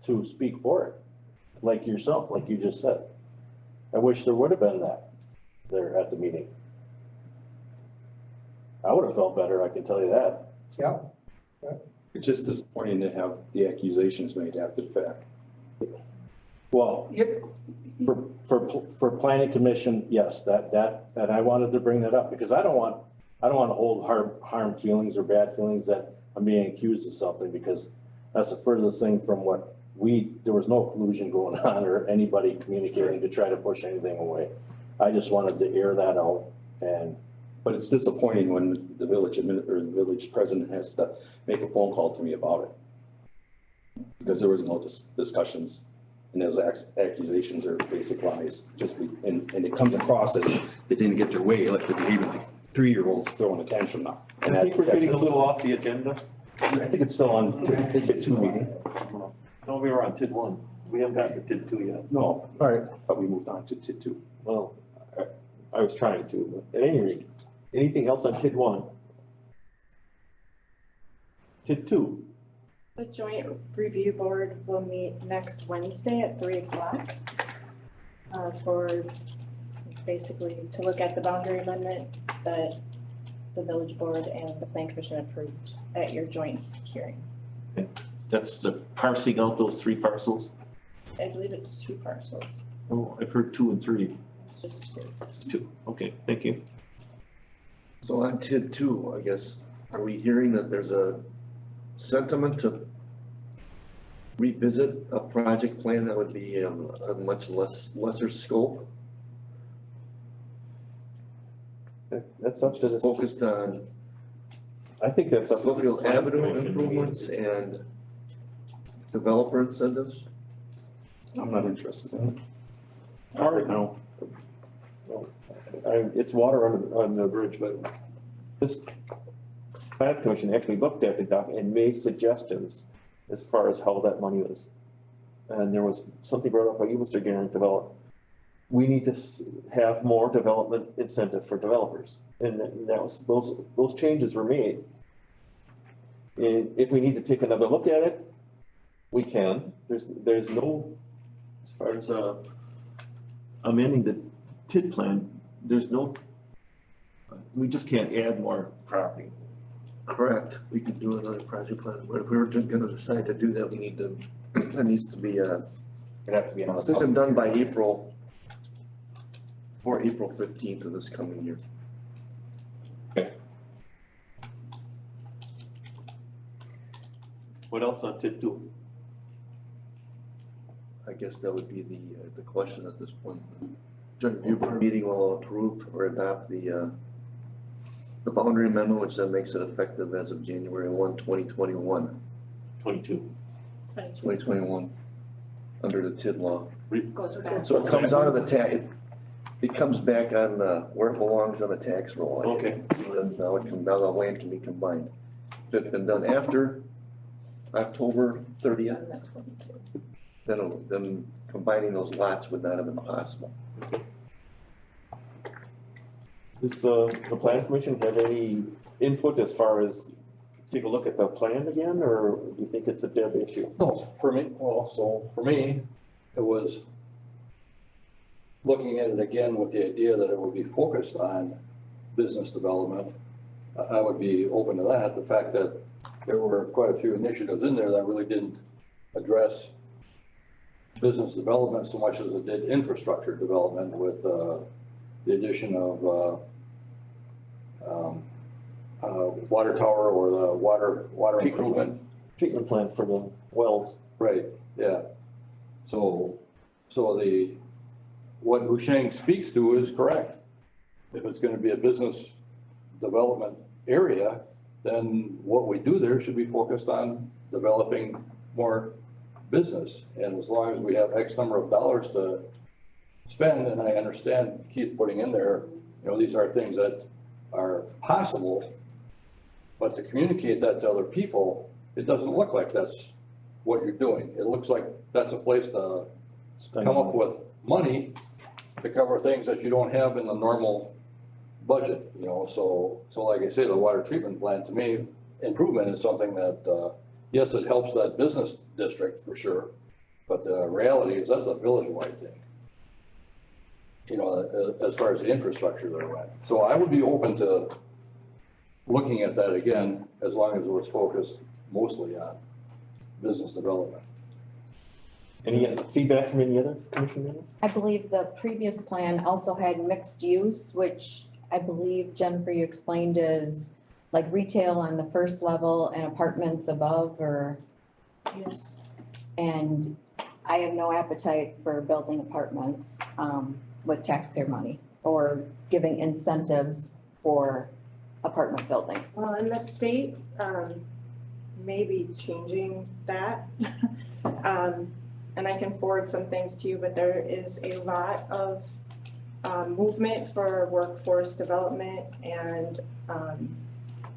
to speak for it, like yourself, like you just said. I wish there would have been that there at the meeting. I would have felt better, I can tell you that. Yeah. It's just disappointing to have the accusations made after the fact. Well, for planning commission, yes, that, and I wanted to bring that up because I don't want to hold harm feelings or bad feelings that I'm being accused of something, because that's the furthest thing from what there was no collusion going on or anybody communicating to try to push anything away. I just wanted to air that out. But it's disappointing when the village or the village president has to make a phone call to me about it. Because there was no discussions, and those accusations are basic lies, and it comes across as they didn't get their way, like they're behaving like 3-year-olds throwing a tantrum now. And I think we're getting a little off the agenda. I think it's still on TID 2 meeting. No, we were on TID 1. We haven't gotten to TID 2 yet. No, all right, but we moved on to TID 2. Well, I was trying to, but at any rate, anything else on TID 1? TID 2? The joint review board will meet next Wednesday at 3:00 for basically to look at the boundary amendment that the village board and the plan commission approved at your joint hearing. That's the parsing out those 3 parcels? I believe it's 2 parcels. Oh, I've heard 2 and 3. It's just 2. It's 2. Okay, thank you. So on TID 2, I guess, are we hearing that there's a sentiment to revisit a project plan that would be a much lesser scope? That's up to the. Focused on I think that's up to the. fluvial avenue improvements and developer incentives? I'm not interested in it. All right, now. It's water on the bridge, but this plan commission actually looked at the doc and made suggestions as far as how that money was. And there was something brought up by you, Mr. Garrett, about we need to have more development incentive for developers. And that was, those changes were made. And if we need to take another look at it, we can. There's no, as far as amending the TID plan, there's no, we just can't add more property. Correct, we could do another project plan, but if we were gonna decide to do that, we need to, there needs to be a It'd have to be another. decision done by April 15th of this coming year. What else on TID 2? I guess that would be the question at this point. Joint review board meeting will approve or adopt the boundary amendment, which then makes it effective as of January 1, 2021. 22. 2021, under the TID law. Goes back. So it comes out of the it comes back on where it belongs on the tax roll. I think. Okay. So then now the land can be combined. If it's been done after October 30th, then combining those lots would not have been possible. Does the plan commission have any input as far as take a look at the plan again, or do you think it's a dead issue? No, for me, it was looking at it again with the idea that it would be focused on business development. I would be open to that. The fact that there were quite a few initiatives in there that really didn't address business development so much as it did infrastructure development with the addition of water tower or the water improvement. Treatment plants for the wells. Right, yeah. So what Husheng speaks to is correct. If it's gonna be a business development area, then what we do there should be focused on developing more business. And as long as we have X number of dollars to spend, and I understand Keith putting in there, you know, these are things that are possible, but to communicate that to other people, it doesn't look like that's what you're doing. It looks like that's a place to come up with money to cover things that you don't have in the normal budget, you know, so like I say, the water treatment plant, to me, improvement is something that, yes, it helps that business district for sure, but the reality is that's a village-wide thing. You know, as far as the infrastructure there went. So I would be open to looking at that again, as long as it was focused mostly on business development. Any feedback from any other commission members? I believe the previous plan also had mixed use, which I believe, Jennifer, you explained is like retail on the first level and apartments above, or? Yes. And I have no appetite for building apartments with taxpayer money or giving incentives for apartment buildings. Well, and the state may be changing that. And I can forward some things to you, but there is a lot of movement for workforce development and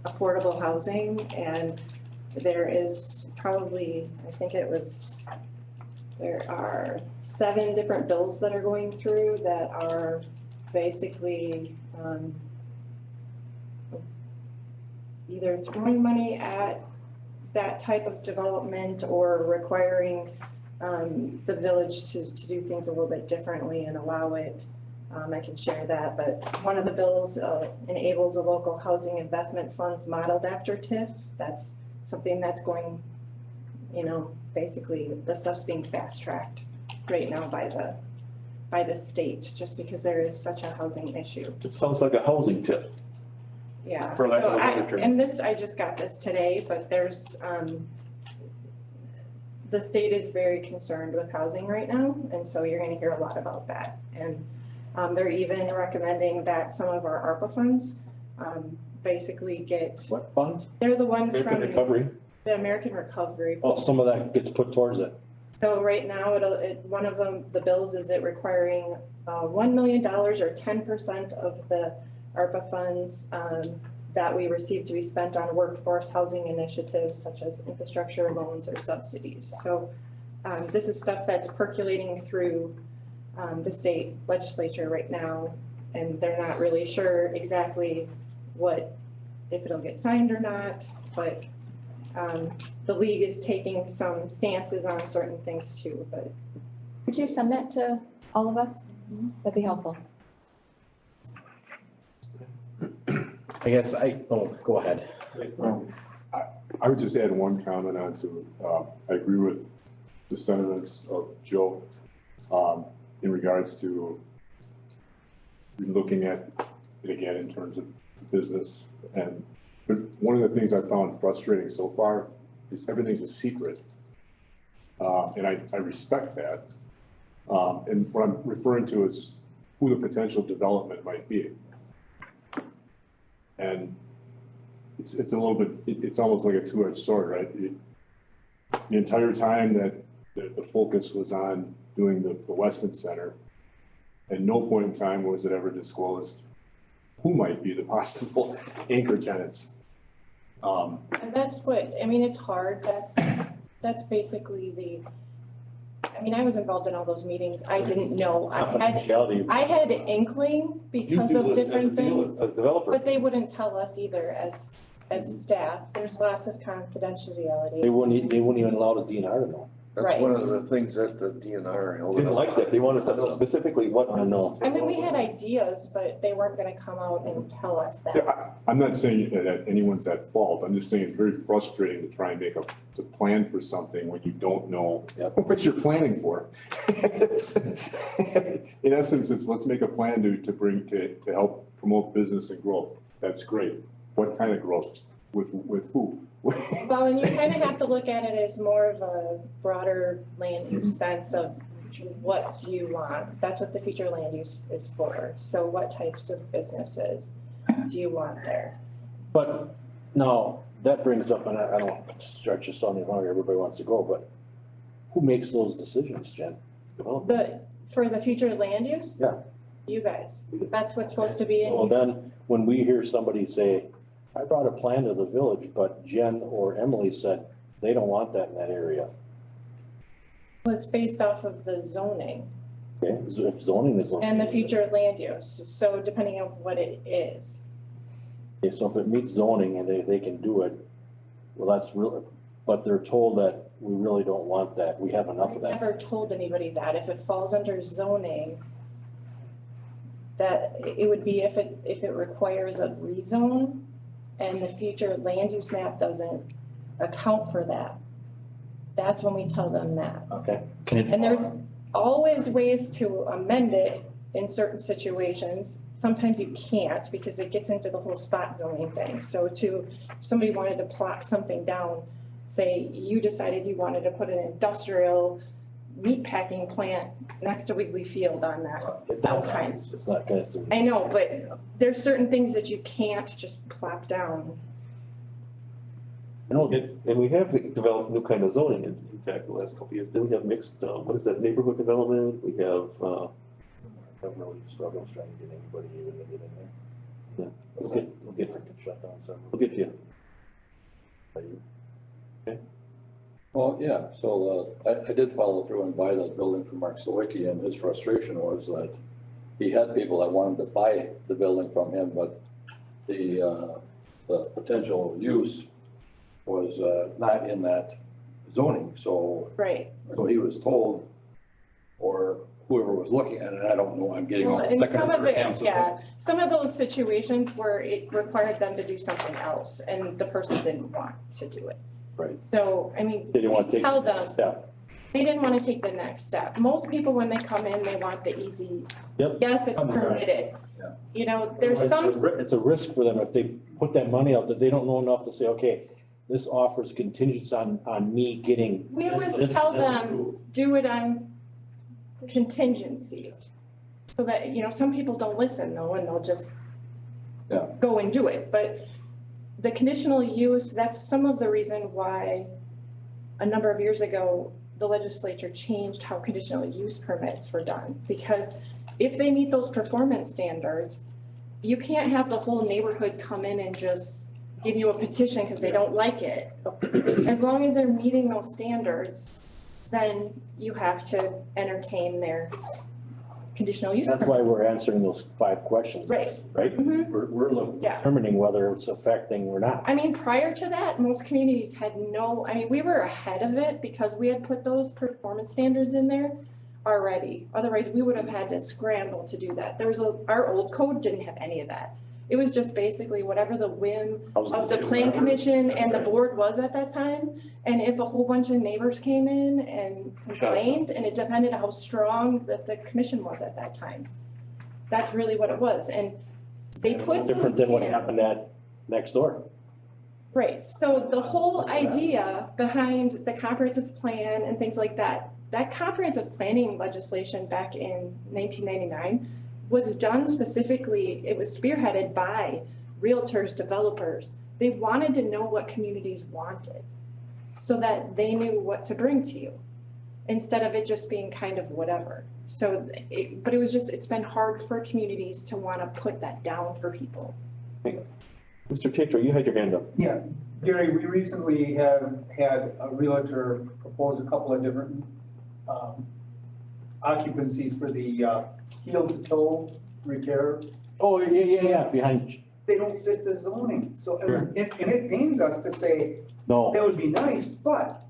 affordable housing. And there is probably, I think there are 7 different bills that are going through that are basically either throwing money at that type of development or requiring the village to do things a little bit differently and allow it. I can share that, but one of the bills enables a local housing investment funds modeled after TIF. That's something that's going, you know, basically the stuff's being fast tracked right now by the state, just because there is such a housing issue. It sounds like a housing tip. Yeah, For lack of a better term. and this, I just got this today, but there's, the state is very concerned with housing right now, and so you're gonna hear a lot about that. And they're even recommending that some of our ARPA funds, basically get, What funds? they're the ones American from Recovery. the American Recovery. Oh, some of that gets put towards it. So right now, one of them, the bills is it requiring $1 million or 10% of the ARPA funds that we receive to be spent on workforce housing initiatives such as infrastructure loans or subsidies. So this is stuff that's percolating through the state legislature right now, and they're not really sure exactly if it'll get signed or not, but the league is taking some stances on certain things too, but. Could you send that to all of us? That'd be helpful. I guess go ahead. I would just add one comment on to, I agree with the sentiments of Joe, in regards to looking at it again in terms of business. But one of the things I found frustrating so far is everything's a secret. And I respect that. And what I'm referring to is who the potential development might be. And it's a little bit, it's almost like a two-edged sword, right? The entire time that the focus was on doing the Weston Center, at no point in time was it ever disclosed who might be the possible anchor tenants. And that's what, I mean, it's hard, that's basically I was involved in all those meetings, I didn't know, I had an inkling because of different things, As a developer. but they wouldn't tell us either as staff, there's lots of confidentiality. They wouldn't even allow the DNR to know. That's one of the things that the DNR held. Didn't like that. They wanted to know specifically what. I know. I mean, we had ideas, but they weren't gonna come out and tell us that. Yeah, I'm not saying that anyone's at fault. I'm just saying it's very frustrating to try and to plan for something when you don't know what you're planning for. In essence, let's make a plan to help promote business and growth. That's great. What kind of growth? With who? Well, and you kind of have to look at it as more of a broader land use sense of what do you want? That's what the future land use is for. So what types of businesses do you want there? But Now, that brings up, and I don't stretch this on any longer, everybody wants to go, but who makes those decisions, Jen? For the future land use? Yeah. You guys, that's what's supposed to be in. So then, when we hear somebody say, I brought a plan to the village, but Jen or Emily said they don't want that in that area. Well, it's based off of the zoning Okay, so if zoning is. and the future land use, so depending on what it is. Okay, so if it meets zoning and they can do it, well, that's real, but they're told that we really don't want that, we have enough of I've that. never told anybody that. If it falls under zoning, that it would be if it requires a rezone and the future land use map doesn't account for that. That's when we tell them that. Okay. And there's always ways to amend it in certain situations. Sometimes you can't because it gets into the whole spot zoning thing. So if somebody wanted to plop something down, say you decided you wanted to put an industrial meat packing plant next to Wiggly Field on that. That's fine. It's not gonna. I know, but there's certain things that you can't just plop down. And we have developed new kind of zoning, in fact, the last couple of years, then we have mixed, what is that, neighborhood development, we have, I've really struggled trying to get anybody even to get in there. Yeah. We'll get to shut down some. we'll get to you. Well, yeah, so I did follow through and buy that building from Mark Sawicki, and his frustration was that he had people that wanted to buy the building from him, but the potential use was not in that zoning, so. Right. So he was told, or whoever was looking at it, I don't know, I'm getting all Well, and second some or of third it, hand. yeah, some of those situations where it required them to do something else and the person didn't want to do it. Right. So, I mean, They didn't want to take tell the them, next step. they didn't want to take the next step. Most people, when they come in, they want the easy, Yep. yes, it's permitted. Yeah. You know, there's It's some, It's a risk for them if they put that money out that they don't know enough to say, okay, this offers contingents on me getting. we always this tell them, approved. do it on contingencies. So that, you know, some people don't listen though, and they'll just Yeah. go and do it, but the conditional use, that's some of the reason why a number of years ago, the legislature changed how conditional use permits were done. Because if they meet those performance standards, you can't have the whole neighborhood come in and just give you a petition because they don't like it. As long as they're meeting those standards, then you have to entertain their conditional use permit. That's why we're answering those 5 questions. Right. Right? Mhm. We're Yeah. determining whether it's affecting or not. I mean, prior to that, most communities had we were ahead of it because we had put those performance standards in there already. Otherwise, we would have had to scramble to do that. Our old code didn't have any of that. It was just basically whatever the whim of the plan commission and the board was at that time. And if a whole bunch of neighbors came in and complained, and it depended on how strong that the commission was at that time. That's really what it was, and they put Different those than what in. happened at next door. Right, so the whole idea behind the comprehensive plan and things like that, that comprehensive planning legislation back in 1999 was done specifically, it was spearheaded by realtors, developers. They wanted to know what communities wanted so that they knew what to bring to you instead of it just being kind of whatever. So, but it was just, it's been hard for communities to want to put that down for people. Mr. Tatro, you had your hand up. Yeah, Gary, we recently have had a realtor propose a couple of different occupancies for the heel to toe repair. Oh, yeah, behind, They don't fit the zoning, so, Sure. and it pains us to say, no, that would be nice, but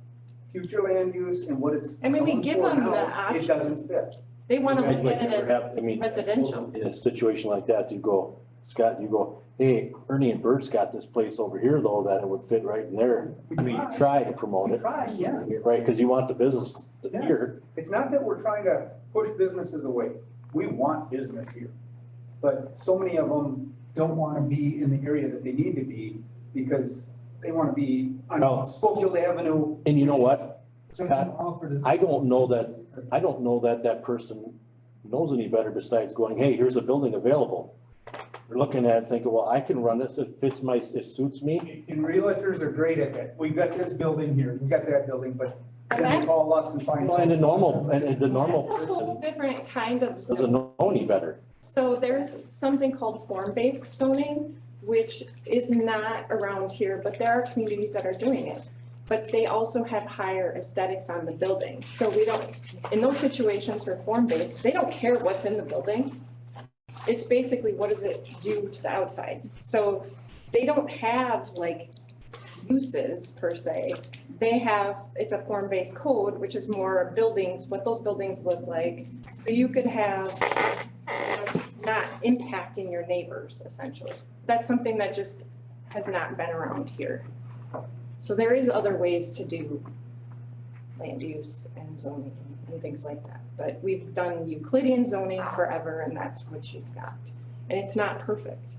future land use and what it's I mean, we zoned give for them the now, option. it doesn't fit. They want to guys look like at it ever as have, I mean, residential. in a situation like that, you go, Scott, you go, hey, Ernie and Bert's got this place over here though, that it would fit right in there. I mean, you try to promote We it. try, yeah. Right, cause you want the business Yeah. here. It's not that we're trying to push businesses away. We want business here. But so many of them don't want to be in the area that they need to be because they want to be on No. Schofield Avenue. And you know what, Doesn't Scott, offer this- I don't know that that person knows any better besides going, hey, here's a building available. They're looking at it thinking, well, I can run this, it fits my, it suits me. And realtors are great at that. We've got this building here, we've got that building, but And then they that's, call us and find. Well, and the normal that's a whole person different kind of doesn't zone. know any better. So there's something called form-based zoning, which is not around here, but there are communities that are doing it. But they also have higher aesthetics on the building. So we don't, in those situations for form-based, they don't care what's in the building. It's basically what does it do to the outside? So they don't have like uses per se. They have, it's a form-based code, which is more buildings, what those buildings look like. So you could have, it's not impacting your neighbors essentially. That's something that just has not been around here. So there is other ways to do land use and zoning and things like that. But we've done Euclidean zoning forever and that's what you've got. And it's not perfect.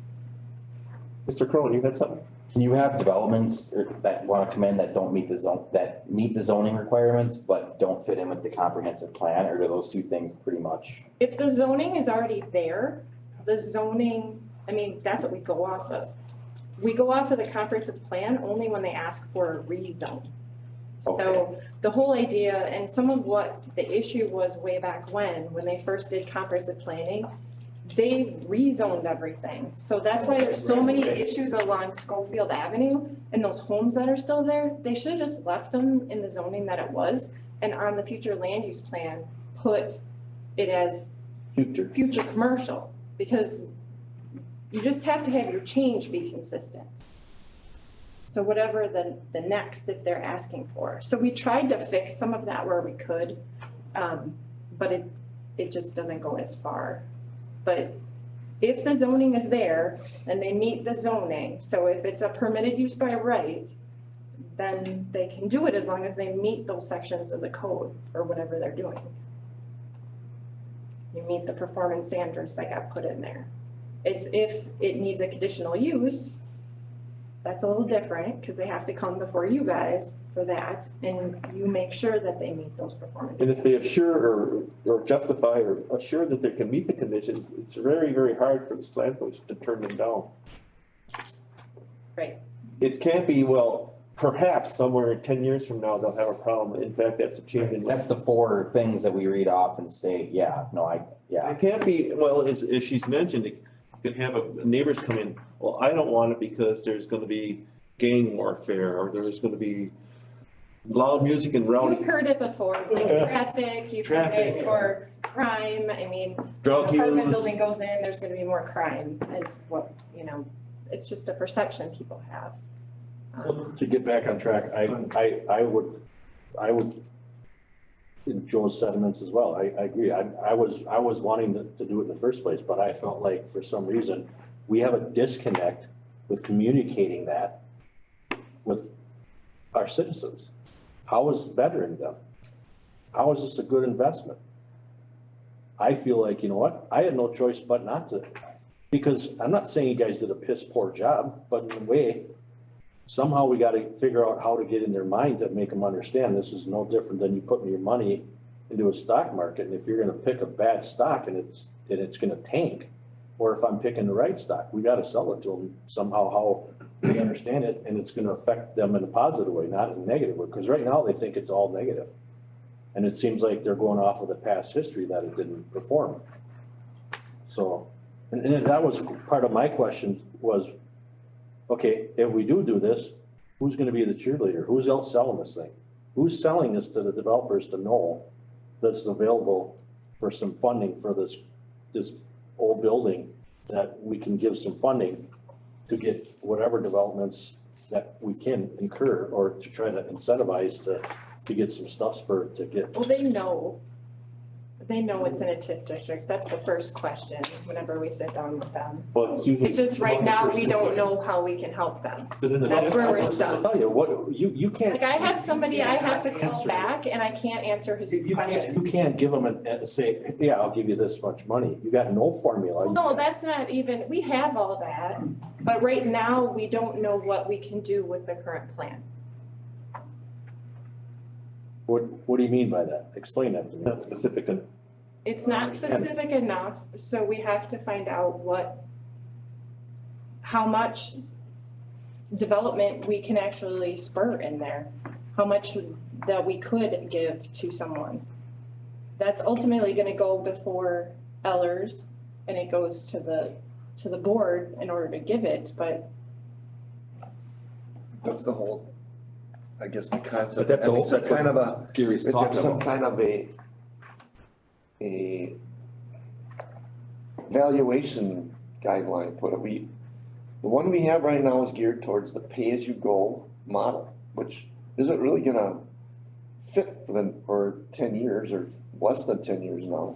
Mr. Crone, you had something? Can you have developments that wanna come in that don't meet the zone, that meet the zoning requirements, but don't fit in with the comprehensive plan, or do those two things pretty much? If the zoning is already there, the zoning, I mean, that's what we go off of. We go off of the comprehensive plan only when they ask for a rezone. So the whole idea and some of what the issue was way back when they first did comprehensive planning, they rezoned everything. So that's why there's so many issues along Schofield Avenue and those homes that are still there. They should have just left them in the zoning that it was and on the future land use plan, put it as future commercial, because you just have to have your change be consistent. So whatever the next, if they're asking for. So we tried to fix some of that where we could, but it just doesn't go as far. But if the zoning is there and they meet the zoning, so if it's a permitted use by right, then they can do it as long as they meet those sections of the code or whatever they're doing. You meet the performance standards that got put in there. It's if it needs a conditional use, that's a little different because they have to come before you guys for that and you make sure that they meet those performance. And if they assure or justify or assure that they can meet the conditions, it's very, very hard for the plan commission to turn them down. Right. It can't be, well, perhaps somewhere 10 years from now, they'll have a problem. In fact, that's a change in. That's the four things that we read off and say, yeah, no, yeah. It can't be, well, as she's mentioned, it can have neighbors come in, well, I don't want it because there's gonna be gang warfare, or there's gonna be loud music and rowdy. You've heard it before, like traffic, you've heard it for crime, I mean, Drug apartment use. building goes in, there's gonna be more crime, is what, it's just a perception people have. To get back on track, I would, in Joe's sentiments as well, I agree, I was wanting to do it in the first place, but I felt like for some reason, we have a disconnect with communicating that with our citizens. How is bettering them? How is this a good investment? I feel like, you know what, I had no choice but not to, because I'm not saying you guys did a piss poor job, but in a way, somehow we gotta figure out how to get in their mind to make them understand this is no different than you putting your money into a stock market. And if you're gonna pick a bad stock and it's gonna tank, or if I'm picking the right stock, we gotta sell it to them somehow, how they understand it, and it's gonna affect them in a positive way, not in a negative way, because right now they think it's all negative. And it seems like they're going off of the past history that it didn't perform. So, and that was part of my question was, okay, if we do this, who's gonna be the cheerleader? Who's else selling this thing? Who's selling this to the developers to know this is available for some funding for this old building, that we can give some funding to get whatever developments that we can incur, or to try to incentivize to get some stuff spurred to get. Well, they know it's in a TIF district, that's the first question whenever we sit down with them. Well, it's usually. It's just right now, we don't know how we can help them. That's where we're stuck. I'll tell you, what, you can't. Like I have somebody I have to call back and I can't answer his questions. You can't give them say, yeah, I'll give you this much money. You got no formula. No, that's not even, we have all that, but right now, we don't know what we can do with the current plan. What do you mean by that? Explain that to me. Not specific. It's not specific enough, so we have to find out what how much development we can actually spur in there, how much that we could give to someone. That's ultimately gonna go before Ellers and it goes to the board in order to give it, but That's the whole, I guess, the concept. But that's I mean, all- that's kind of a, Gary's if talking there's some about. kind of a valuation guideline, put it, the one we have right now is geared towards the pay-as-you-go model, which isn't really gonna fit for 10 years or less than 10 years now.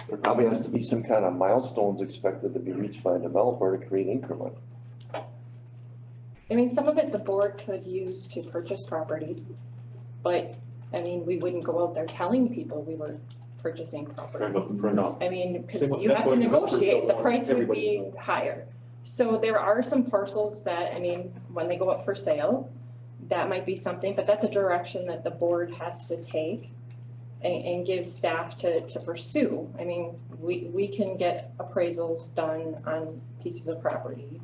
There probably has to be some kind of milestones expected to be reached by a developer to create increment. I mean, some of it the board could use to purchase property, but, I mean, we wouldn't go out there telling people we were purchasing property. No. I mean, because Same with- you that's have to what developers negotiate, don't the want. price would Everybody be knows. higher. So there are some parcels that, I mean, when they go up for sale, that might be something, but that's a direction that the board has to take and give staff to pursue. I mean, we can get appraisals done on pieces of property.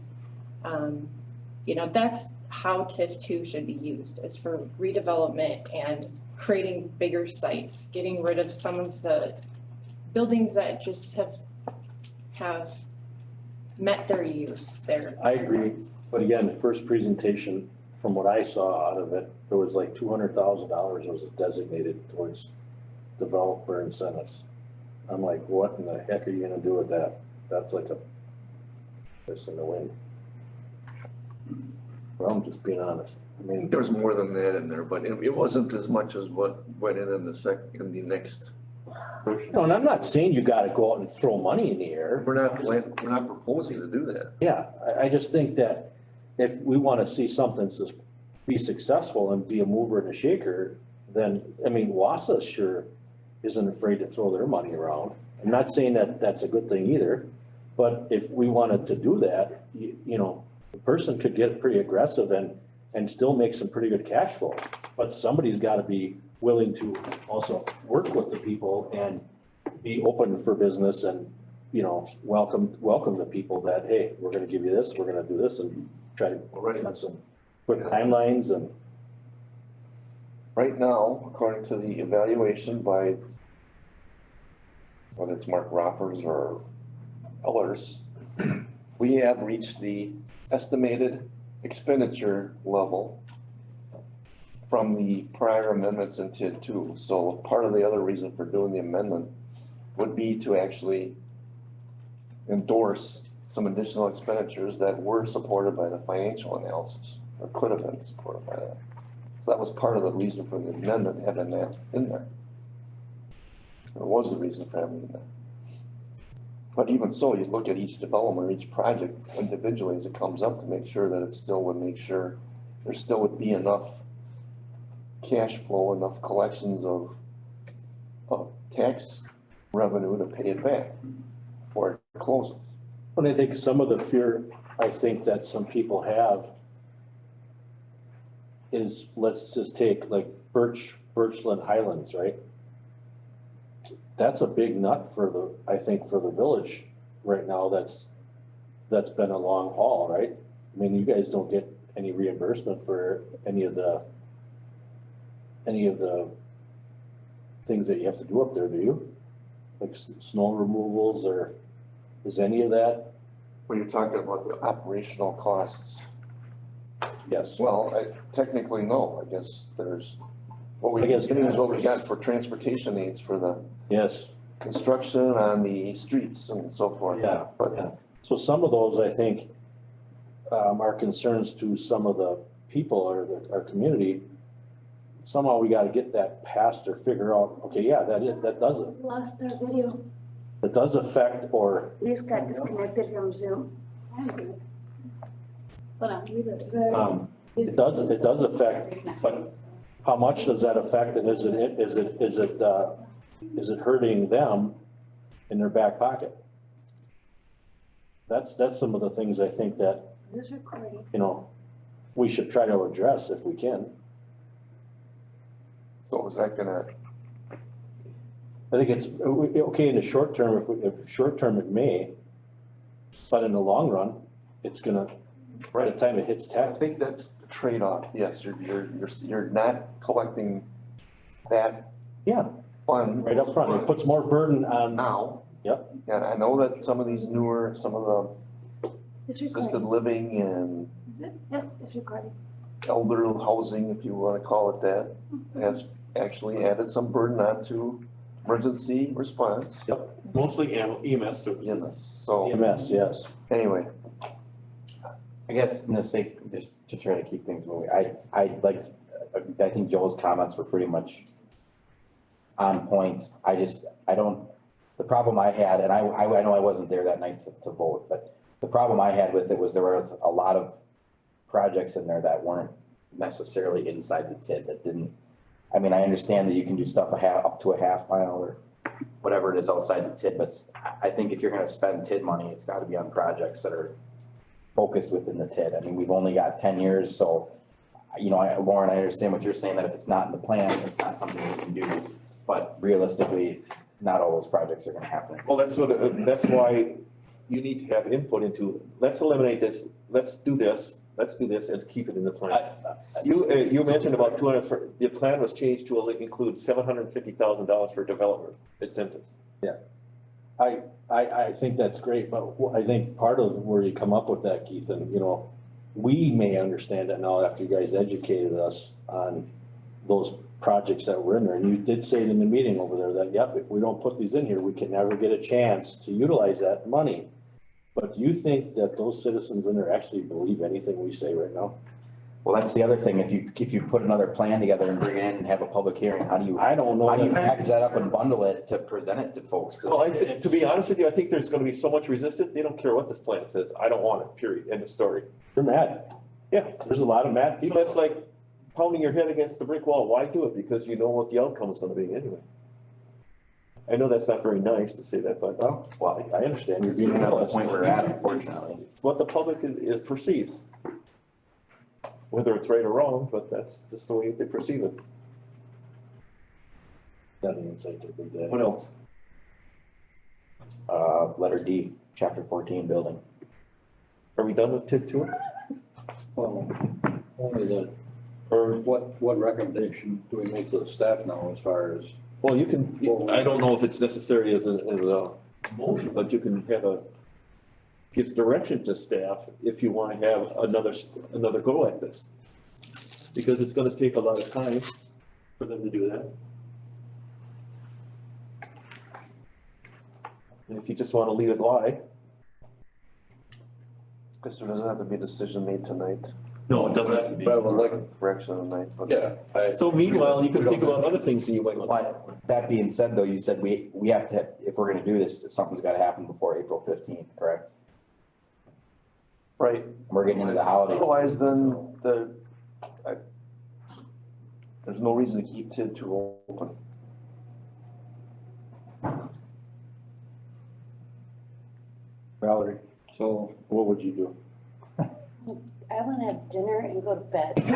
You know, that's how TIF two should be used, is for redevelopment and creating bigger sites, getting rid of some of the buildings that just have met their use there. I agree, but again, the first presentation, from what I saw out of it, there was like $200,000 was designated towards developer incentives. I'm like, what in the heck are you gonna do with that? That's like a piss in the wind. Well, I'm just being honest. I mean, There's more than that in there, but it wasn't as much as what went in the next. no, and I'm not saying you gotta go out and throw money in the air. We're not proposing to do that. Yeah, I just think that if we wanna see something be successful and be a mover and a shaker, then, I mean, Wassa sure isn't afraid to throw their money around. I'm not saying that that's a good thing either, but if we wanted to do that, you know, the person could get pretty aggressive and still make some pretty good cash flow. But somebody's gotta be willing to also work with the people and be open for business and, you know, welcome the people that, hey, we're gonna give you this, we're gonna do this, and try to run some quick timelines and. Right now, according to the evaluation by whether it's Mark Roppers or Ellers, we have reached the estimated expenditure level from the prior amendments in TID two. So part of the other reason for doing the amendment would be to actually endorse some additional expenditures that were supported by the financial analysis, or could have been supported by that. So that was part of the reason for the amendment having that in there. Or was the reason for having it in there. But even so, you look at each development, or each project individually as it comes up to make sure that it still would make sure there still would be enough cash flow, enough collections of tax revenue to pay it back before it closes. And I think some of the fear, I think that some people have is, let's just take like Birchland Highlands, right? That's a big nut for I think for the village right now, that's been a long haul, right? I mean, you guys don't get any reimbursement for any of the things that you have to do up there, do you? Like snow removals, or is any of that? When you're talking about the operational costs, Yes. well, technically, no, I guess there's, I guess is what we got for transportation aids for the Yes. construction on the streets and so forth. Yeah, But yeah. So some of those, I think, are concerns to some of the people or our community. Somehow we gotta get that passed or figure out, okay, yeah, that Lost our video. does affect, or, We just got disconnected from Zoom. Hold on, we did. it does affect, but how much does that affect, and is it hurting them in their back pocket? That's some of the things I think that, It is recording. you know, we should try to address if we can. so is that gonna, I think it's, okay, in the short term, if short term it may, but in the long run, it's gonna, by the time it hits I tax, think that's the trade-off, yes, you're not collecting that. Yeah. Fund. right up front, it puts more burden on. Now. Yep. And I know that some of these newer, some of It's the assisted recording. living and Is it? Yep, it's recording. elder housing, if you wanna call it that, has actually added some burden onto emergency response. Mostly EMS services. EMS, so EMS, yes. anyway, I guess in the sake, just to try to keep things moving, I think Joel's comments were pretty much on point. The problem I had, and I know I wasn't there that night to vote, but the problem I had with it was there was a lot of projects in there that weren't necessarily inside the TID that didn't, I mean, I understand that you can do stuff up to a half mile or whatever it is outside the TID, but I think if you're gonna spend TID money, it's gotta be on projects that are focused within the TID. I mean, we've only got 10 years, so, Lauren, I understand what you're saying, that if it's not in the plan, it's not something we can do. But realistically, not all those projects are gonna happen. Well, that's why you need to have input into, let's eliminate this, let's do this, and keep it in the plan. You mentioned about 200, the plan was changed to include $750,000 for development incentives. I think that's great, but I think part of where you come up with that, Keith, and we may understand it now after you guys educated us on those projects that were in there. And you did say it in the meeting over there that, yep, if we don't put these in here, we can never get a chance to utilize that money. But do you think that those citizens in there actually believe anything we say right now? Well, that's the other thing, if you put another plan together and bring it in and have a public hearing, how do you package that up and bundle it to present it to folks? 'Cause Well, to be honest with you, I think there's gonna be so much resistance, they don't care what this plan says, I don't want it, period, end of story. They're mad. Yeah. There's a lot of mad people. That's like pounding your head against the brick wall, why do it? Because you know what the outcome is gonna be anyway. I know that's not very nice to say that, but Well, I understand you're It's being even at the honest. point we're at, unfortunately. it's what the public is perceives. Whether it's right or wrong, but that's just the way they perceive it. Got an insight to bring that. What else? Letter D, chapter 14, building. Are we done with TID 2? Well, only that, Or, what recommendation do we make to the staff now as far as? well, you can, I don't know if it's necessary as a motion, but you can give direction to staff if you wanna have another go at this. Because it's gonna take a lot of time for them to do that. And if you just wanna leave it lie. because there doesn't have to be a decision made tonight, No, it doesn't have to be. But I would like, correction tonight, but. yeah. So meanwhile, you can think about other things that you might want. But that being said, though, you said we have to, if we're gonna do this, something's gotta happen before April 15th, correct? Right. We're getting into the holidays. Otherwise, then there's no reason to keep TID 2 open. Valerie, So, what would you do? I wanna have dinner and go to bed. So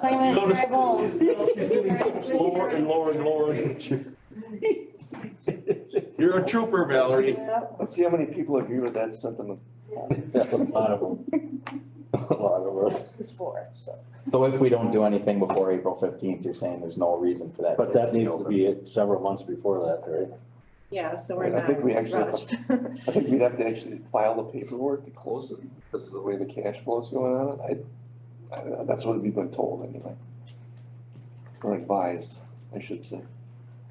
I'm gonna drive home. Lower and lower and lower. You're a trooper, Valerie. Yep. Let's see how many people agree with that sentiment. That's a lot of them. A lot of us. It's 4, so. So if we don't do anything before April 15th, you're saying there's no reason for that? But that needs to be several months before that, right? Yeah, so we're I not think we actually, rushed. I think we'd have to actually file the paperwork to close it, because of the way the cash flow is going on. That's what we've been told anyway. Or advised, I should say.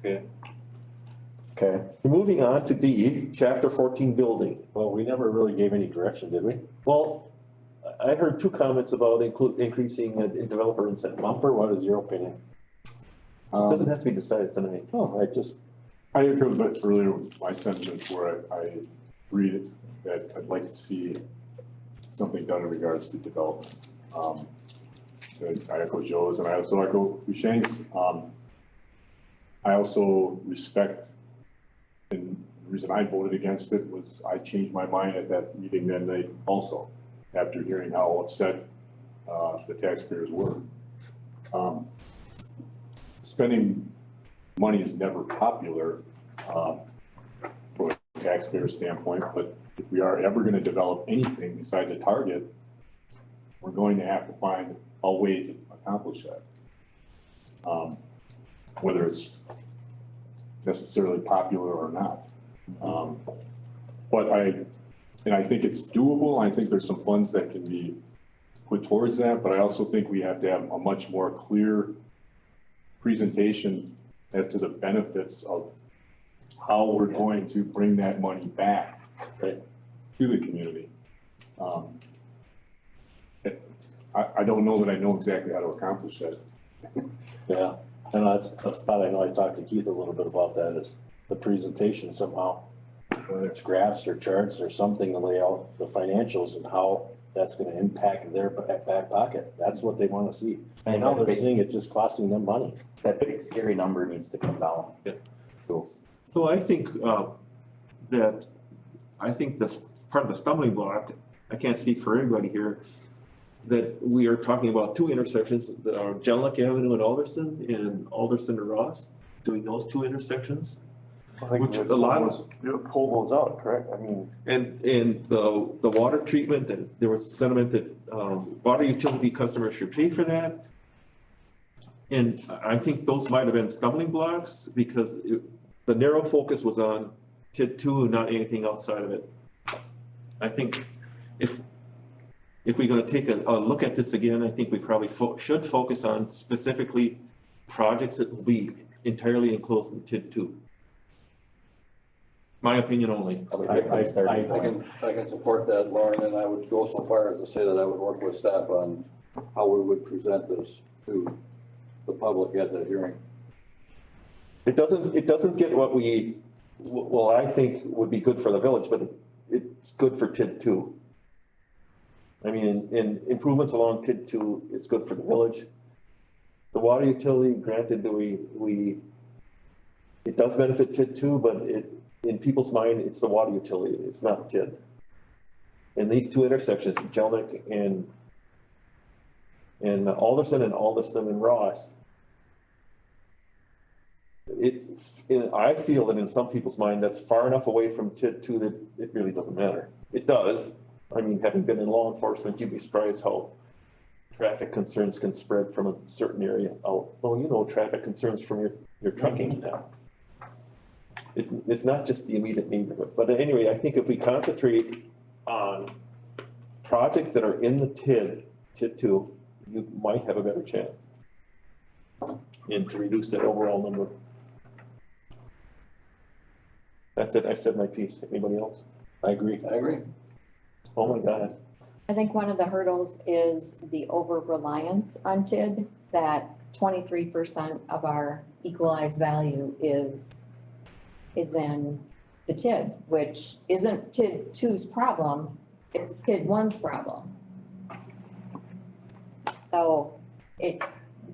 Okay. Moving on to D, chapter 14, building. Well, we never really gave any direction, did we? Well, I heard 2 comments about increasing developer incentive. Bumper, what is your opinion? Doesn't have to be decided tonight. Oh, I echoed a bit earlier with my sentiments where I read it, that I'd like to see something done in regards to development. I echo Joe's and I also echo Hushang's. I also respect, and the reason I voted against it was I changed my mind at that meeting that night also, after hearing how upset the taxpayers were. Spending money is never popular from a taxpayer standpoint, but if we are ever gonna develop anything besides a target, we're going to have to find a way to accomplish that. Whether it's necessarily popular or not. But I think it's doable. I think there's some funds that can be put towards that, but I also think we have to have a much more clear presentation as to the benefits of how we're going to bring that money back, right, to the community. I don't know that I know exactly how to accomplish that. Yeah, and that's about, I know I talked to Keith a little bit about that, is the presentation somehow. Whether it's graphs or charts or something to lay out the financials and how that's gonna impact their back pocket. That's what they wanna see. And now they're seeing it just costing them money. That big scary number needs to come down. So I think, this part of the stumbling block, I can't speak for everybody here, that we are talking about two intersections that are Jellic Avenue and Alderston and Ross, doing those two intersections. Which a lot of. You pull those out, correct? I mean. And the water treatment, and there was sentiment that, water utility customers should pay for that. And I think those might have been stumbling blocks because the narrow focus was on TID 2 and not anything outside of it. I think if we're gonna take a look at this again, I think we probably should focus on specifically projects that will be entirely enclosed in TID 2. My opinion only. I can support that, Lauren, and I would go so far as to say that I would work with staff on how we would present this to the public at the hearing. It doesn't get what I think would be good for the village, but it's good for TID 2. I mean, in improvements along TID 2, it's good for the village. The water utility, granted, it does benefit TID 2, but in people's mind, it's the water utility, it's not TID. And these two intersections, Jellic and Alderson and Ross, I feel that in some people's mind, that's far enough away from TID 2 that it really doesn't matter. It does. I mean, having been in law enforcement, you'd be surprised how traffic concerns can spread from a certain area out. Well, traffic concerns from your trucking now. It's not just the immediate neighborhood, but anyway, I think if we concentrate on projects that are in the TID 2, you might have a better chance. And to reduce that overall number. That's it, I said my piece. Anybody else? I agree. Oh my God. I think one of the hurdles is the over-reliance on TID, that 23% of our equalized value is in the TID, which isn't TID 2's problem, it's TID 1's problem. So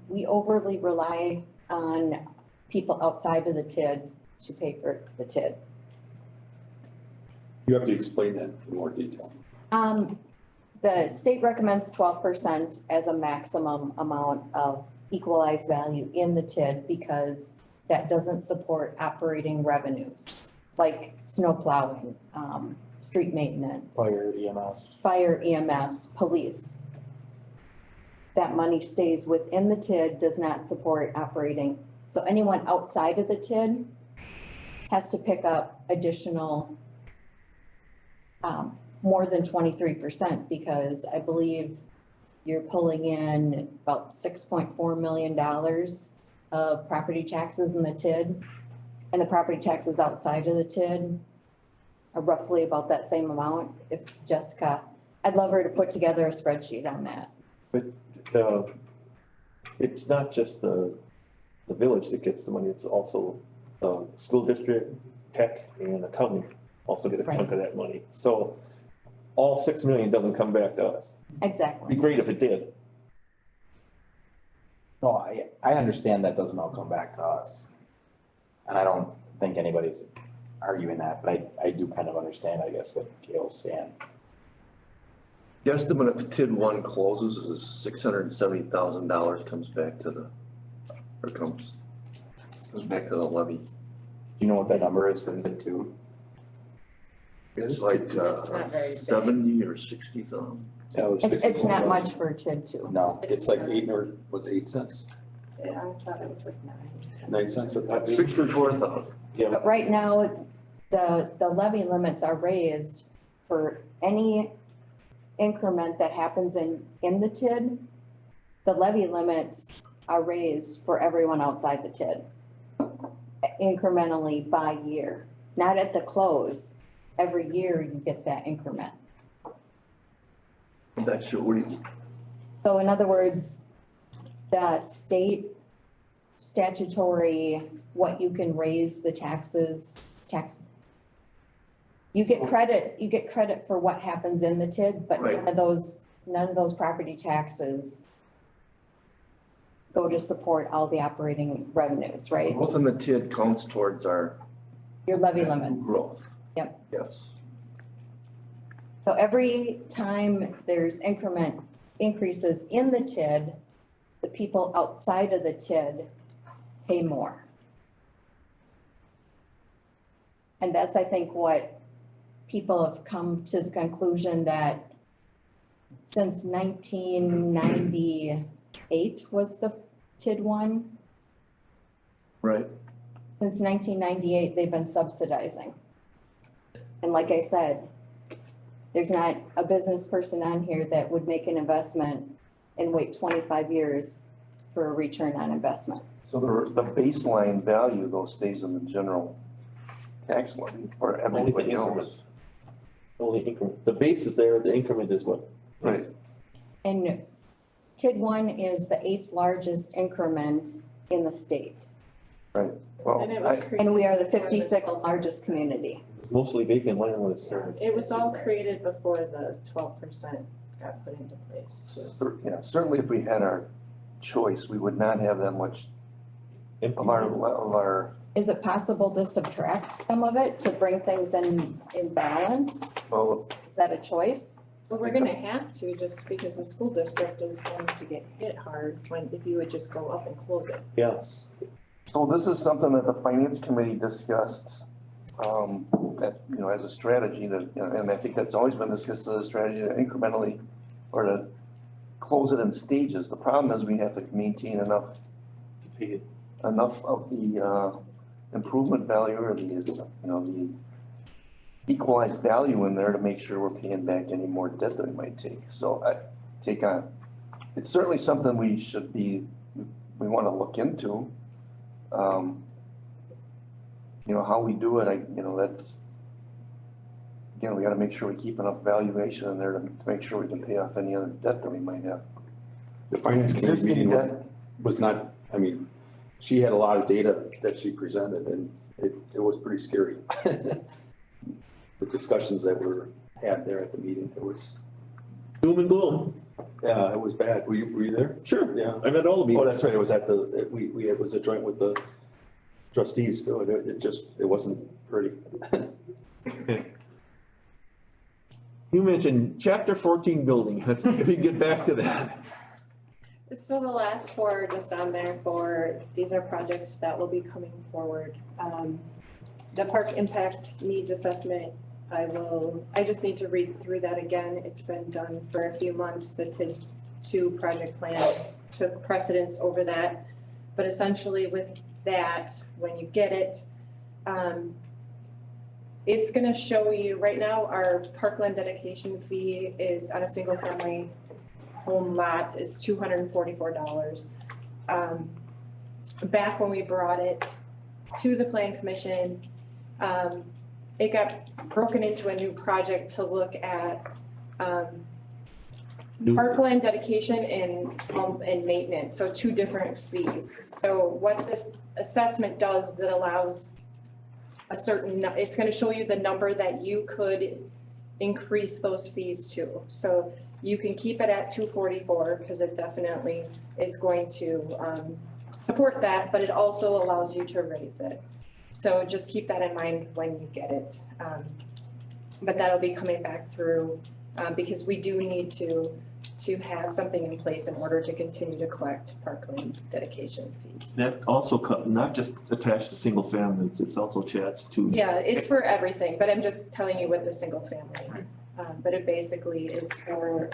we overly rely on people outside of the TID to pay for the TID. You have to explain that in more detail. The state recommends 12% as a maximum amount of equalized value in the TID because that doesn't support operating revenues, like snow plowing, street maintenance. Fire EMS, police. That money stays within the TID, does not support operating. So anyone outside of the TID has to pick up additional, more than 23% because I believe you're pulling in about $6.4 million of property taxes in the TID, and the property taxes outside of the TID are roughly about that same amount. If Jessica, I'd love her to put together a spreadsheet on that. But it's not just the village that gets the money, it's also the school district, tech, and accounting also get a chunk of that money. So all 6 million doesn't come back to us. Exactly. It'd be great if it did. No, I understand that doesn't all come back to us. And I don't think anybody's arguing that, but I do kind of understand, I guess, what Gail's saying. The estimate of TID 1 closes is $670,000 comes back to the levy. Do you know what that number is for TID 2? It's like, It's not very big. 70 or 60,000. It's not much for a TID two. No, It's like 8 cents, Yeah, I thought it was like 9. 9 cents a pop. 64,000. But right now, the levy limits are raised for any increment that happens in the TID. The levy limits are raised for everyone outside the TID incrementally by year, not at the close. Every year you get that increment. That's your, what do you, So in other words, the state statutory, what you can raise the taxes, you get credit for what happens in the TID, but Right. none of those property taxes go to support all the operating revenues, right? growth in the TID counts towards our Your levy limits. growth. Yep. Yes. So every time there's increases in the TID, the people outside of the TID pay more. And that's, I think, what people have come to the conclusion that since 1998 was the TID one. Right. Since 1998, they've been subsidizing. And like I said, there's not a business person on here that would make an investment and wait 25 years for a return on investment. So the baseline value though stays in the general tax levy or everybody else. Only increment, the base is there, the increment is what? Right. And TID one is the 8th largest increment in the state. Right, well, And it was created. And we are the before 56th largest community. It's mostly vacant land when it's started. It was all created before the 12% got put into place too. Yeah, certainly if we had our choice, we would not have that much of our, Is it possible to subtract some of it to bring things in balance? well, Is that a choice? Well, we're gonna have to, just because the school district is going to get hit hard if you would just go up and close it. Yes. so this is something that the finance committee discussed, that, as a strategy that, and I think that's always been discussed as a strategy to incrementally or to close it in stages. The problem is we have to maintain enough of the, improvement value or the equalized value in there to make sure we're paying back any more debt that we might take. So it's certainly something we wanna look into. How we do it, that's, again, we gotta make sure we keep enough valuation in there to make sure we can pay off any other debt that we might have. The finance committee Existing meeting debt. was not, she had a lot of data that she presented and it was pretty scary. The discussions that were had there at the meeting, it was, Doom and gloom. yeah, it was bad. Were you there? Sure, Yeah. I'm at all the Oh, meetings. that's right, it was at it was a joint with the trustees, so it wasn't pretty. You mentioned chapter 14 building. Let's see if we can get back to that. So the last four are just on there these are projects that will be coming forward. The park impact needs assessment, I just need to read through that again. It's been done for a few months. The TID 2 project plan took precedence over that. But essentially with that, when you get it, it's gonna show you, right now, our parkland dedication fee is on a single family home lot is $244. Back when we brought it to the plan commission, it got broken into a new project to look at parkland dedication and maintenance, so 2 different fees. So what this assessment does is it allows it's gonna show you the number that you could increase those fees to. So you can keep it at $244 because it definitely is going to support that, but it also allows you to raise it. So just keep that in mind when you get it. But that'll be coming back through because we do need to have something in place in order to continue to collect parkland dedication fees. That also not just attached to single families, it's also chats to. Yeah, it's for everything, but I'm just telling you with the single family. But it basically is for,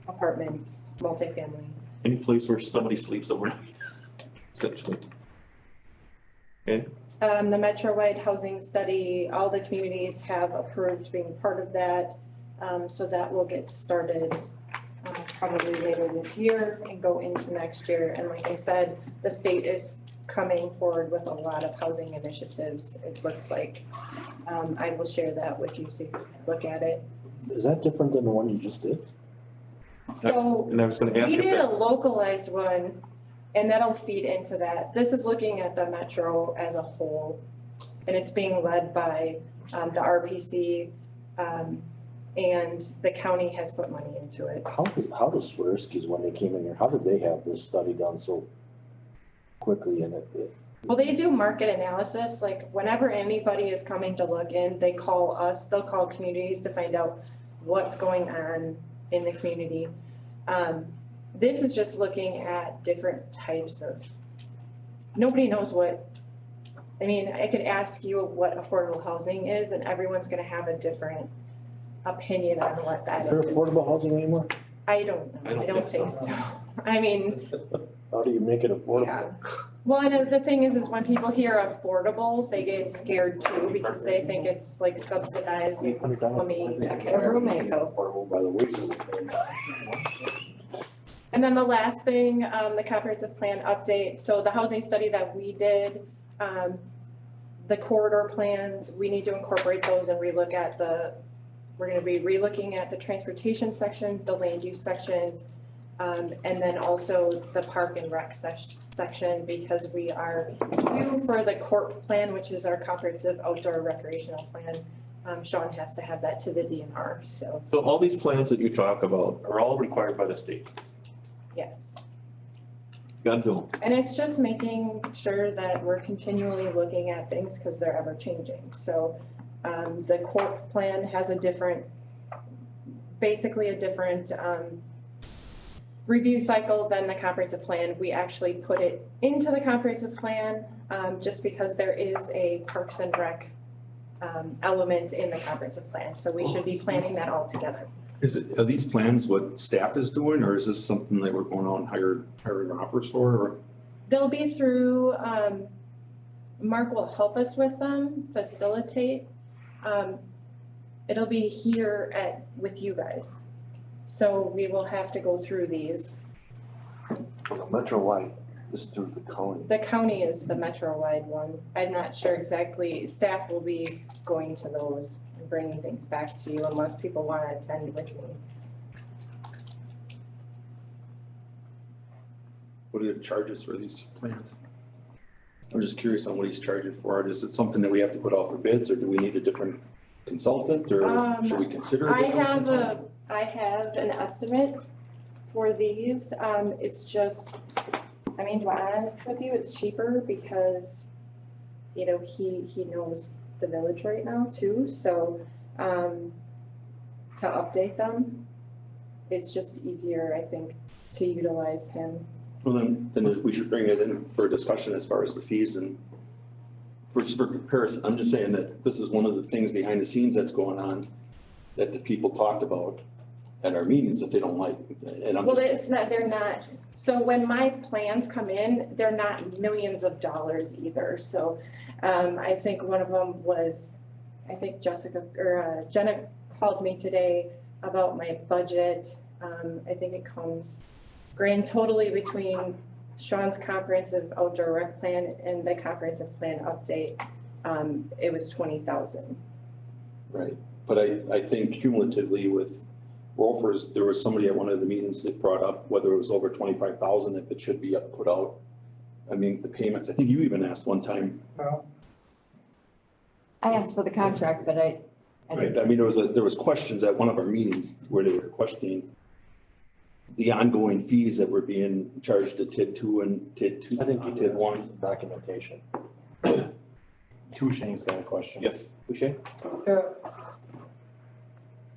apartments, multifamily. Any place where somebody sleeps overnight, essentially. Okay, The Metro-wide housing study, all the communities have approved being part of that. So that will get started, probably later this year and go into next year. And like I said, the state is coming forward with a lot of housing initiatives, it looks like. I will share that with you so you can look at it. Is that different than the one you just did? So and I was gonna ask we if did a that, localized one, and that'll feed into that. This is looking at the metro as a whole, and it's being led by the RPC, and the county has put money into it. How does Swiderski's, when they came in here, how did they have this study done so quickly and it? Well, they do market analysis, like whenever anybody is coming to look in, they call us, they'll call communities to find out what's going on in the community. This is just looking at different types of, nobody knows what, I mean, I could ask you what affordable housing is and everyone's gonna have a different opinion on what that is. Is there affordable housing anymore? I don't know, I don't think so. I mean, How do you make it affordable? yeah. Well, and the thing is when people hear affordable, they get scared too because they think it's like subsidized, slummy, that kind of thing, so. Affordable by the week. And then the last thing, the comprehensive plan update, so the housing study that we did, the corridor plans, we need to incorporate those and relook at we're gonna be relooking at the transportation section, the land use section, and then also the park and rec section, because we are due for the court plan, which is our comprehensive outdoor recreational plan. Sean has to have that to the DNR, so, so all these plans that you talk about are all required by the state, yes. gotta do them. And it's just making sure that we're continually looking at things because they're ever changing. So the court plan has basically a different review cycle than the comprehensive plan. We actually put it into the comprehensive plan just because there is a Parks and Rec element in the comprehensive plan. So we should be planning that all together. Are these plans what staff is doing, or is this something that we're going on hiring offers for, or? They'll be through, Mark will help us with them, facilitate. It'll be here with you guys. So we will have to go through these. Metro-wide is through the county. The county is the metro-wide one. I'm not sure exactly, staff will be going to those and bringing things back to you unless people wanna attend with me. What are the charges for these plans? I'm just curious on what he's charging for it. Is it something that we have to put out for bids, or do we need a different consultant, or should we consider a different consultant? I have an estimate for these. It's just, I mean, to be honest with you, it's cheaper because, you know, he knows the village right now too, so, to update them, it's just easier, I think, to utilize him. Well, then we should bring it in for a discussion as far as the fees and for comparison. I'm just saying that this is one of the things behind the scenes that's going on that the people talked about at our meetings that they don't like, and I'm Well, just. it's not, they're not, so when my plans come in, they're not millions of dollars either, so, I think one of them was, I think Jenna called me today about my budget, I think it comes grand totally between Sean's comprehensive outdoor rec plan and the comprehensive plan update, it was 20,000. Right, but I think cumulatively with Rolfers, there was somebody at one of the meetings that brought up whether it was over 25,000, if it should be put out. I mean, the payments, I think you even asked one time. Well, I asked for the contract, but I Right, I mean, there was questions at one of our meetings where they were questioning the ongoing fees that were being charged to TID 2 and TID 2, I think you TID 1. Documentation. Touche's got a question. Yes, Boucher?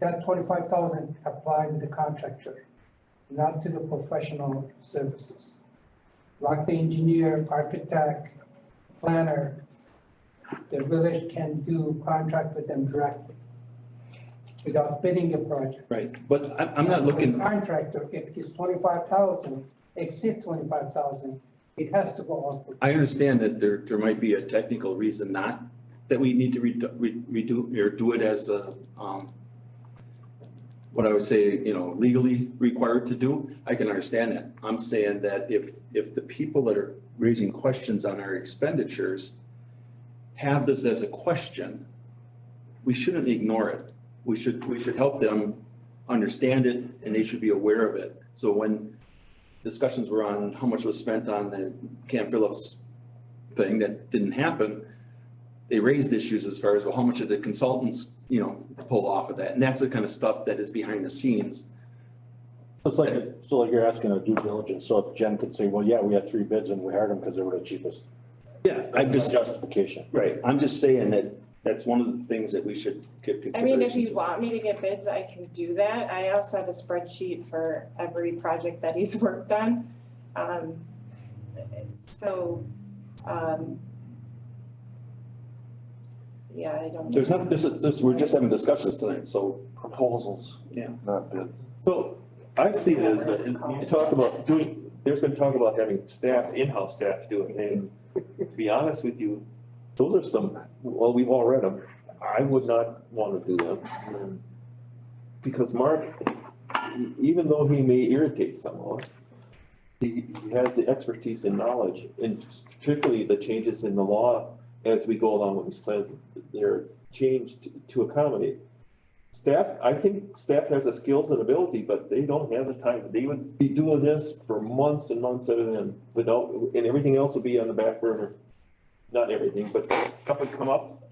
that 25,000 apply to the contractor, not to the professional services. Like the engineer, architect, planner, the village can do contract with them directly without bidding a project. Right, but I'm not looking, For the contractor, if it's 25,000, exceed 25,000, it has to go on for. I understand that there might be a technical reason not, that we need to redo, or do it as a, what I would say, legally required to do. I can understand that. I'm saying that if the people that are raising questions on our expenditures have this as a question, we shouldn't ignore it. We should help them understand it, and they should be aware of it. So when discussions were on how much was spent on the Cam Phillips thing that didn't happen, they raised issues as far as, well, how much did the consultants, pull off of that? And that's the kind of stuff that is behind the scenes. It's like, so like you're asking a due diligence, so if Jen could say, well, yeah, we had 3 bids and we hired them because they were the cheapest. Yeah, I'm just, justification. right, I'm just saying that that's one of the things that we should give I consideration mean, if you to. want me to get bids, I can do that. I also have a spreadsheet for every project that he's worked on. So, yeah, I don't know. There's nothing, this, we're just having discussions tonight, so. Proposals. Yeah. Not bids. So I see it as, you talk about doing, there's been talk about having staff, in-house staff do it, and to be honest with you, those are some, well, we've all read them. I would not want to do them. Because Mark, even though he may irritate some of us, he has the expertise and knowledge, and particularly the changes in the law as we go along with these plans, they're changed to accommodate. Staff, I think staff has the skills and ability, but they don't have the time. They would be doing this for months and months at an end without, and everything else will be on the back burner. Not everything, but stuff would come up,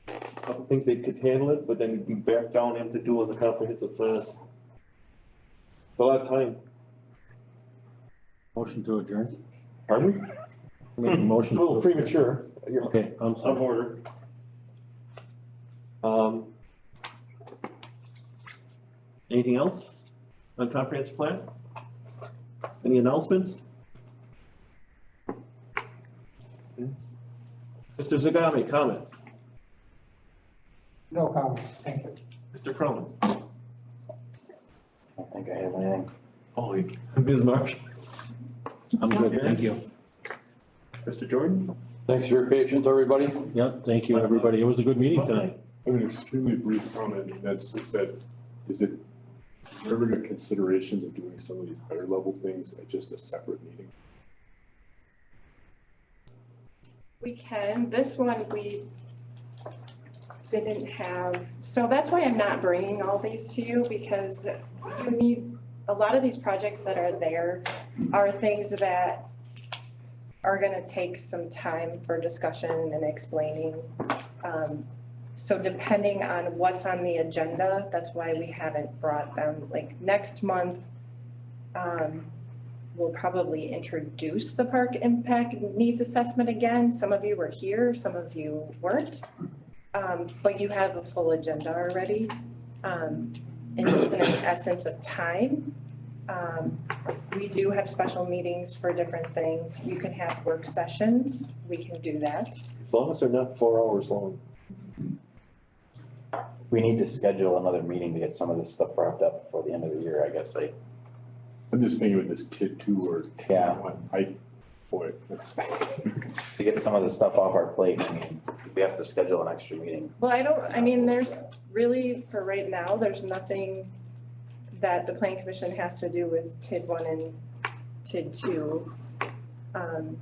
a couple things they could handle it, but then you'd be back down into doing the comprehensive plan. It's a lot of time. Motion to adjourn. Pardon? Make a motion. A little premature. You're Okay, I'm out sorry. of order. Anything else on comprehensive plan? Any announcements? Mr. Zagami, comments? No comment, thank you. Mr. Cronin? I don't think I have anything. Oh, Ms. Marsh? I'm good, thank you. Mr. Jordan? Thanks for your patience, everybody. Yep, thank you, everybody. It was a good meeting tonight. I have an extremely brief comment, and that's just that, is there ever a consideration of doing some of these higher level things at just a separate meeting? We can, this one we didn't have, so that's why I'm not bringing all these to you, because you need, a lot of these projects that are there are things that are gonna take some time for discussion and explaining. So depending on what's on the agenda, that's why we haven't brought them, like next month, we'll probably introduce the park impact needs assessment again. Some of you were here, some of you weren't. But you have a full agenda already. And just in essence of time, we do have special meetings for different things. You can have work sessions, we can do that. As long as they're not 4 hours long. If we need to schedule another meeting to get some of this stuff wrapped up before the end of the year, I guess I'm just thinking with this TID 2 or Yeah. 1, boy, that's. to get some of this stuff off our plate, I mean, if we have to schedule an extra meeting. Well, I mean, there's really, for right now, there's nothing that the planning commission has to do with TID 1 and TID 2. A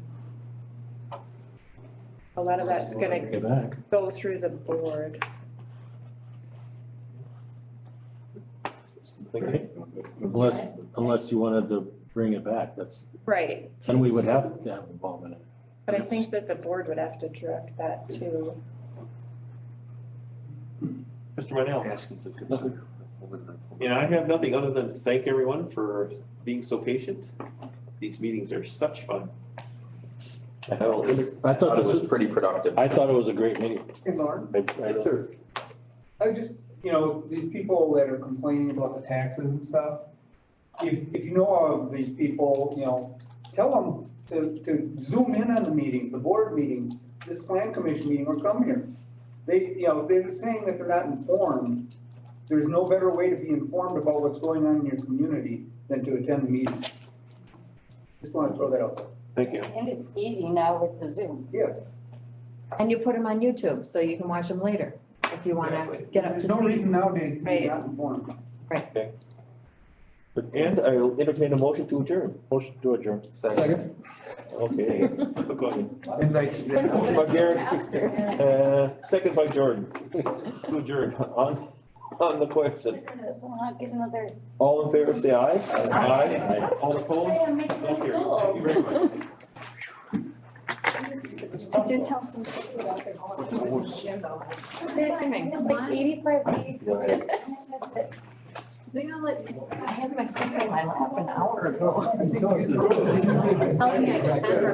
lot of that's Bring it gonna back. go through the board. Unless you wanted to bring it back, that's, Right. then we would have to have involvement in it. But I think that the board would have to direct that too. Mr. Manel? Ask them to consider. Yeah, I have nothing other than thank everyone for being so patient. These meetings are such fun. I thought I thought it this was was, pretty productive. I thought it was a great meeting. Hey, Lauren, I don't- Yes, sir. I just, you know, these people that are complaining about the taxes and stuff, if you know of these people, you know, tell them to zoom in on the meetings, the board meetings, this plan commission meeting, or come here. They, you know, they're saying that they're not informed. There's no better way to be informed about what's going on in your community than to attend the meeting. Just wanna throw that out there. Thank you. And it's easy now with the Zoom. Yes. And you put them on YouTube, so you can watch them later, if you wanna get up to There's no speed. reason nowadays to be not informed. And I'll entertain a motion to adjourn. Motion to adjourn. Second. Okay. Go ahead. Midnight's Motion by Garen, second by Jordan, to adjourn on the question. All in favor, say aye. Aye. All opposed? So carried. Thank you very much. I did tell some people about their timing. Like 85 days. They gonna let you. I had my stuff in my lap an hour ago. I'm telling you, I can send her.